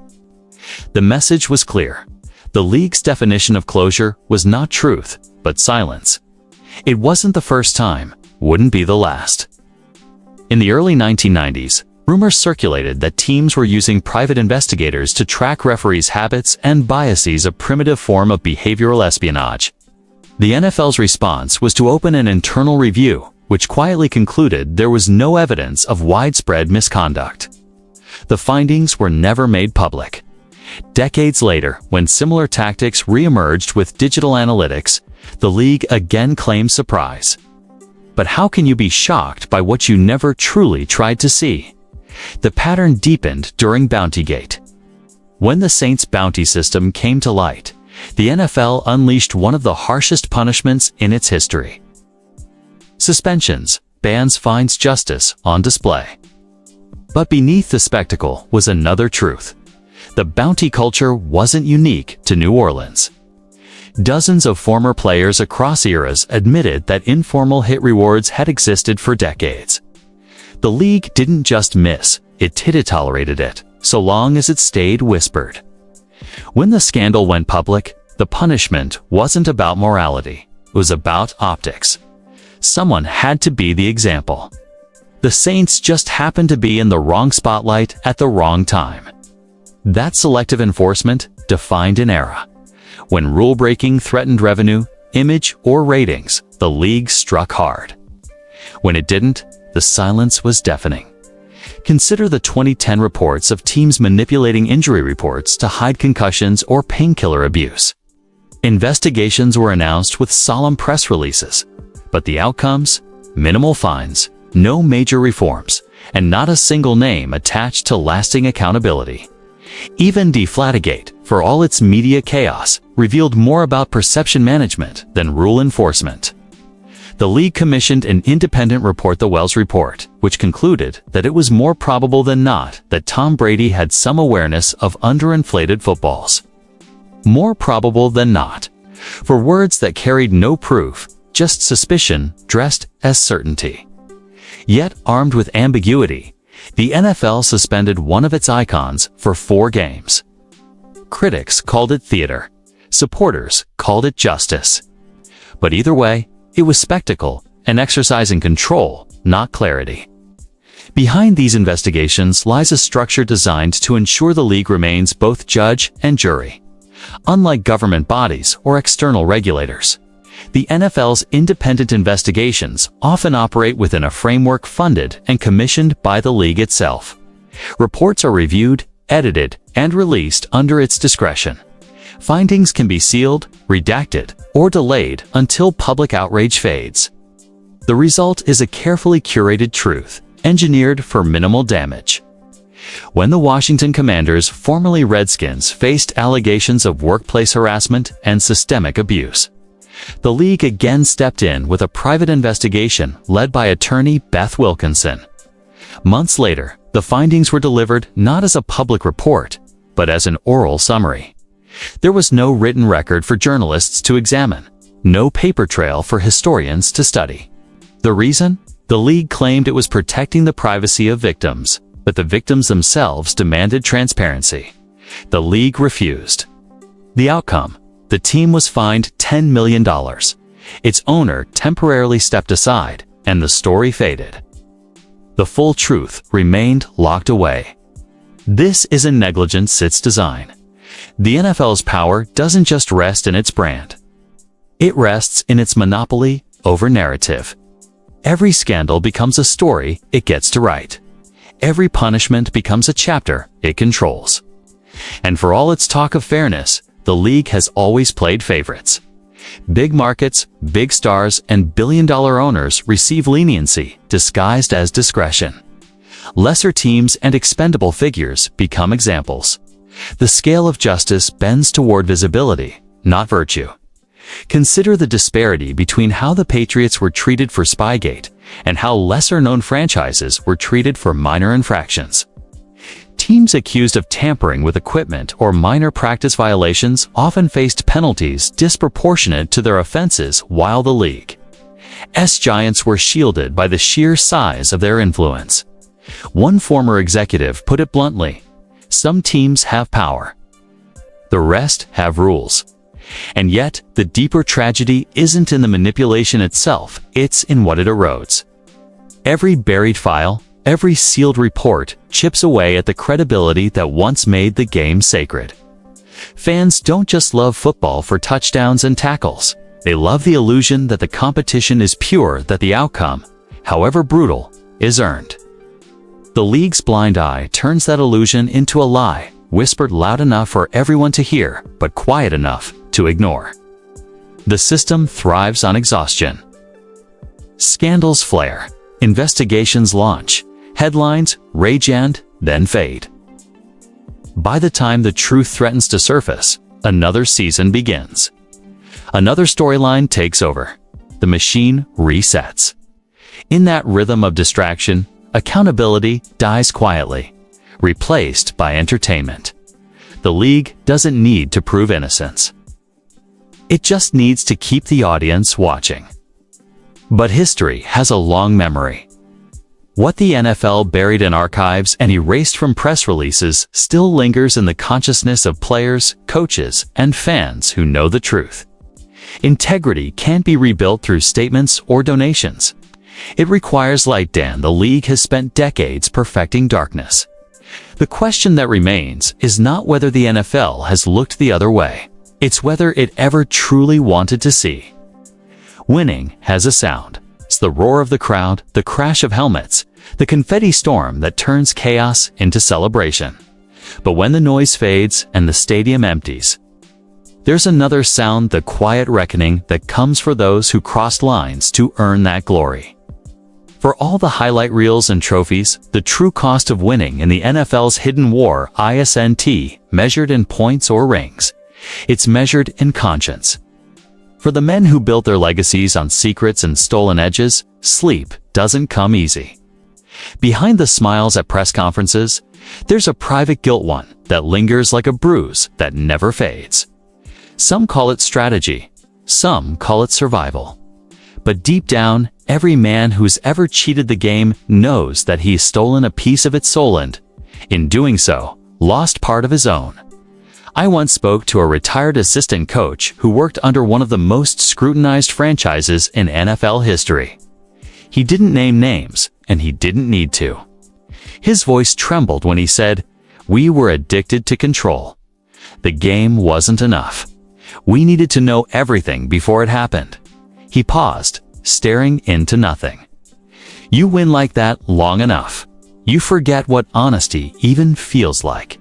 The message was clear. The league's definition of closure was not truth, but silence. It wasn't the first time, wouldn't be the last. In the early 1990s, rumors circulated that teams were using private investigators to track referees' habits and biases, a primitive form of behavioral espionage. The NFL's response was to open an internal review, which quietly concluded there was no evidence of widespread misconduct. The findings were never made public. Decades later, when similar tactics re-emerged with digital analytics, the league again claimed surprise. But how can you be shocked by what you never truly tried to see? The pattern deepened during Bountygate. When the Saints' bounty system came to light, the NFL unleashed one of the harshest punishments in its history. Suspensions, bans, fines, justice on display. But beneath the spectacle was another truth. The bounty culture wasn't unique to New Orleans. Dozens of former players across eras admitted that informal hit rewards had existed for decades. The league didn't just miss, it tolerated it, so long as it stayed whispered. When the scandal went public, the punishment wasn't about morality, it was about optics. Someone had to be the example. The Saints just happened to be in the wrong spotlight at the wrong time. That selective enforcement defined an era. When rule-breaking threatened revenue, image, or ratings, the league struck hard. When it didn't, the silence was deafening. Consider the 2010 reports of teams manipulating injury reports to hide concussions or painkiller abuse. Investigations were announced with solemn press releases, but the outcomes? Minimal fines, no major reforms, and not a single name attached to lasting accountability. Even Deflategate, for all its media chaos, revealed more about perception management than rule enforcement. The league commissioned an independent report, the Wells Report, which concluded that it was more probable than not that Tom Brady had some awareness of underinflated footballs. More probable than not. For words that carried no proof, just suspicion dressed as certainty. Yet, armed with ambiguity, the NFL suspended one of its icons for 4 games. Critics called it theater. Supporters called it justice. But either way, it was spectacle, an exercise in control, not clarity. Behind these investigations lies a structure designed to ensure the league remains both judge and jury. Unlike government bodies or external regulators, the NFL's independent investigations often operate within a framework funded and commissioned by the league itself. Reports are reviewed, edited, and released under its discretion. Findings can be sealed, redacted, or delayed until public outrage fades. The result is a carefully curated truth, engineered for minimal damage. When the Washington Commanders, formerly Redskins, faced allegations of workplace harassment and systemic abuse, the league again stepped in with a private investigation led by attorney Beth Wilkinson. Months later, the findings were delivered not as a public report, but as an oral summary. There was no written record for journalists to examine, no paper trail for historians to study. The reason? The league claimed it was protecting the privacy of victims, but the victims themselves demanded transparency. The league refused. The outcome: the team was fined $10 million. Its owner temporarily stepped aside, and the story faded. The full truth remained locked away. This isn't negligence, it's design. The NFL's power doesn't just rest in its brand. It rests in its monopoly over narrative. Every scandal becomes a story it gets to write. Every punishment becomes a chapter it controls. And for all its talk of fairness, the league has always played favorites. Big markets, big stars, and billion-dollar owners receive leniency disguised as discretion. Lesser teams and expendable figures become examples. The scale of justice bends toward visibility, not virtue. Consider the disparity between how the Patriots were treated for Spygate and how lesser-known franchises were treated for minor infractions. Teams accused of tampering with equipment or minor practice violations often faced penalties disproportionate to their offenses, while the league's giants were shielded by the sheer size of their influence. One former executive put it bluntly: some teams have power. The rest have rules. And yet, the deeper tragedy isn't in the manipulation itself, it's in what it erodes. Every buried file, every sealed report chips away at the credibility that once made the game sacred. Fans don't just love football for touchdowns and tackles. They love the illusion that the competition is pure, that the outcome, however brutal, is earned. The league's blind eye turns that illusion into a lie, whispered loud enough for everyone to hear, but quiet enough to ignore. The system thrives on exhaustion. Scandals flare, investigations launch, headlines rage and then fade. By the time the truth threatens to surface, another season begins. Another storyline takes over. The machine resets. In that rhythm of distraction, accountability dies quietly, replaced by entertainment. The league doesn't need to prove innocence. It just needs to keep the audience watching. But history has a long memory. What the NFL buried in archives and erased from press releases still lingers in the consciousness of players, coaches, and fans who know the truth. Integrity can't be rebuilt through statements or donations. It requires light. The league has spent decades perfecting darkness. The question that remains is not whether the NFL has looked the other way. It's whether it ever truly wanted to see. Winning has a sound. It's the roar of the crowd, the crash of helmets, the confetti storm that turns chaos into celebration. But when the noise fades and the stadium empties, there's another sound, the quiet reckoning that comes for those who crossed lines to earn that glory. For all the highlight reels and trophies, the true cost of winning in the NFL's hidden war isn't measured in points or rings. It's measured in conscience. For the men who built their legacies on secrets and stolen edges, sleep doesn't come easy. Behind the smiles at press conferences, there's a private guilt, one that lingers like a bruise that never fades. Some call it strategy, some call it survival. But deep down, every man who's ever cheated the game knows that he's stolen a piece of its soul and, in doing so, lost part of his own. I once spoke to a retired assistant coach who worked under one of the most scrutinized franchises in NFL history. He didn't name names, and he didn't need to. His voice trembled when he said, "We were addicted to control. The game wasn't enough. We needed to know everything before it happened." He paused, staring into nothing. You win like that long enough, you forget what honesty even feels like.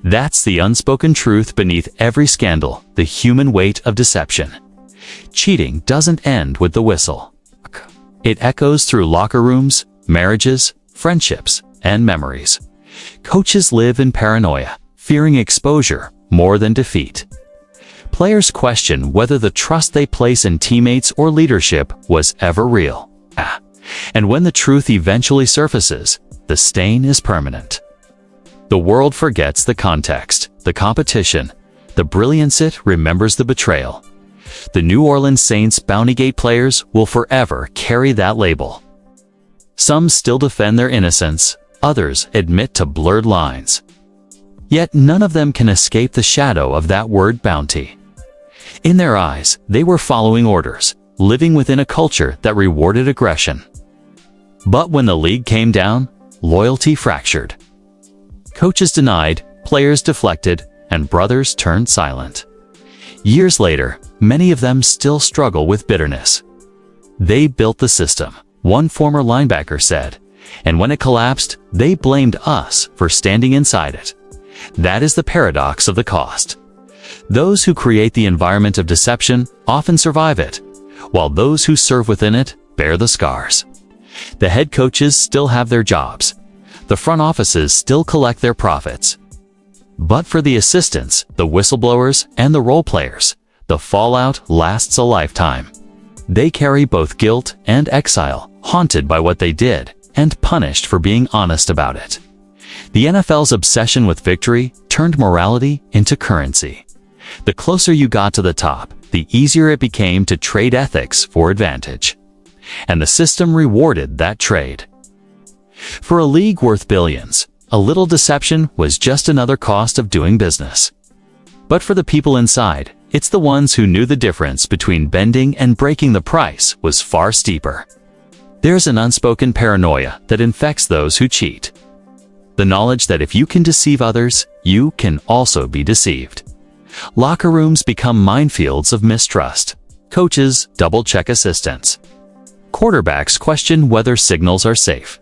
That's the unspoken truth beneath every scandal, the human weight of deception. Cheating doesn't end with the whistle. It echoes through locker rooms, marriages, friendships, and memories. Coaches live in paranoia, fearing exposure more than defeat. Players question whether the trust they place in teammates or leadership was ever real. And when the truth eventually surfaces, the stain is permanent. The world forgets the context, the competition, the brilliance. It remembers the betrayal. The New Orleans Saints Bountygate players will forever carry that label. Some still defend their innocence, others admit to blurred lines. Yet none of them can escape the shadow of that word bounty. In their eyes, they were following orders, living within a culture that rewarded aggression. But when the league came down, loyalty fractured. Coaches denied, players deflected, and brothers turned silent. Years later, many of them still struggle with bitterness. "They built the system," one former linebacker said, "and when it collapsed, they blamed us for standing inside it." That is the paradox of the cost. Those who create the environment of deception often survive it, while those who serve within it bear the scars. The head coaches still have their jobs. The front offices still collect their profits. But for the assistants, the whistleblowers, and the role players, the fallout lasts a lifetime. They carry both guilt and exile, haunted by what they did, and punished for being honest about it. The NFL's obsession with victory turned morality into currency. The closer you got to the top, the easier it became to trade ethics for advantage. And the system rewarded that trade. For a league worth billions, a little deception was just another cost of doing business. But for the people inside, it's the ones who knew the difference between bending and breaking the price was far steeper. There's an unspoken paranoia that infects those who cheat. The knowledge that if you can deceive others, you can also be deceived. Locker rooms become minefields of mistrust. Coaches double-check assistants. Quarterbacks question whether signals are safe.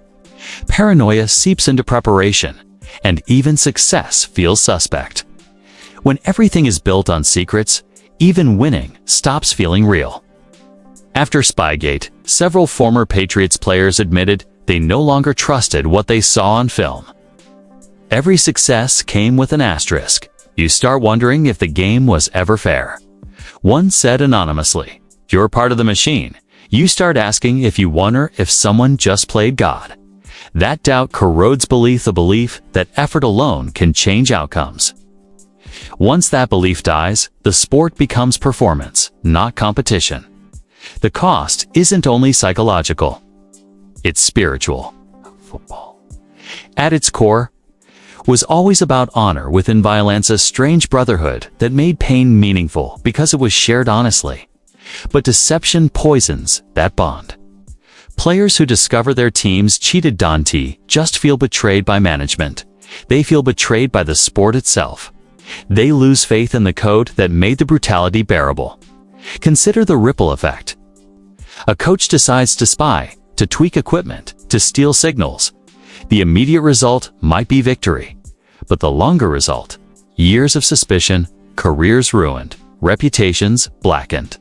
Paranoia seeps into preparation, and even success feels suspect. When everything is built on secrets, even winning stops feeling real. After Spygate, several former Patriots players admitted they no longer trusted what they saw on film. Every success came with an asterisk. You start wondering if the game was ever fair. One said anonymously, "If you're part of the machine, you start asking if you won or if someone just played God." That doubt corrodes the belief that effort alone can change outcomes. Once that belief dies, the sport becomes performance, not competition. The cost isn't only psychological, it's spiritual. Football, at its core, was always about honor within violence, a strange brotherhood that made pain meaningful because it was shared honestly. But deception poisons that bond. Players who discover their teams cheated don't just feel betrayed by management. They feel betrayed by the sport itself. They lose faith in the code that made the brutality bearable. Consider the ripple effect. A coach decides to spy, to tweak equipment, to steal signals. The immediate result might be victory, but the longer result, years of suspicion, careers ruined, reputations blackened.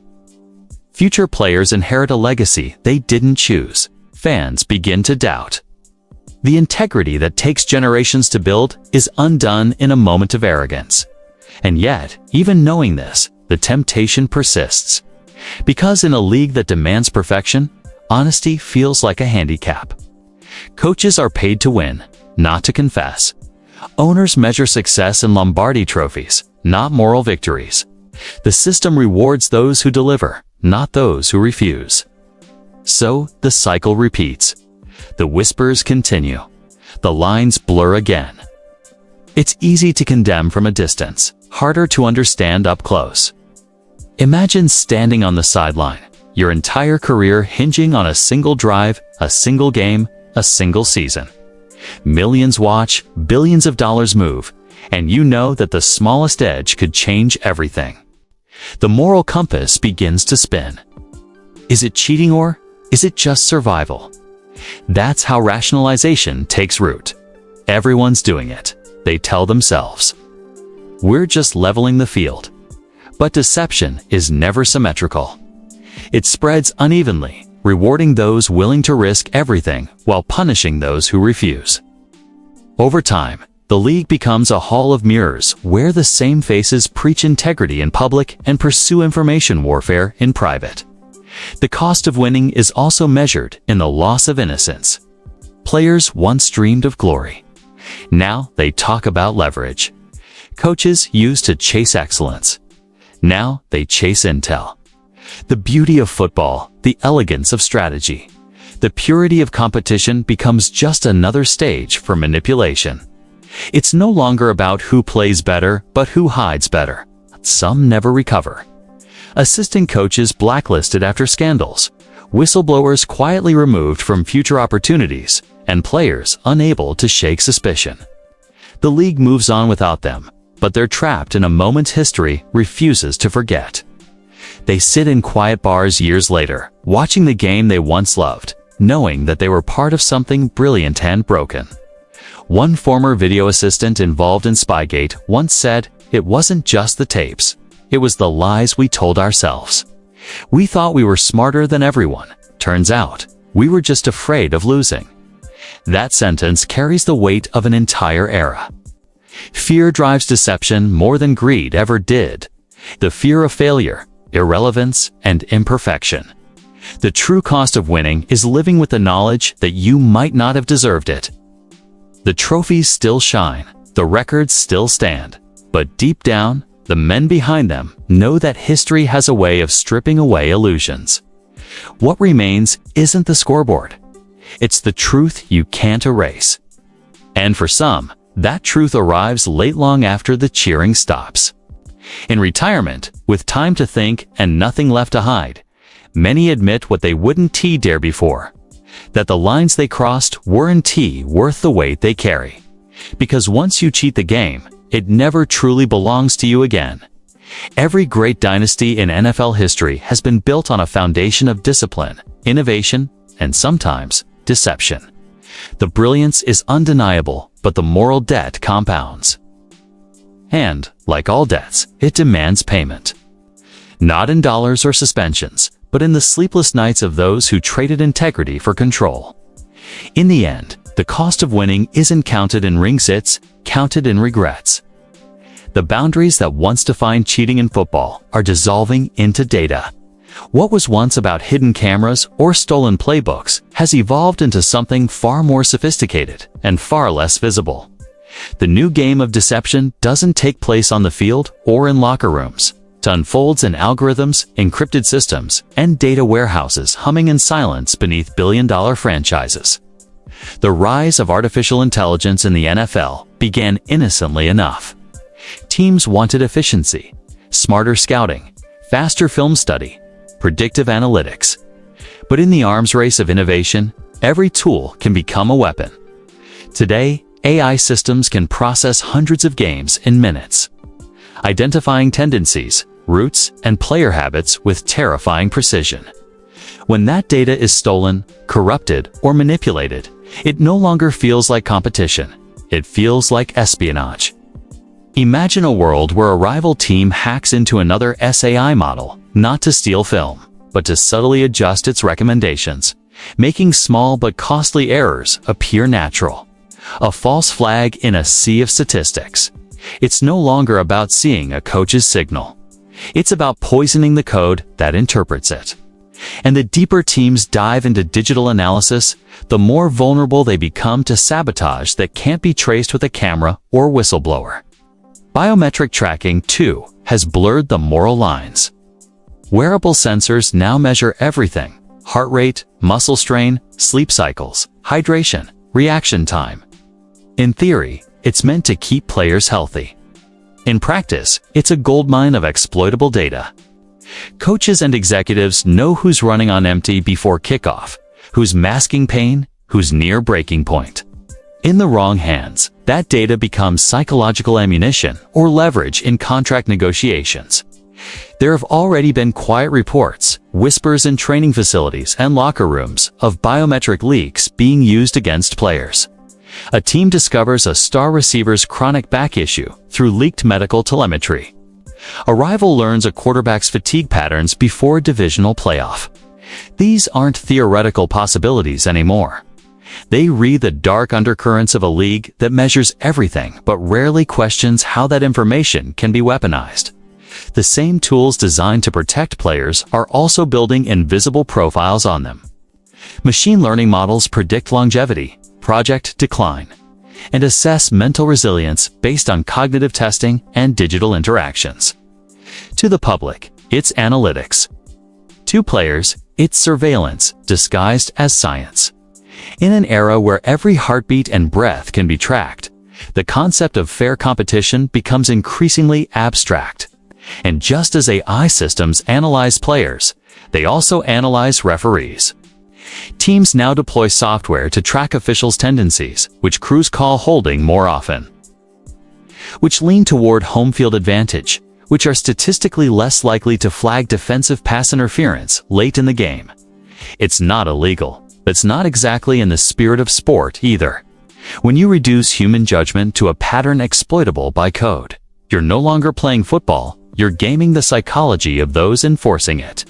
Future players inherit a legacy they didn't choose. Fans begin to doubt. The integrity that takes generations to build is undone in a moment of arrogance. And yet, even knowing this, the temptation persists. Because in a league that demands perfection, honesty feels like a handicap. Coaches are paid to win, not to confess. Owners measure success in Lombardi trophies, not moral victories. The system rewards those who deliver, not those who refuse. So the cycle repeats. The whispers continue. The lines blur again. It's easy to condemn from a distance, harder to understand up close. Imagine standing on the sideline, your entire career hinging on a single drive, a single game, a single season. Millions watch, billions of dollars move, and you know that the smallest edge could change everything. The moral compass begins to spin. Is it cheating or is it just survival? That's how rationalization takes root. Everyone's doing it, they tell themselves. We're just leveling the field. But deception is never symmetrical. It spreads unevenly, rewarding those willing to risk everything while punishing those who refuse. Over time, the league becomes a hall of mirrors where the same faces preach integrity in public and pursue information warfare in private. The cost of winning is also measured in the loss of innocence. Players once dreamed of glory. Now they talk about leverage. Coaches used to chase excellence. Now they chase intel. The beauty of football, the elegance of strategy, the purity of competition becomes just another stage for manipulation. It's no longer about who plays better, but who hides better. Some never recover. Assistant coaches blacklisted after scandals, whistleblowers quietly removed from future opportunities, and players unable to shake suspicion. The league moves on without them, but they're trapped in a moment history refuses to forget. They sit in quiet bars years later, watching the game they once loved, knowing that they were part of something brilliant and broken. One former video assistant involved in Spygate once said, "It wasn't just the tapes. It was the lies we told ourselves. We thought we were smarter than everyone. Turns out, we were just afraid of losing." That sentence carries the weight of an entire era. Fear drives deception more than greed ever did. The fear of failure, irrelevance, and imperfection. The true cost of winning is living with the knowledge that you might not have deserved it. The trophies still shine, the records still stand, but deep down, the men behind them know that history has a way of stripping away illusions. What remains isn't the scoreboard. It's the truth you can't erase. And for some, that truth arrives late long after the cheering stops. In retirement, with time to think and nothing left to hide, many admit what they wouldn't dare before, that the lines they crossed weren't worth the weight they carry. Because once you cheat the game, it never truly belongs to you again. Every great dynasty in NFL history has been built on a foundation of discipline, innovation, and sometimes deception. The brilliance is undeniable, but the moral debt compounds. And, like all debts, it demands payment. Not in dollars or suspensions, but in the sleepless nights of those who traded integrity for control. In the end, the cost of winning isn't counted in rings, it's counted in regrets. The boundaries that once defined cheating in football are dissolving into data. What was once about hidden cameras or stolen playbooks has evolved into something far more sophisticated and far less visible. The new game of deception doesn't take place on the field or in locker rooms. It unfolds in algorithms, encrypted systems, and data warehouses humming in silence beneath billion-dollar franchises. The rise of artificial intelligence in the NFL began innocently enough. Teams wanted efficiency, smarter scouting, faster film study, predictive analytics. But in the arms race of innovation, every tool can become a weapon. Today, AI systems can process hundreds of games in minutes, identifying tendencies, routes, and player habits with terrifying precision. When that data is stolen, corrupted, or manipulated, it no longer feels like competition. It feels like espionage. Imagine a world where a rival team hacks into another SAI model, not to steal film, but to subtly adjust its recommendations, making small but costly errors appear natural. A false flag in a sea of statistics. It's no longer about seeing a coach's signal. It's about poisoning the code that interprets it. And the deeper teams dive into digital analysis, the more vulnerable they become to sabotage that can't be traced with a camera or whistleblower. Biometric tracking, too, has blurred the moral lines. Wearable sensors now measure everything: heart rate, muscle strain, sleep cycles, hydration, reaction time. In theory, it's meant to keep players healthy. In practice, it's a goldmine of exploitable data. Coaches and executives know who's running on empty before kickoff, who's masking pain, who's near breaking point. In the wrong hands, that data becomes psychological ammunition or leverage in contract negotiations. There have already been quiet reports, whispers in training facilities and locker rooms, of biometric leaks being used against players. A team discovers a star receiver's chronic back issue through leaked medical telemetry. A rival learns a quarterback's fatigue patterns before a divisional playoff. These aren't theoretical possibilities anymore. They read the dark undercurrents of a league that measures everything but rarely questions how that information can be weaponized. The same tools designed to protect players are also building invisible profiles on them. Machine learning models predict longevity, project decline, and assess mental resilience based on cognitive testing and digital interactions. To the public, it's analytics. Two players, It's surveillance disguised as science. In an era where every heartbeat and breath can be tracked, the concept of fair competition becomes increasingly abstract. And just as AI systems analyze players, they also analyze referees. Teams now deploy software to track officials' tendencies, which crews call holding more often, which lean toward home field advantage, which are statistically less likely to flag defensive pass interference late in the game. It's not illegal, but it's not exactly in the spirit of sport either. When you reduce human judgment to a pattern exploitable by code, you're no longer playing football, you're gaming the psychology of those enforcing it.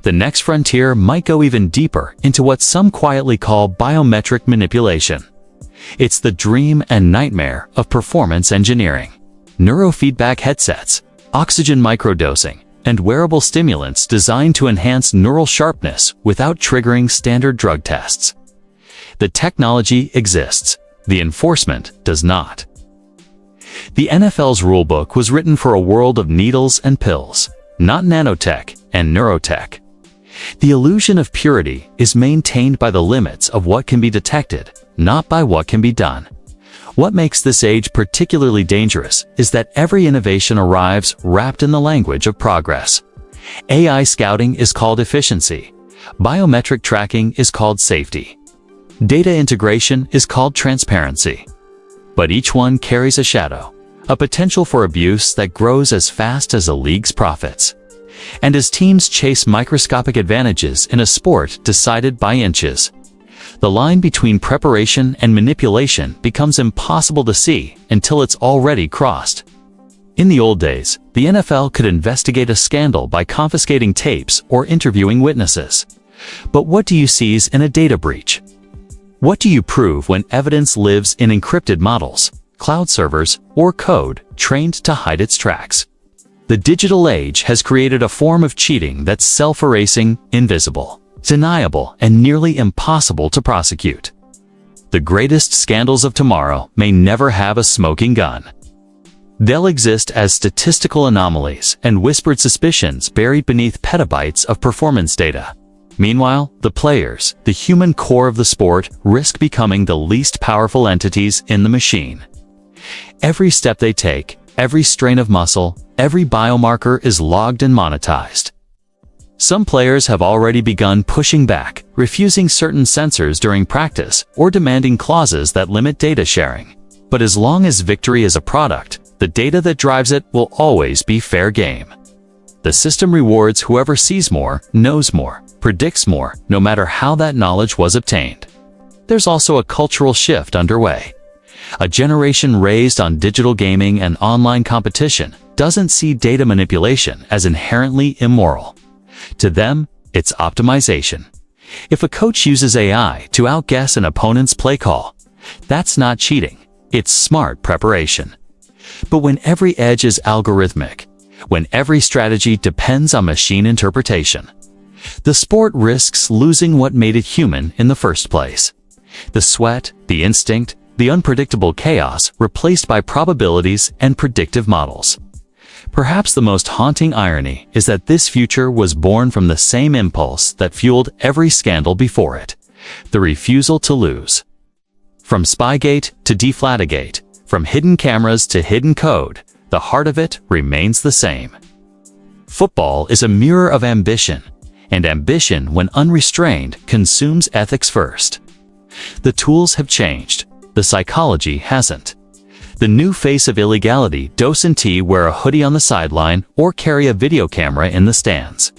The next frontier might go even deeper into what some quietly call biometric manipulation. It's the dream and nightmare of performance engineering. Neurofeedback headsets, oxygen microdosing, and wearable stimulants designed to enhance neural sharpness without triggering standard drug tests. The technology exists, the enforcement does not. The NFL's rulebook was written for a world of needles and pills, not nanotech and neurotech. The illusion of purity is maintained by the limits of what can be detected, not by what can be done. What makes this age particularly dangerous is that every innovation arrives wrapped in the language of progress. AI scouting is called efficiency. Biometric tracking is called safety. Data integration is called transparency. But each one carries a shadow, a potential for abuse that grows as fast as a league's profits. And as teams chase microscopic advantages in a sport decided by inches, the line between preparation and manipulation becomes impossible to see until it's already crossed. In the old days, the NFL could investigate a scandal by confiscating tapes or interviewing witnesses. But what do you seize in a data breach? What do you prove when evidence lives in encrypted models, cloud servers, or code trained to hide its tracks? The digital age has created a form of cheating that's self-erasing, invisible, deniable, and nearly impossible to prosecute. The greatest scandals of tomorrow may never have a smoking gun. They'll exist as statistical anomalies and whispered suspicions buried beneath petabytes of performance data. Meanwhile, the players, the human core of the sport, risk becoming the least powerful entities in the machine. Every step they take, every strain of muscle, every biomarker is logged and monetized. Some players have already begun pushing back, refusing certain sensors during practice, or demanding clauses that limit data sharing. But as long as victory is a product, the data that drives it will always be fair game. The system rewards whoever sees more, knows more, predicts more, no matter how that knowledge was obtained. There's also a cultural shift underway. A generation raised on digital gaming and online competition doesn't see data manipulation as inherently immoral. To them, it's optimization. If a coach uses AI to outguess an opponent's play call, that's not cheating, it's smart preparation. But when every edge is algorithmic, when every strategy depends on machine interpretation, the sport risks losing what made it human in the first place. The sweat, the instinct, the unpredictable chaos replaced by probabilities and predictive models. Perhaps the most haunting irony is that this future was born from the same impulse that fueled every scandal before it: the refusal to lose. From Spygate to Deflategate, from hidden cameras to hidden code, the heart of it remains the same. Football is a mirror of ambition, and ambition, when unrestrained, consumes ethics first. The tools have changed, the psychology hasn't. The new face of illegality doesn't wear a hoodie on the sideline or carry a video camera in the stands.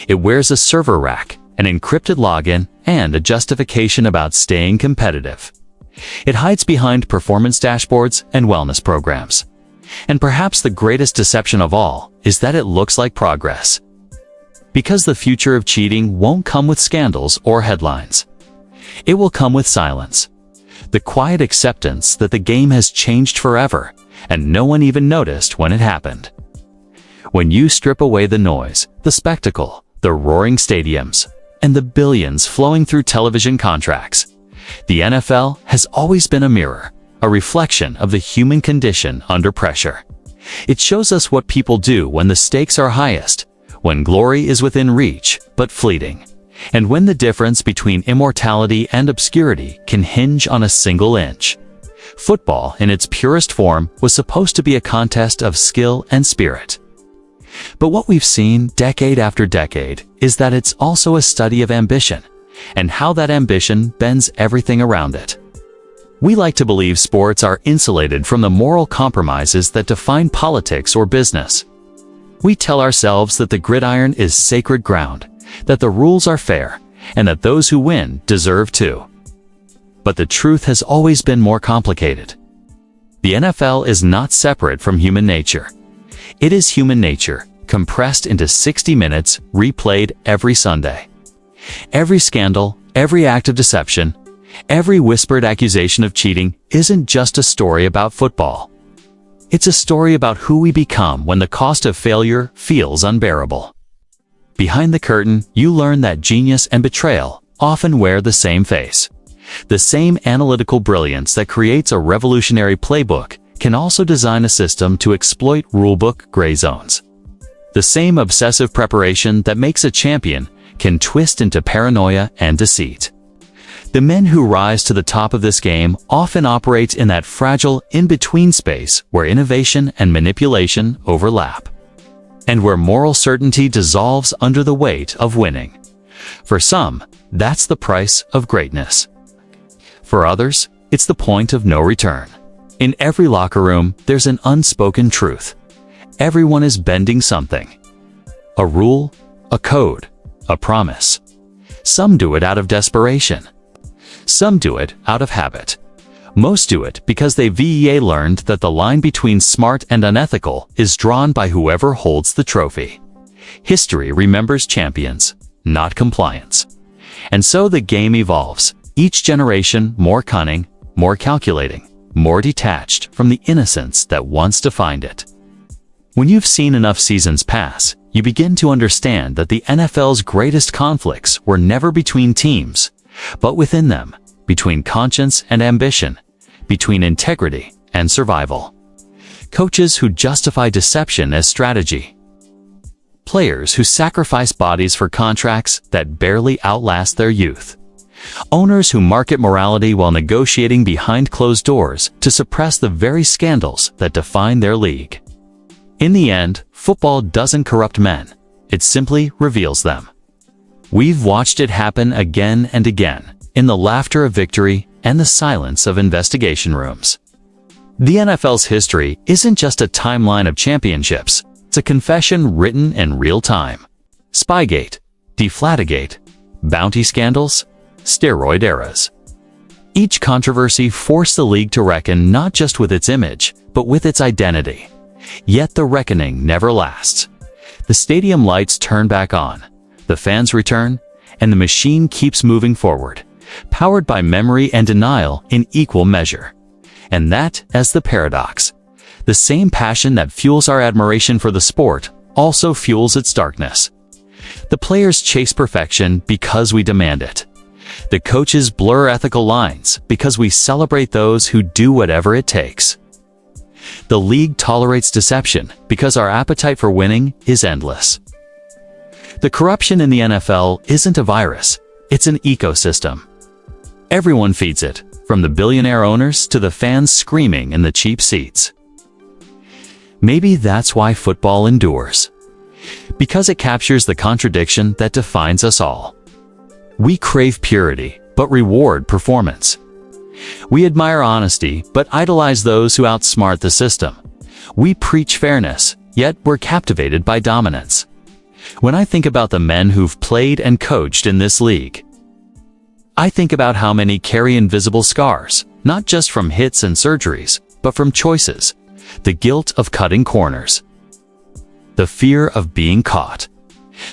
It wears a server rack, an encrypted login, and a justification about staying competitive. It hides behind performance dashboards and wellness programs. And perhaps the greatest deception of all is that it looks like progress. Because the future of cheating won't come with scandals or headlines. It will come with silence. The quiet acceptance that the game has changed forever, and no one even noticed when it happened. When you strip away the noise, the spectacle, the roaring stadiums, and the billions flowing through television contracts, the NFL has always been a mirror, a reflection of the human condition under pressure. It shows us what people do when the stakes are highest, when glory is within reach, but fleeting. And when the difference between immortality and obscurity can hinge on a single inch. Football, in its purest form, was supposed to be a contest of skill and spirit. But what we've seen decade after decade is that it's also a study of ambition, and how that ambition bends everything around it. We like to believe sports are insulated from the moral compromises that define politics or business. We tell ourselves that the gridiron is sacred ground, that the rules are fair, and that those who win deserve to. But the truth has always been more complicated. The NFL is not separate from human nature. It is human nature, compressed into 60 minutes, replayed every Sunday. Every scandal, every act of deception, every whispered accusation of cheating isn't just a story about football. It's a story about who we become when the cost of failure feels unbearable. Behind the curtain, you learn that genius and betrayal often wear the same face. The same analytical brilliance that creates a revolutionary playbook can also design a system to exploit rulebook gray zones. The same obsessive preparation that makes a champion can twist into paranoia and deceit. The men who rise to the top of this game often operate in that fragile in-between space where innovation and manipulation overlap, and where moral certainty dissolves under the weight of winning. For some, that's the price of greatness. For others, it's the point of no return. In every locker room, there's an unspoken truth. Everyone is bending something. A rule, a code, a promise. Some do it out of desperation. Some do it out of habit. Most do it because they learned that the line between smart and unethical is drawn by whoever holds the trophy. History remembers champions, not compliance. And so the game evolves, each generation more cunning, more calculating, more detached from the innocence that once defined it. When you've seen enough seasons pass, you begin to understand that the NFL's greatest conflicts were never between teams, but within them, between conscience and ambition, between integrity and survival. Coaches who justify deception as strategy. Players who sacrifice bodies for contracts that barely outlast their youth. Owners who market morality while negotiating behind closed doors to suppress the very scandals that define their league. In the end, football doesn't corrupt men, it simply reveals them. We've watched it happen again and again, in the laughter of victory and the silence of investigation rooms. The NFL's history isn't just a timeline of championships, it's a confession written in real time. Spygate, Deflategate, bounty scandals, steroid eras. Each controversy forced the league to reckon not just with its image, but with its identity. Yet the reckoning never lasts. The stadium lights turn back on, the fans return, and the machine keeps moving forward, powered by memory and denial in equal measure. And that, as the paradox, the same passion that fuels our admiration for the sport also fuels its darkness. The players chase perfection because we demand it. The coaches blur ethical lines because we celebrate those who do whatever it takes. The league tolerates deception because our appetite for winning is endless. The corruption in the NFL isn't a virus, it's an ecosystem. Everyone feeds it, from the billionaire owners to the fans screaming in the cheap seats. Maybe that's why football endures. Because it captures the contradiction that defines us all. We crave purity, but reward performance. We admire honesty, but idolize those who outsmart the system. We preach fairness, yet we're captivated by dominance. When I think about the men who've played and coached in this league, I think about how many carry invisible scars, not just from hits and surgeries, but from choices, the guilt of cutting corners, the fear of being caught,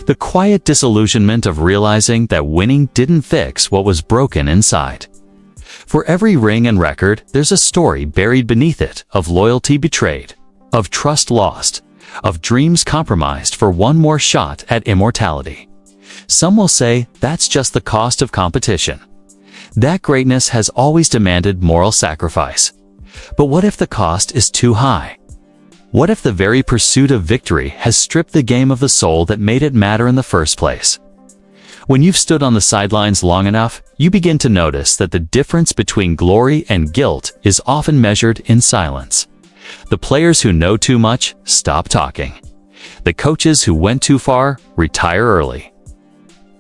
the quiet disillusionment of realizing that winning didn't fix what was broken inside. For every ring and record, there's a story buried beneath it of loyalty betrayed, of trust lost, of dreams compromised for one more shot at immortality. Some will say that's just the cost of competition. That greatness has always demanded moral sacrifice. But what if the cost is too high? What if the very pursuit of victory has stripped the game of the soul that made it matter in the first place? When you've stood on the sidelines long enough, you begin to notice that the difference between glory and guilt is often measured in silence. The players who know too much stop talking. The coaches who went too far retire early.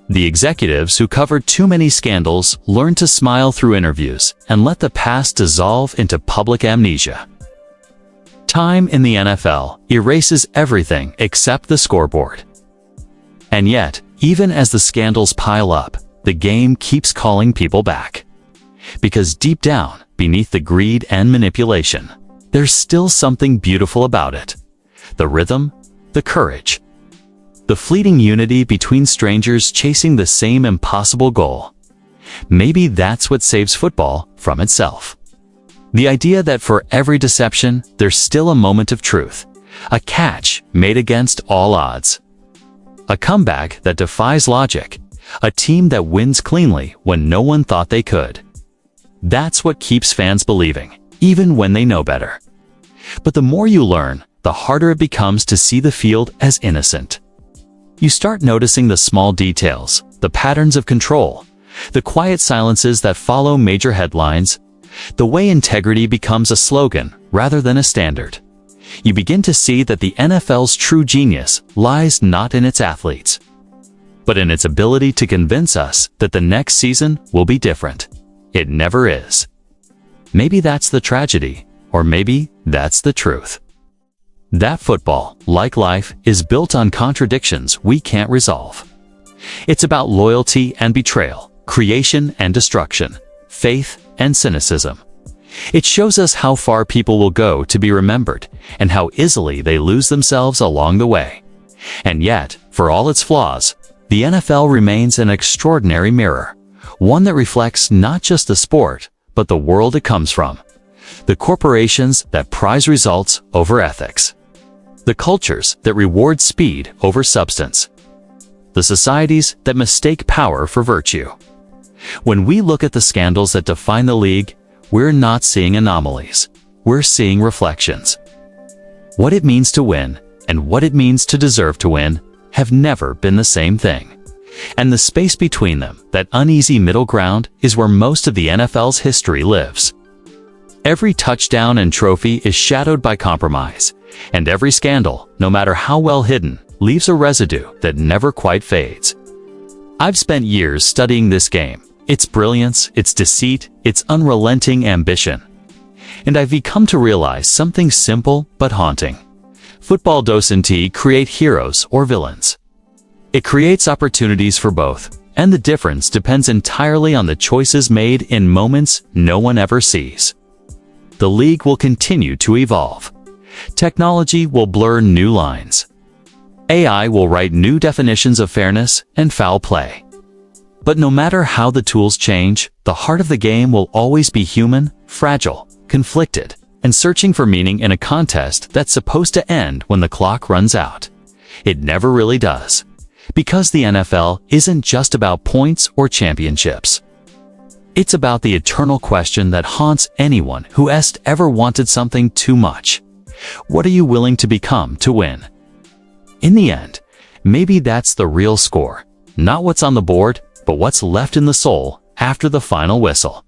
The executives who covered too many scandals learn to smile through interviews and let the past dissolve into public amnesia. Time in the NFL erases everything except the scoreboard. And yet, even as the scandals pile up, the game keeps calling people back. Because deep down, beneath the greed and manipulation, there's still something beautiful about it. The rhythm, the courage, the fleeting unity between strangers chasing the same impossible goal. Maybe that's what saves football from itself. The idea that for every deception, there's still a moment of truth, a catch made against all odds. A comeback that defies logic, a team that wins cleanly when no one thought they could. That's what keeps fans believing, even when they know better. But the more you learn, the harder it becomes to see the field as innocent. You start noticing the small details, the patterns of control, the quiet silences that follow major headlines, the way integrity becomes a slogan rather than a standard. You begin to see that the NFL's true genius lies not in its athletes, but in its ability to convince us that the next season will be different. It never is. Maybe that's the tragedy, or maybe that's the truth. That football, like life, is built on contradictions we can't resolve. It's about loyalty and betrayal, creation and destruction, faith and cynicism. It shows us how far people will go to be remembered and how easily they lose themselves along the way. And yet, for all its flaws, the NFL remains an extraordinary mirror, one that reflects not just the sport, but the world it comes from. The corporations that prize results over ethics. The cultures that reward speed over substance. The societies that mistake power for virtue. When we look at the scandals that define the league, we're not seeing anomalies. We're seeing reflections. What it means to win and what it means to deserve to win have never been the same thing. And the space between them, that uneasy middle ground, is where most of the NFL's history lives. Every touchdown and trophy is shadowed by compromise, and every scandal, no matter how well hidden, leaves a residue that never quite fades. I've spent years studying this game, its brilliance, its deceit, its unrelenting ambition. And I've become to realize something simple but haunting. Football doesn't create heroes or villains. It creates opportunities for both, and the difference depends entirely on the choices made in moments no one ever sees. The league will continue to evolve. Technology will blur new lines. AI will write new definitions of fairness and foul play. But no matter how the tools change, the heart of the game will always be human, fragile, conflicted, and searching for meaning in a contest that's supposed to end when the clock runs out. It never really does. Because the NFL isn't just about points or championships. It's about the eternal question that haunts anyone who has ever wanted something too much. What are you willing to become to win? In the end, maybe that's the real score. Not what's on the board, but what's left in the soul after the final whistle.